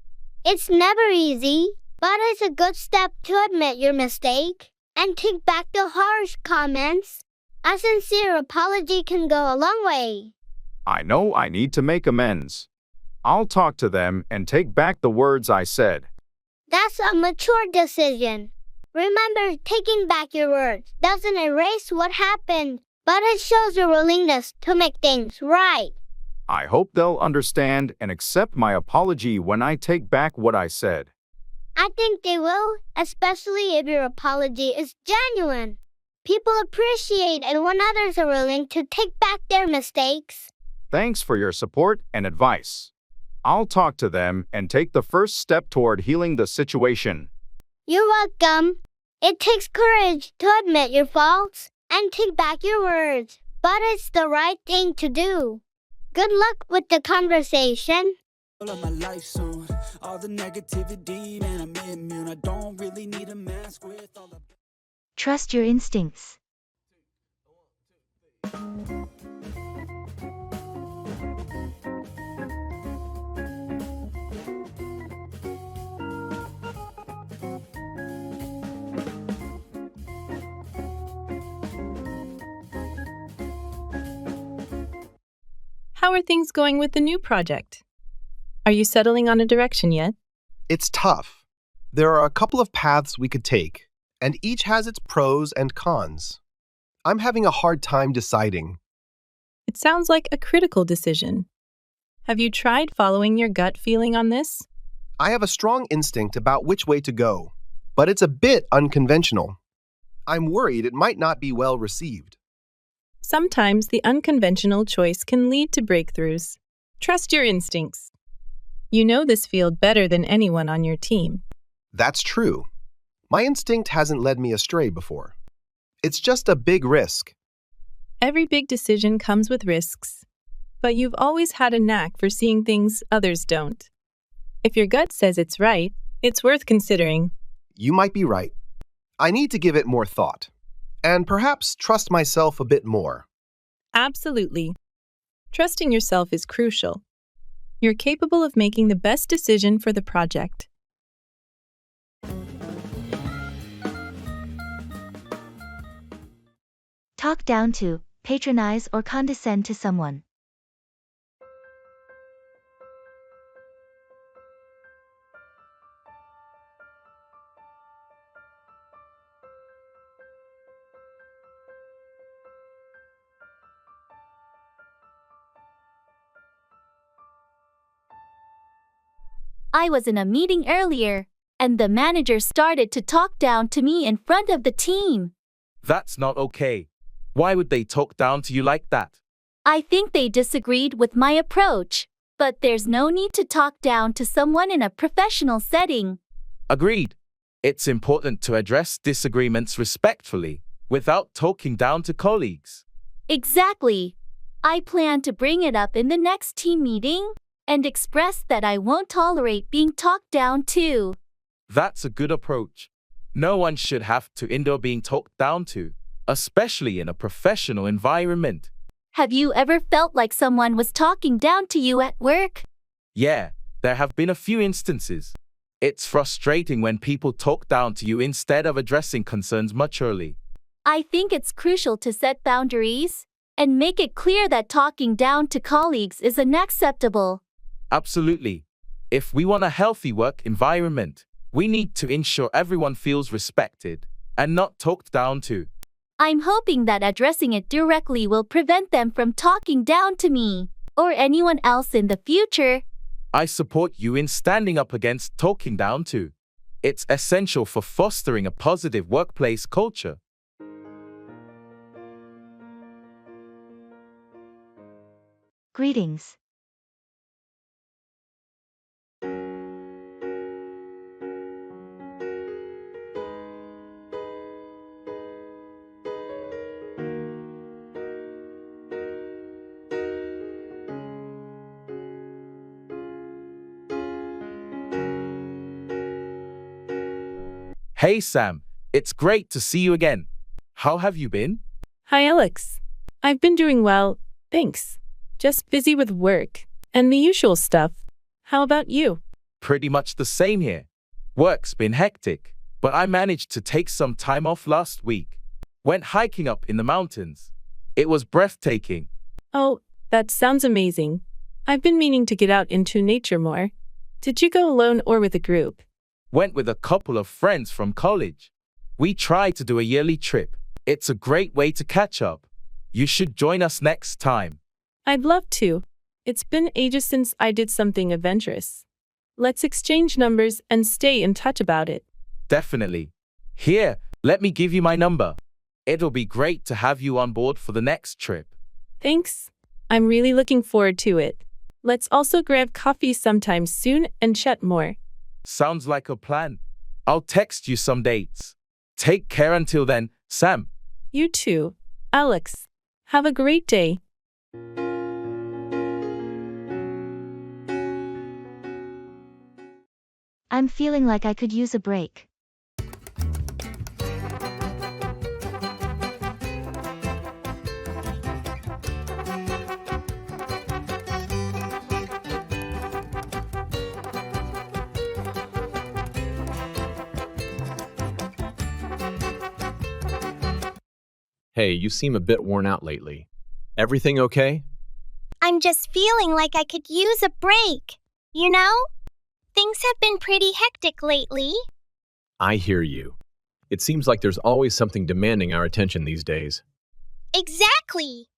It's never easy, but it's a good step to admit your mistake and take back the harsh comments. A sincere apology can go a long way. I know I need to make amends. I'll talk to them and take back the words I said. That's a mature decision. Remember, taking back your words doesn't erase what happened, but it shows your willingness to make things right. I hope they'll understand and accept my apology when I take back what I said. I think they will, especially if your apology is genuine. People appreciate it when others are willing to take back their mistakes. Thanks for your support and advice. I'll talk to them and take the first step toward healing the situation. You're welcome. It takes courage to admit your faults and take back your words, but it's the right thing to do. Good luck with the conversation. All of my life soon. All the negativity, man, I'm immune. I don't really need a mask with all the... Trust your instincts. How are things going with the new project? Are you settling on a direction yet? It's tough. There are a couple of paths we could take, and each has its pros and cons. I'm having a hard time deciding. It sounds like a critical decision. Have you tried following your gut feeling on this? I have a strong instinct about which way to go, but it's a bit unconventional. I'm worried it might not be well received. Sometimes the unconventional choice can lead to breakthroughs. Trust your instincts. You know this field better than anyone on your team. That's true. My instinct hasn't led me astray before. It's just a big risk. Every big decision comes with risks, but you've always had a knack for seeing things others don't. If your gut says it's right, it's worth considering. You might be right. I need to give it more thought, and perhaps trust myself a bit more. Absolutely. Trusting yourself is crucial. You're capable of making the best decision for the project. Talk down to, patronize or condescend to someone. I was in a meeting earlier, and the manager started to talk down to me in front of the team. That's not okay. Why would they talk down to you like that? I think they disagreed with my approach, but there's no need to talk down to someone in a professional setting. Agreed. It's important to address disagreements respectfully, without talking down to colleagues. Exactly. I plan to bring it up in the next team meeting and express that I won't tolerate being talked down to. That's a good approach. No one should have to endure being talked down to, especially in a professional environment. Have you ever felt like someone was talking down to you at work? Yeah, there have been a few instances. It's frustrating when people talk down to you instead of addressing concerns maturely. I think it's crucial to set boundaries and make it clear that talking down to colleagues is unacceptable. Absolutely. If we want a healthy work environment, we need to ensure everyone feels respected and not talked down to. I'm hoping that addressing it directly will prevent them from talking down to me or anyone else in the future. I support you in standing up against talking down to. It's essential for fostering a positive workplace culture. Greetings. Hey Sam, it's great to see you again. How have you been? Hi, Alex. I've been doing well, thanks. Just busy with work and the usual stuff. How about you? Pretty much the same here. Work's been hectic, but I managed to take some time off last week. Went hiking up in the mountains. It was breathtaking. Oh, that sounds amazing. I've been meaning to get out into nature more. Did you go alone or with a group? Went with a couple of friends from college. We try to do a yearly trip. It's a great way to catch up. You should join us next time. I'd love to. It's been ages since I did something adventurous. Let's exchange numbers and stay in touch about it. Definitely. Here, let me give you my number. It'll be great to have you on board for the next trip. Thanks. I'm really looking forward to it. Let's also grab coffee sometime soon and chat more. Sounds like a plan. I'll text you some dates. Take care until then, Sam. You too, Alex. Have a great day. I'm feeling like I could use a break. Hey, you seem a bit worn out lately. Everything okay? I'm just feeling like I could use a break. You know? Things have been pretty hectic lately. I hear you. It seems like there's always something demanding our attention these days. Exactly.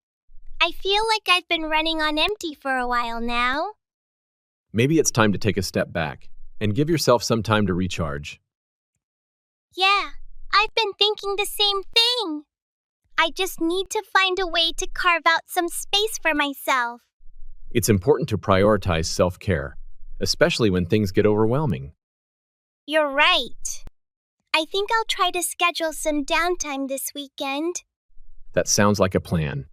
I feel like I've been running on empty for a while now. Maybe it's time to take a step back and give yourself some time to recharge. Yeah, I've been thinking the same thing. I just need to find a way to carve out some space for myself. It's important to prioritize self-care, especially when things get overwhelming. You're right. I think I'll try to schedule some downtime this weekend. That sounds like a plan.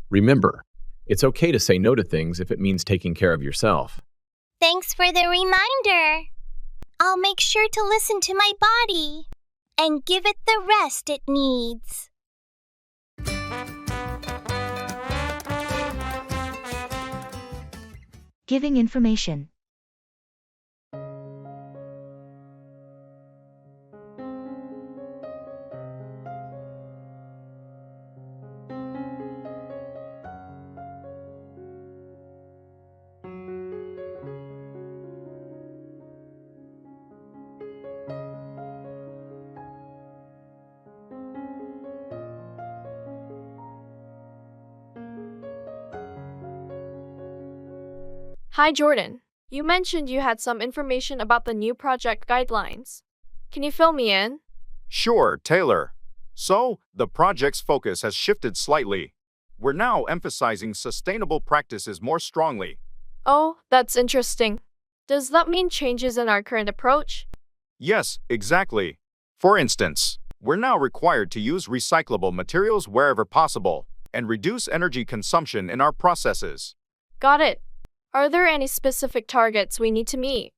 Remember, it's okay to say no to things if it means taking care of yourself. Thanks for the reminder. I'll make sure to listen to my body and give it the rest it needs. Giving information. Hi, Jordan. You mentioned you had some information about the new project guidelines. Can you fill me in? Sure, Taylor. So, the project's focus has shifted slightly. We're now emphasizing sustainable practices more strongly. Oh, that's interesting. Does that mean changes in our current approach? Yes, exactly. For instance, we're now required to use recyclable materials wherever possible and reduce energy consumption in our processes. Got it. Are there any specific targets we need to meet?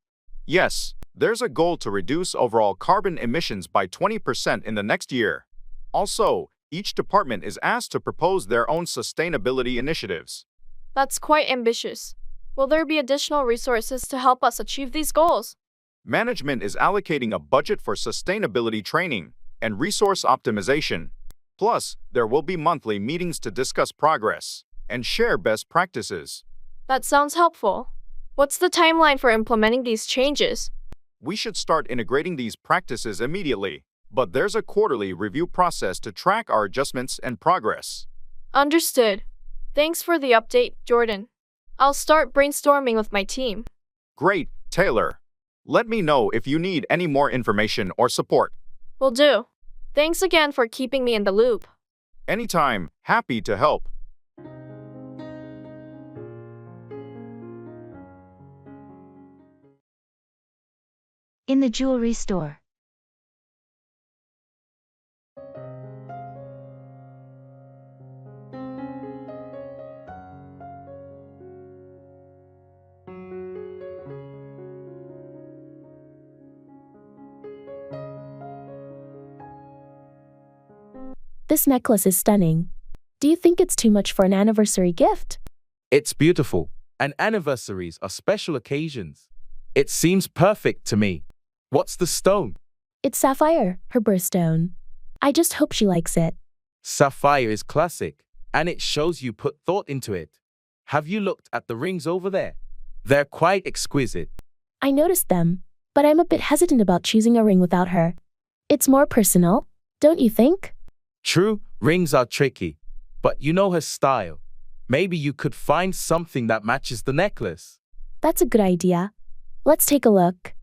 Yes, there's a goal to reduce overall carbon emissions by 20% in the next year. Also, each department is asked to propose their own sustainability initiatives. That's quite ambitious. Will there be additional resources to help us achieve these goals? Management is allocating a budget for sustainability training and resource optimization. Plus, there will be monthly meetings to discuss progress and share best practices. That sounds helpful. What's the timeline for implementing these changes? We should start integrating these practices immediately, but there's a quarterly review process to track our adjustments and progress. Understood. Thanks for the update, Jordan. I'll start brainstorming with my team. Great, Taylor. Let me know if you need any more information or support. Will do. Thanks again for keeping me in the loop. Anytime, happy to help. In the jewelry store. This necklace is stunning. Do you think it's too much for an anniversary gift? It's beautiful, and anniversaries are special occasions. It seems perfect to me. What's the stone? It's sapphire, her birthstone. I just hope she likes it. Sapphire is classic, and it shows you put thought into it. Have you looked at the rings over there? They're quite exquisite. I noticed them, but I'm a bit hesitant about choosing a ring without her. It's more personal, don't you think? True, rings are tricky, but you know her style. Maybe you could find something that matches the necklace. That's a good idea. Let's take a look.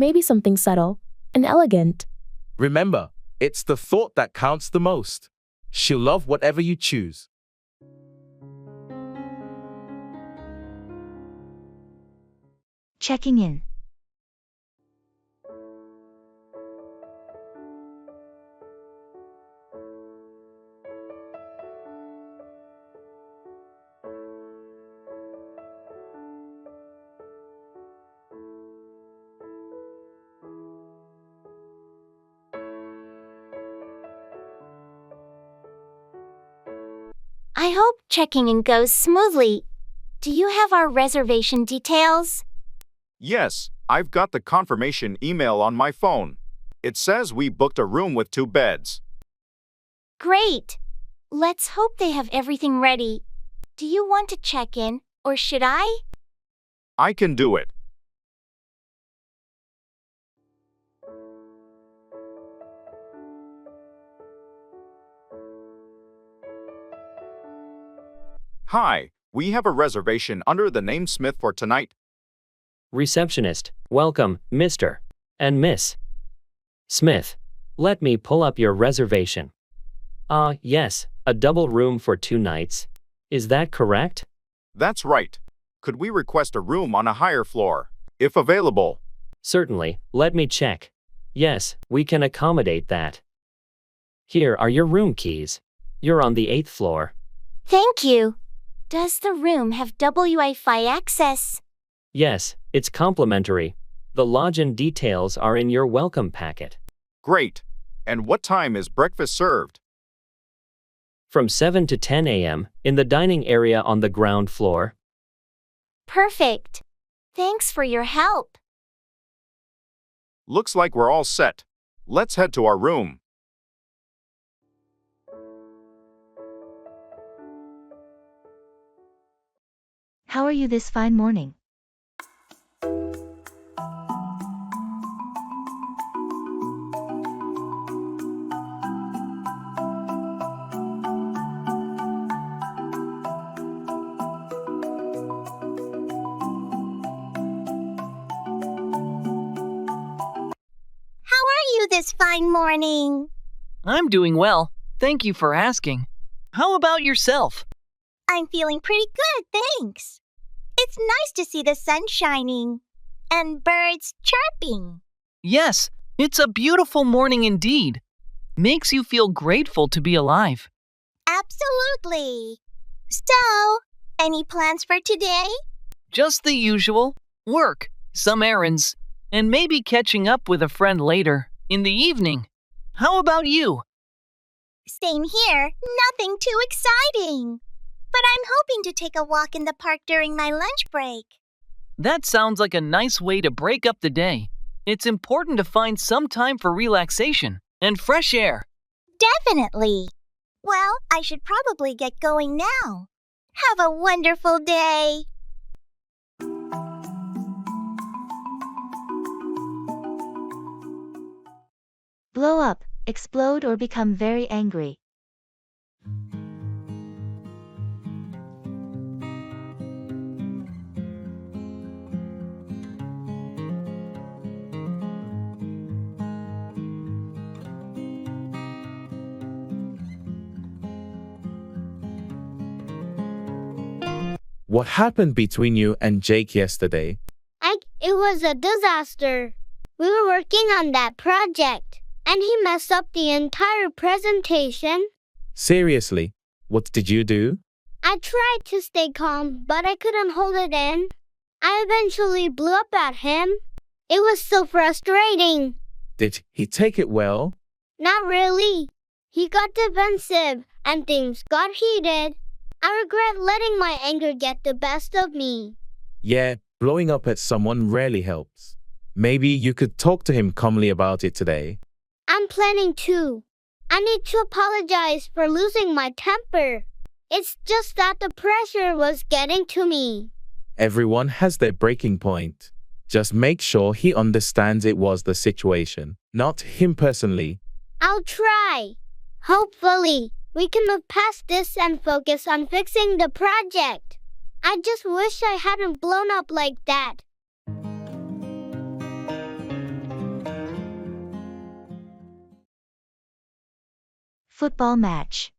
Maybe something subtle and elegant. Remember, it's the thought that counts the most. She'll love whatever you choose. Checking in. I hope checking in goes smoothly. Do you have our reservation details? Yes, I've got the confirmation email on my phone. It says we booked a room with 2 beds. Great. Let's hope they have everything ready. Do you want to check in, or should I? I can do it. Hi, we have a reservation under the name Smith for tonight. Receptionist, welcome, Mr. and Miss Smith. Let me pull up your reservation. Yes, a double room for 2 nights. Is that correct? That's right. Could we request a room on a higher floor, if available? Certainly, let me check. Yes, we can accommodate that. Here are your room keys. You're on the 8th floor. Thank you. Does the room have Wi-Fi access? Yes, it's complimentary. The lodging details are in your welcome packet. Great. And what time is breakfast served? From 7 to 10 a.m. in the dining area on the ground floor. Perfect. Thanks for your help. Looks like we're all set. Let's head to our room. How are you this fine morning? How are you this fine morning? I'm doing well. Thank you for asking. How about yourself? I'm feeling pretty good, thanks. It's nice to see the sun shining and birds chirping. Yes, it's a beautiful morning indeed. Makes you feel grateful to be alive. Absolutely. So, any plans for today? Just the usual. Work, some errands, and maybe catching up with a friend later, in the evening. How about you? Same here, nothing too exciting. But I'm hoping to take a walk in the park during my lunch break. That sounds like a nice way to break up the day. It's important to find some time for relaxation and fresh air. Definitely. Well, I should probably get going now. Have a wonderful day. Blow up, explode or become very angry. What happened between you and Jake yesterday? It was a disaster. We were working on that project, and he messed up the entire presentation. Seriously, what did you do? I tried to stay calm, but I couldn't hold it in. I eventually blew up at him. It was so frustrating. Did he take it well? Not really. He got defensive, and things got heated. I regret letting my anger get the best of me. Yeah, blowing up at someone rarely helps. Maybe you could talk to him calmly about it today. I'm planning to. I need to apologize for losing my temper. It's just that the pressure was getting to me. Everyone has their breaking point. Just make sure he understands it was the situation, not him personally. I'll try. Hopefully, we can move past this and focus on fixing the project. I just wish I hadn't blown up like that. Football match.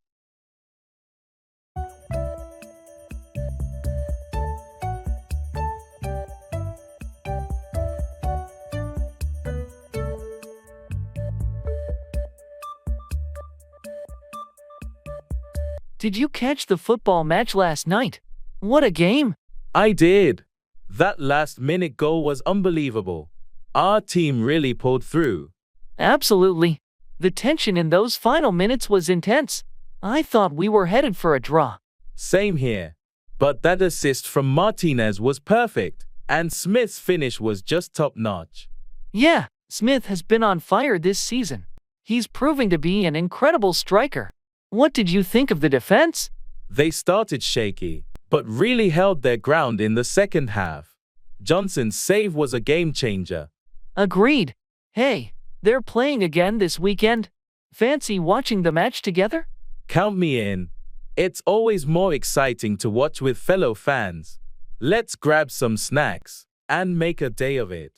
Did you catch the football match last night? What a game! I did. That last-minute goal was unbelievable. Our team really pulled through. Absolutely. The tension in those final minutes was intense. I thought we were headed for a draw. Same here. But that assist from Martinez was perfect, and Smith's finish was just top-notch. Yeah, Smith has been on fire this season. He's proving to be an incredible striker. What did you think of the defense? They started shaky, but really held their ground in the second half. Johnson's save was a game-changer. Agreed. Hey, they're playing again this weekend. Fancy watching the match together? Count me in. It's always more exciting to watch with fellow fans. Let's grab some snacks and make a day of it.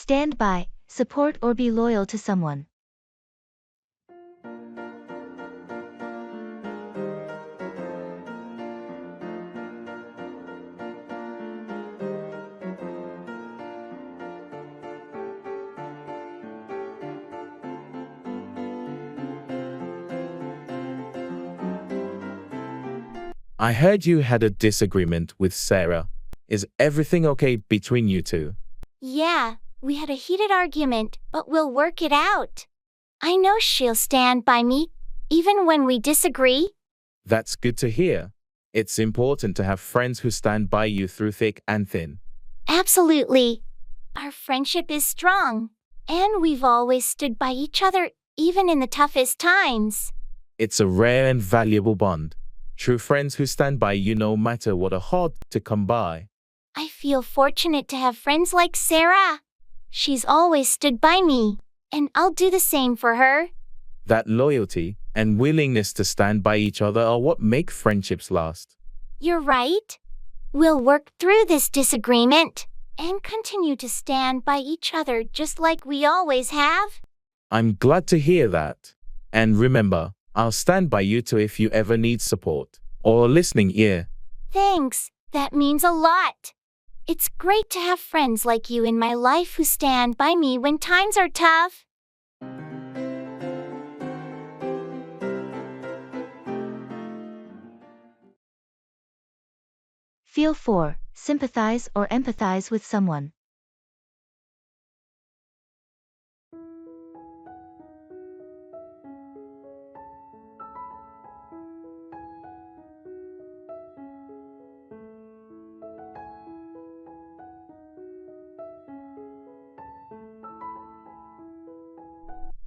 Stand by, support or be loyal to someone. I heard you had a disagreement with Sarah. Is everything okay between you two? Yeah, we had a heated argument, but we'll work it out. I know she'll stand by me, even when we disagree. That's good to hear. It's important to have friends who stand by you through thick and thin. Absolutely. Our friendship is strong, and we've always stood by each other, even in the toughest times. It's a rare and valuable bond. True friends who stand by you no matter what are hard to come by. I feel fortunate to have friends like Sarah. She's always stood by me, and I'll do the same for her. That loyalty and willingness to stand by each other are what make friendships last. You're right. We'll work through this disagreement and continue to stand by each other just like we always have. I'm glad to hear that. And remember, I'll stand by you too if you ever need support or a listening ear. Thanks, that means a lot. It's great to have friends like you in my life who stand by me when times are tough. Feel for, sympathize or empathize with someone.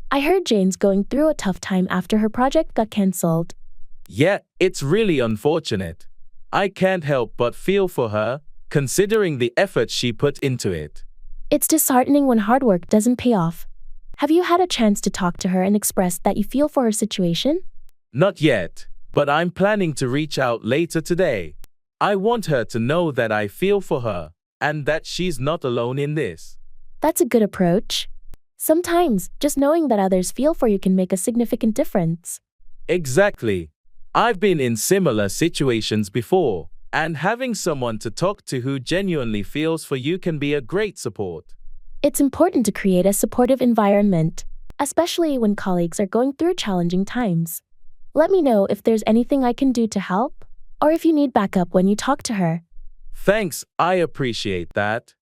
I heard Jane's going through a tough time after her project got cancelled. Yeah, it's really unfortunate. I can't help but feel for her, considering the effort she put into it. It's disheartening when hard work doesn't pay off. Have you had a chance to talk to her and express that you feel for her situation? Not yet, but I'm planning to reach out later today. I want her to know that I feel for her, and that she's not alone in this. That's a good approach. Sometimes, just knowing that others feel for you can make a significant difference. Exactly. I've been in similar situations before, and having someone to talk to who genuinely feels for you can be a great support. It's important to create a supportive environment, especially when colleagues are going through challenging times. Let me know if there's anything I can do to help, or if you need backup when you talk to her. Thanks, I appreciate that.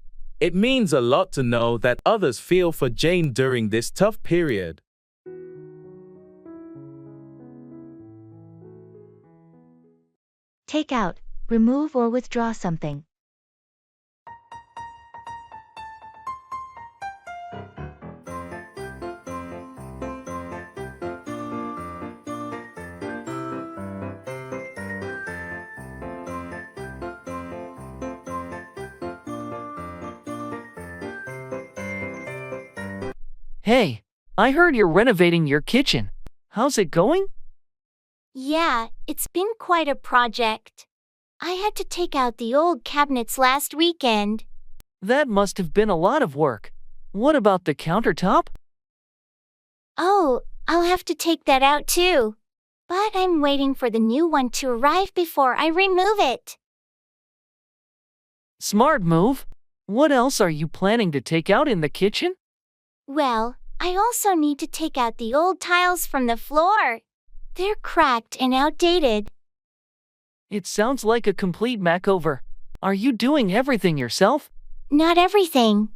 It means a lot to know that others feel for Jane during this tough period. Take out, remove or withdraw something. Hey, I heard you're renovating your kitchen. How's it going? Yeah, it's been quite a project. I had to take out the old cabinets last weekend. That must have been a lot of work. What about the countertop? Oh, I'll have to take that out too. But I'm waiting for the new one to arrive before I remove it. Smart move. What else are you planning to take out in the kitchen? Well, I also need to take out the old tiles from the floor. They're cracked and outdated. It sounds like a complete makeover. Are you doing everything yourself? Not everything.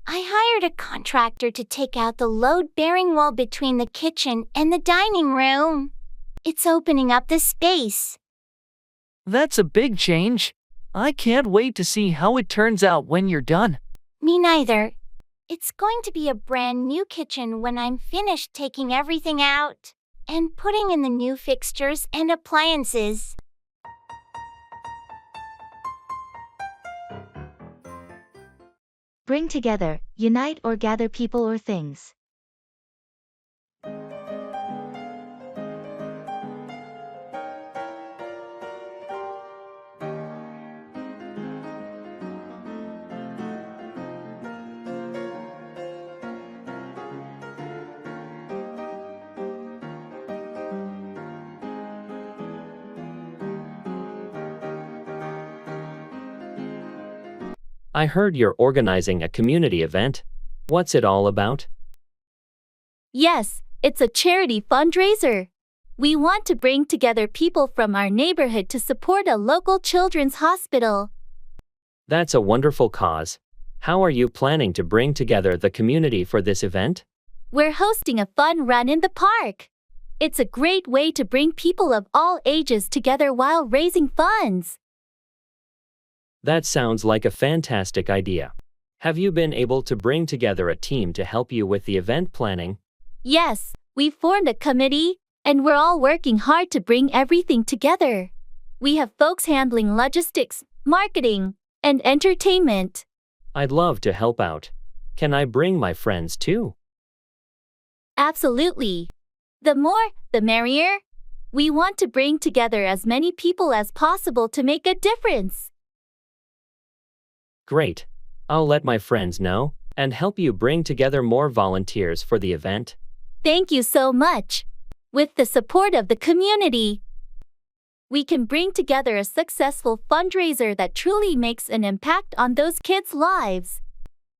I hired a contractor to take out the load-bearing wall between the kitchen and the dining room. It's opening up the space. That's a big change. I can't wait to see how it turns out when you're done. Me neither. It's going to be a brand new kitchen when I'm finished taking everything out and putting in the new fixtures and appliances. Bring together, unite or gather people or things. I heard you're organizing a community event. What's it all about? Yes, it's a charity fundraiser. We want to bring together people from our neighborhood to support a local children's hospital. That's a wonderful cause. How are you planning to bring together the community for this event? We're hosting a fun run in the park. It's a great way to bring people of all ages together while raising funds. That sounds like a fantastic idea. Have you been able to bring together a team to help you with the event planning? Yes, we formed a committee, and we're all working hard to bring everything together. We have folks handling logistics, marketing, and entertainment. I'd love to help out. Can I bring my friends too? Absolutely. The more, the merrier. We want to bring together as many people as possible to make a difference. Great. I'll let my friends know and help you bring together more volunteers for the event. Thank you so much. With the support of the community, we can bring together a successful fundraiser that truly makes an impact on those kids' lives.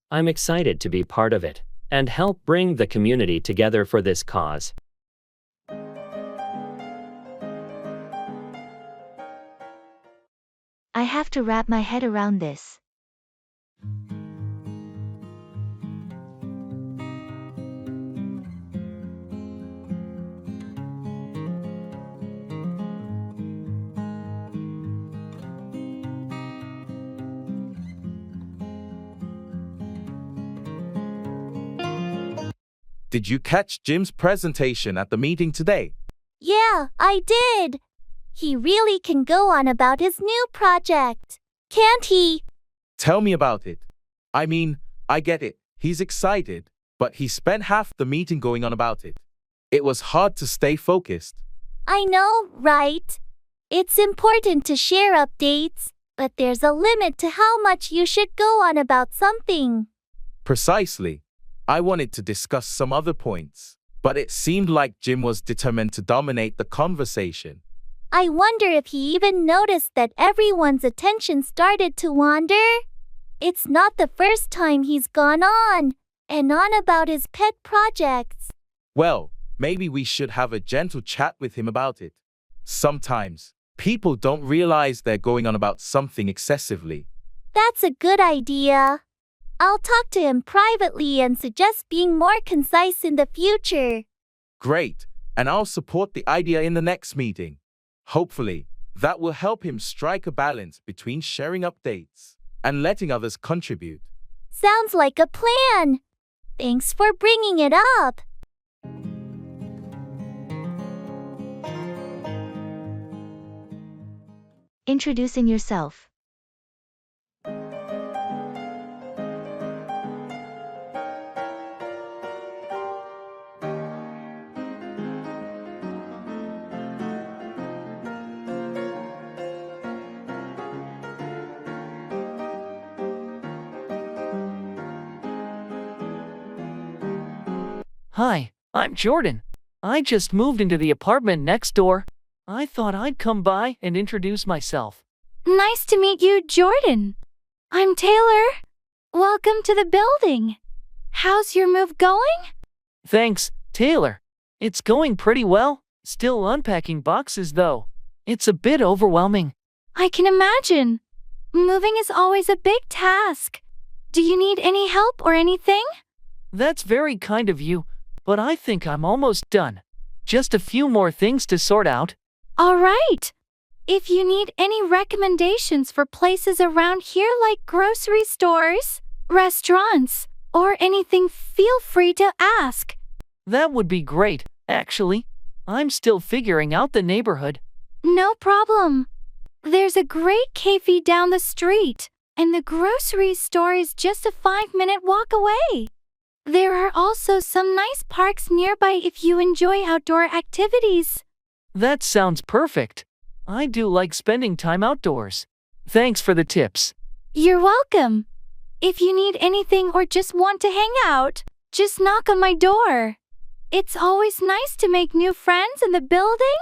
I'm excited to be part of it and help bring the community together for this cause. I have to wrap my head around this. Did you catch Jim's presentation at the meeting today? Yeah, I did. He really can go on about his new project, can't he? Tell me about it. I mean, I get it. He's excited, but he spent half the meeting going on about it. It was hard to stay focused. I know, right? It's important to share updates, but there's a limit to how much you should go on about something. Precisely. I wanted to discuss some other points, but it seemed like Jim was determined to dominate the conversation. I wonder if he even noticed that everyone's attention started to wander. It's not the first time he's gone on and on about his pet projects. Well, maybe we should have a gentle chat with him about it. Sometimes, people don't realize they're going on about something excessively. That's a good idea. I'll talk to him privately and suggest being more concise in the future. Great, and I'll support the idea in the next meeting. Hopefully, that will help him strike a balance between sharing updates and letting others contribute. Sounds like a plan. Thanks for bringing it up. Introducing yourself. Hi, I'm Jordan. I just moved into the apartment next door. I thought I'd come by and introduce myself. Nice to meet you, Jordan. I'm Taylor. Welcome to the building. How's your move going? Thanks, Taylor. It's going pretty well. Still unpacking boxes, though. It's a bit overwhelming. I can imagine. Moving is always a big task. Do you need any help or anything? That's very kind of you, but I think I'm almost done. Just a few more things to sort out. All right. If you need any recommendations for places around here like grocery stores, restaurants, or anything, feel free to ask. That would be great, actually. I'm still figuring out the neighborhood. No problem. There's a great cafe down the street, and the grocery store is just a 5-minute walk away. There are also some nice parks nearby if you enjoy outdoor activities. That sounds perfect. I do like spending time outdoors. Thanks for the tips. You're welcome. If you need anything or just want to hang out, just knock on my door. It's always nice to make new friends in the building.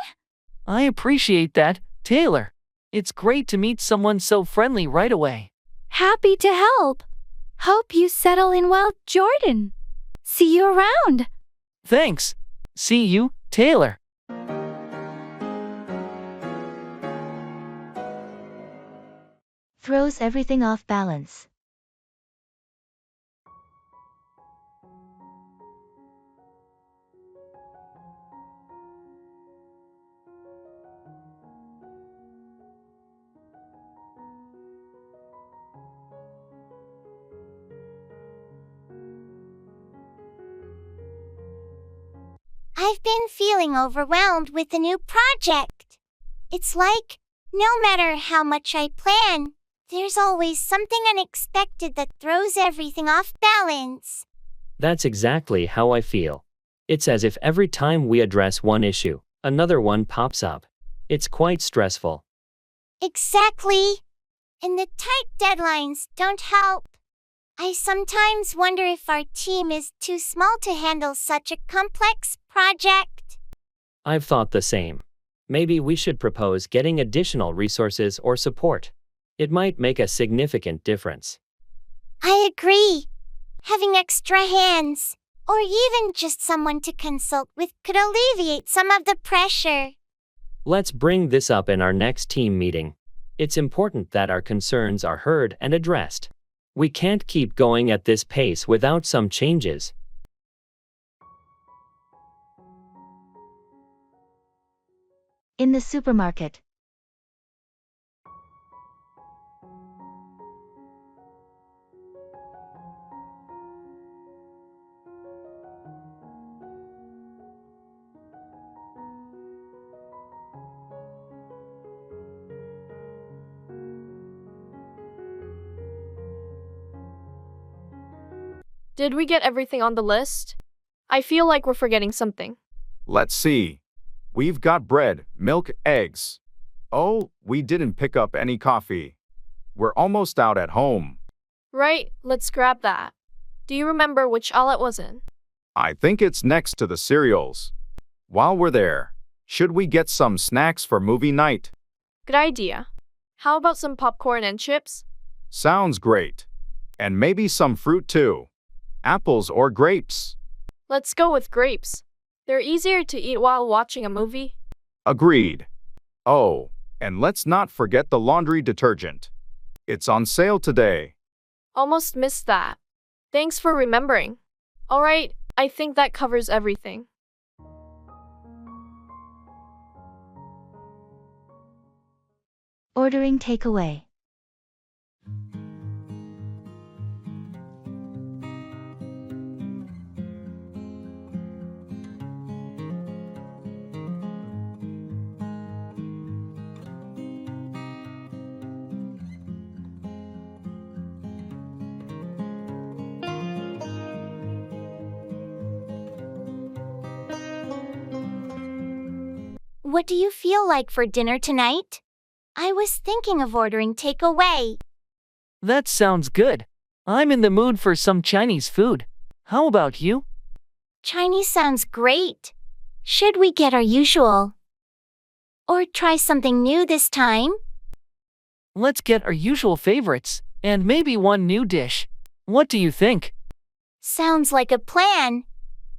I appreciate that, Taylor. It's great to meet someone so friendly right away. Happy to help. Hope you settle in well, Jordan. See you around. Thanks. See you, Taylor. Throws everything off balance. I've been feeling overwhelmed with the new project. It's like, no matter how much I plan, there's always something unexpected that throws everything off balance. That's exactly how I feel. It's as if every time we address one issue, another one pops up. It's quite stressful. Exactly. And the tight deadlines don't help. I sometimes wonder if our team is too small to handle such a complex project. I've thought the same. Maybe we should propose getting additional resources or support. It might make a significant difference. I agree. Having extra hands, or even just someone to consult with, could alleviate some of the pressure. Let's bring this up in our next team meeting. It's important that our concerns are heard and addressed. We can't keep going at this pace without some changes. In the supermarket. Did we get everything on the list? I feel like we're forgetting something. Let's see. We've got bread, milk, eggs. Oh, we didn't pick up any coffee. We're almost out at home. Right, let's grab that. Do you remember which aisle it was in? I think it's next to the cereals. While we're there, should we get some snacks for movie night? Good idea. How about some popcorn and chips? Sounds great. And maybe some fruit too. Apples or grapes. Let's go with grapes. They're easier to eat while watching a movie. Agreed. Oh, and let's not forget the laundry detergent. It's on sale today. Almost missed that. Thanks for remembering. Alright, I think that covers everything. Ordering takeaway. What do you feel like for dinner tonight? I was thinking of ordering takeaway. That sounds good. I'm in the mood for some Chinese food. How about you? Chinese sounds great. Should we get our usual? Or try something new this time? Let's get our usual favorites, and maybe one new dish. What do you think? Sounds like a plan.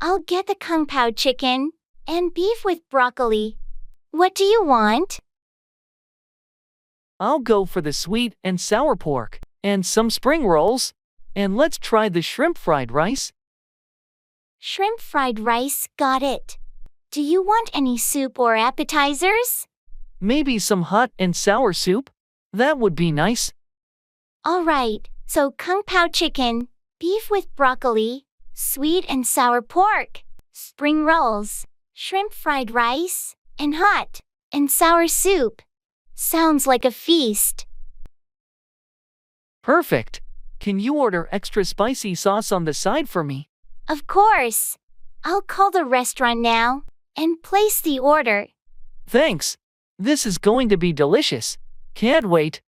I'll get the kung pao chicken and beef with broccoli. What do you want? I'll go for the sweet and sour pork, and some spring rolls. And let's try the shrimp fried rice. Shrimp fried rice, got it. Do you want any soup or appetizers? Maybe some hot and sour soup? That would be nice. All right, so kung pao chicken, beef with broccoli, sweet and sour pork, spring rolls, shrimp fried rice, and hot and sour soup. Sounds like a feast. Perfect. Can you order extra spicy sauce on the side for me? Of course. I'll call the restaurant now and place the order. Thanks. This is going to be delicious. Can't wait.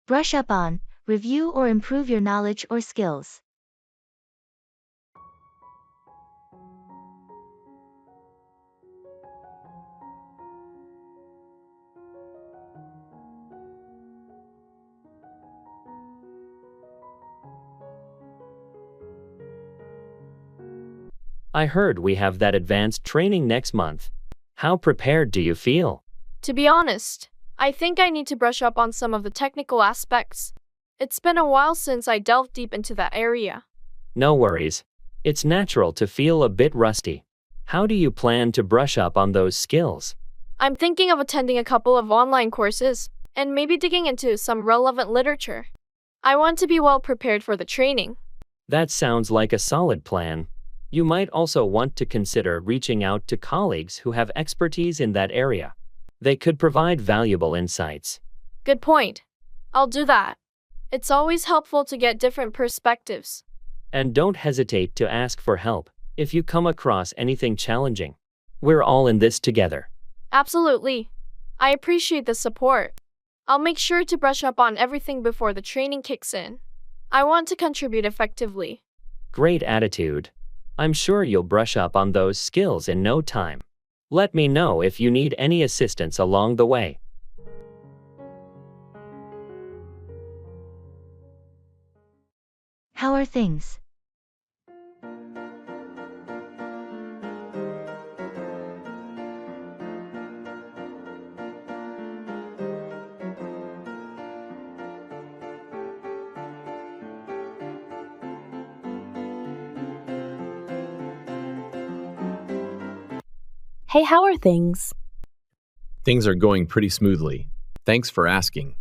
Brush up on, review or improve your knowledge or skills. I heard we have that advanced training next month. How prepared do you feel? To be honest, I think I need to brush up on some of the technical aspects. It's been a while since I delved deep into that area. No worries. It's natural to feel a bit rusty. How do you plan to brush up on those skills? I'm thinking of attending a couple of online courses and maybe digging into some relevant literature. I want to be well prepared for the training. That sounds like a solid plan. You might also want to consider reaching out to colleagues who have expertise in that area. They could provide valuable insights. Good point. I'll do that. It's always helpful to get different perspectives. And don't hesitate to ask for help if you come across anything challenging. We're all in this together. Absolutely. I appreciate the support. I'll make sure to brush up on everything before the training kicks in. I want to contribute effectively. Great attitude. I'm sure you'll brush up on those skills in no time. Let me know if you need any assistance along the way. How are things? Hey, how are things? Things are going pretty smoothly. Thanks for asking.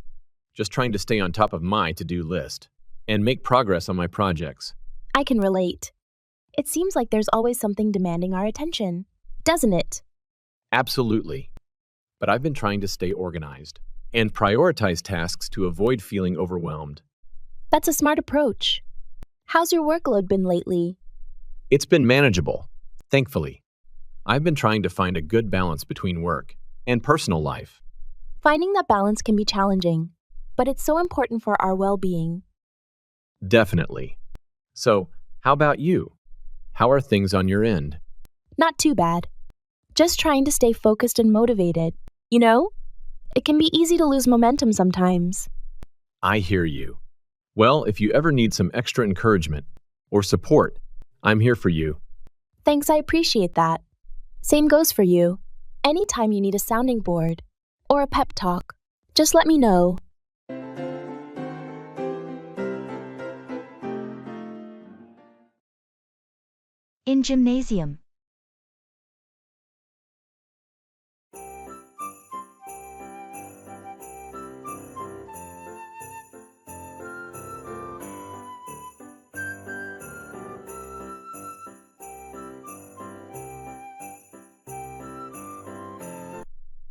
Just trying to stay on top of my to-do list and make progress on my projects. I can relate. It seems like there's always something demanding our attention, doesn't it? Absolutely. But I've been trying to stay organized and prioritize tasks to avoid feeling overwhelmed. That's a smart approach. How's your workload been lately? It's been manageable, thankfully. I've been trying to find a good balance between work and personal life. Finding that balance can be challenging, but it's so important for our well-being. Definitely. So, how about you? How are things on your end? Not too bad. Just trying to stay focused and motivated. You know, it can be easy to lose momentum sometimes. I hear you. Well, if you ever need some extra encouragement or support, I'm here for you. Thanks, I appreciate that. Same goes for you. Anytime you need a sounding board or a pep talk, just let me know. In gymnasium.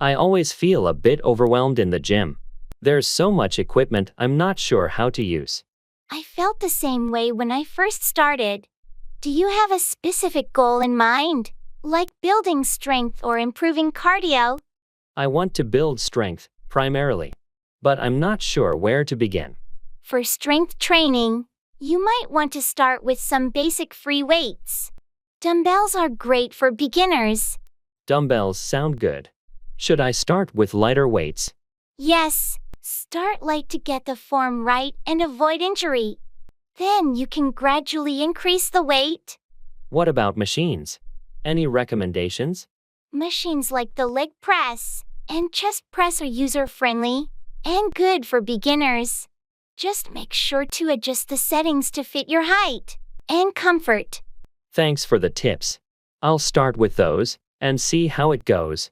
I always feel a bit overwhelmed in the gym. There's so much equipment I'm not sure how to use. I felt the same way when I first started. Do you have a specific goal in mind, like building strength or improving cardio? I want to build strength, primarily. But I'm not sure where to begin. For strength training, you might want to start with some basic free weights. Dumbbells are great for beginners. Dumbbells sound good. Should I start with lighter weights? Yes, start light to get the form right and avoid injury. Then you can gradually increase the weight. What about machines? Any recommendations? Machines like the leg press and chest press are user-friendly and good for beginners. Just make sure to adjust the settings to fit your height and comfort. Thanks for the tips. I'll start with those and see how it goes.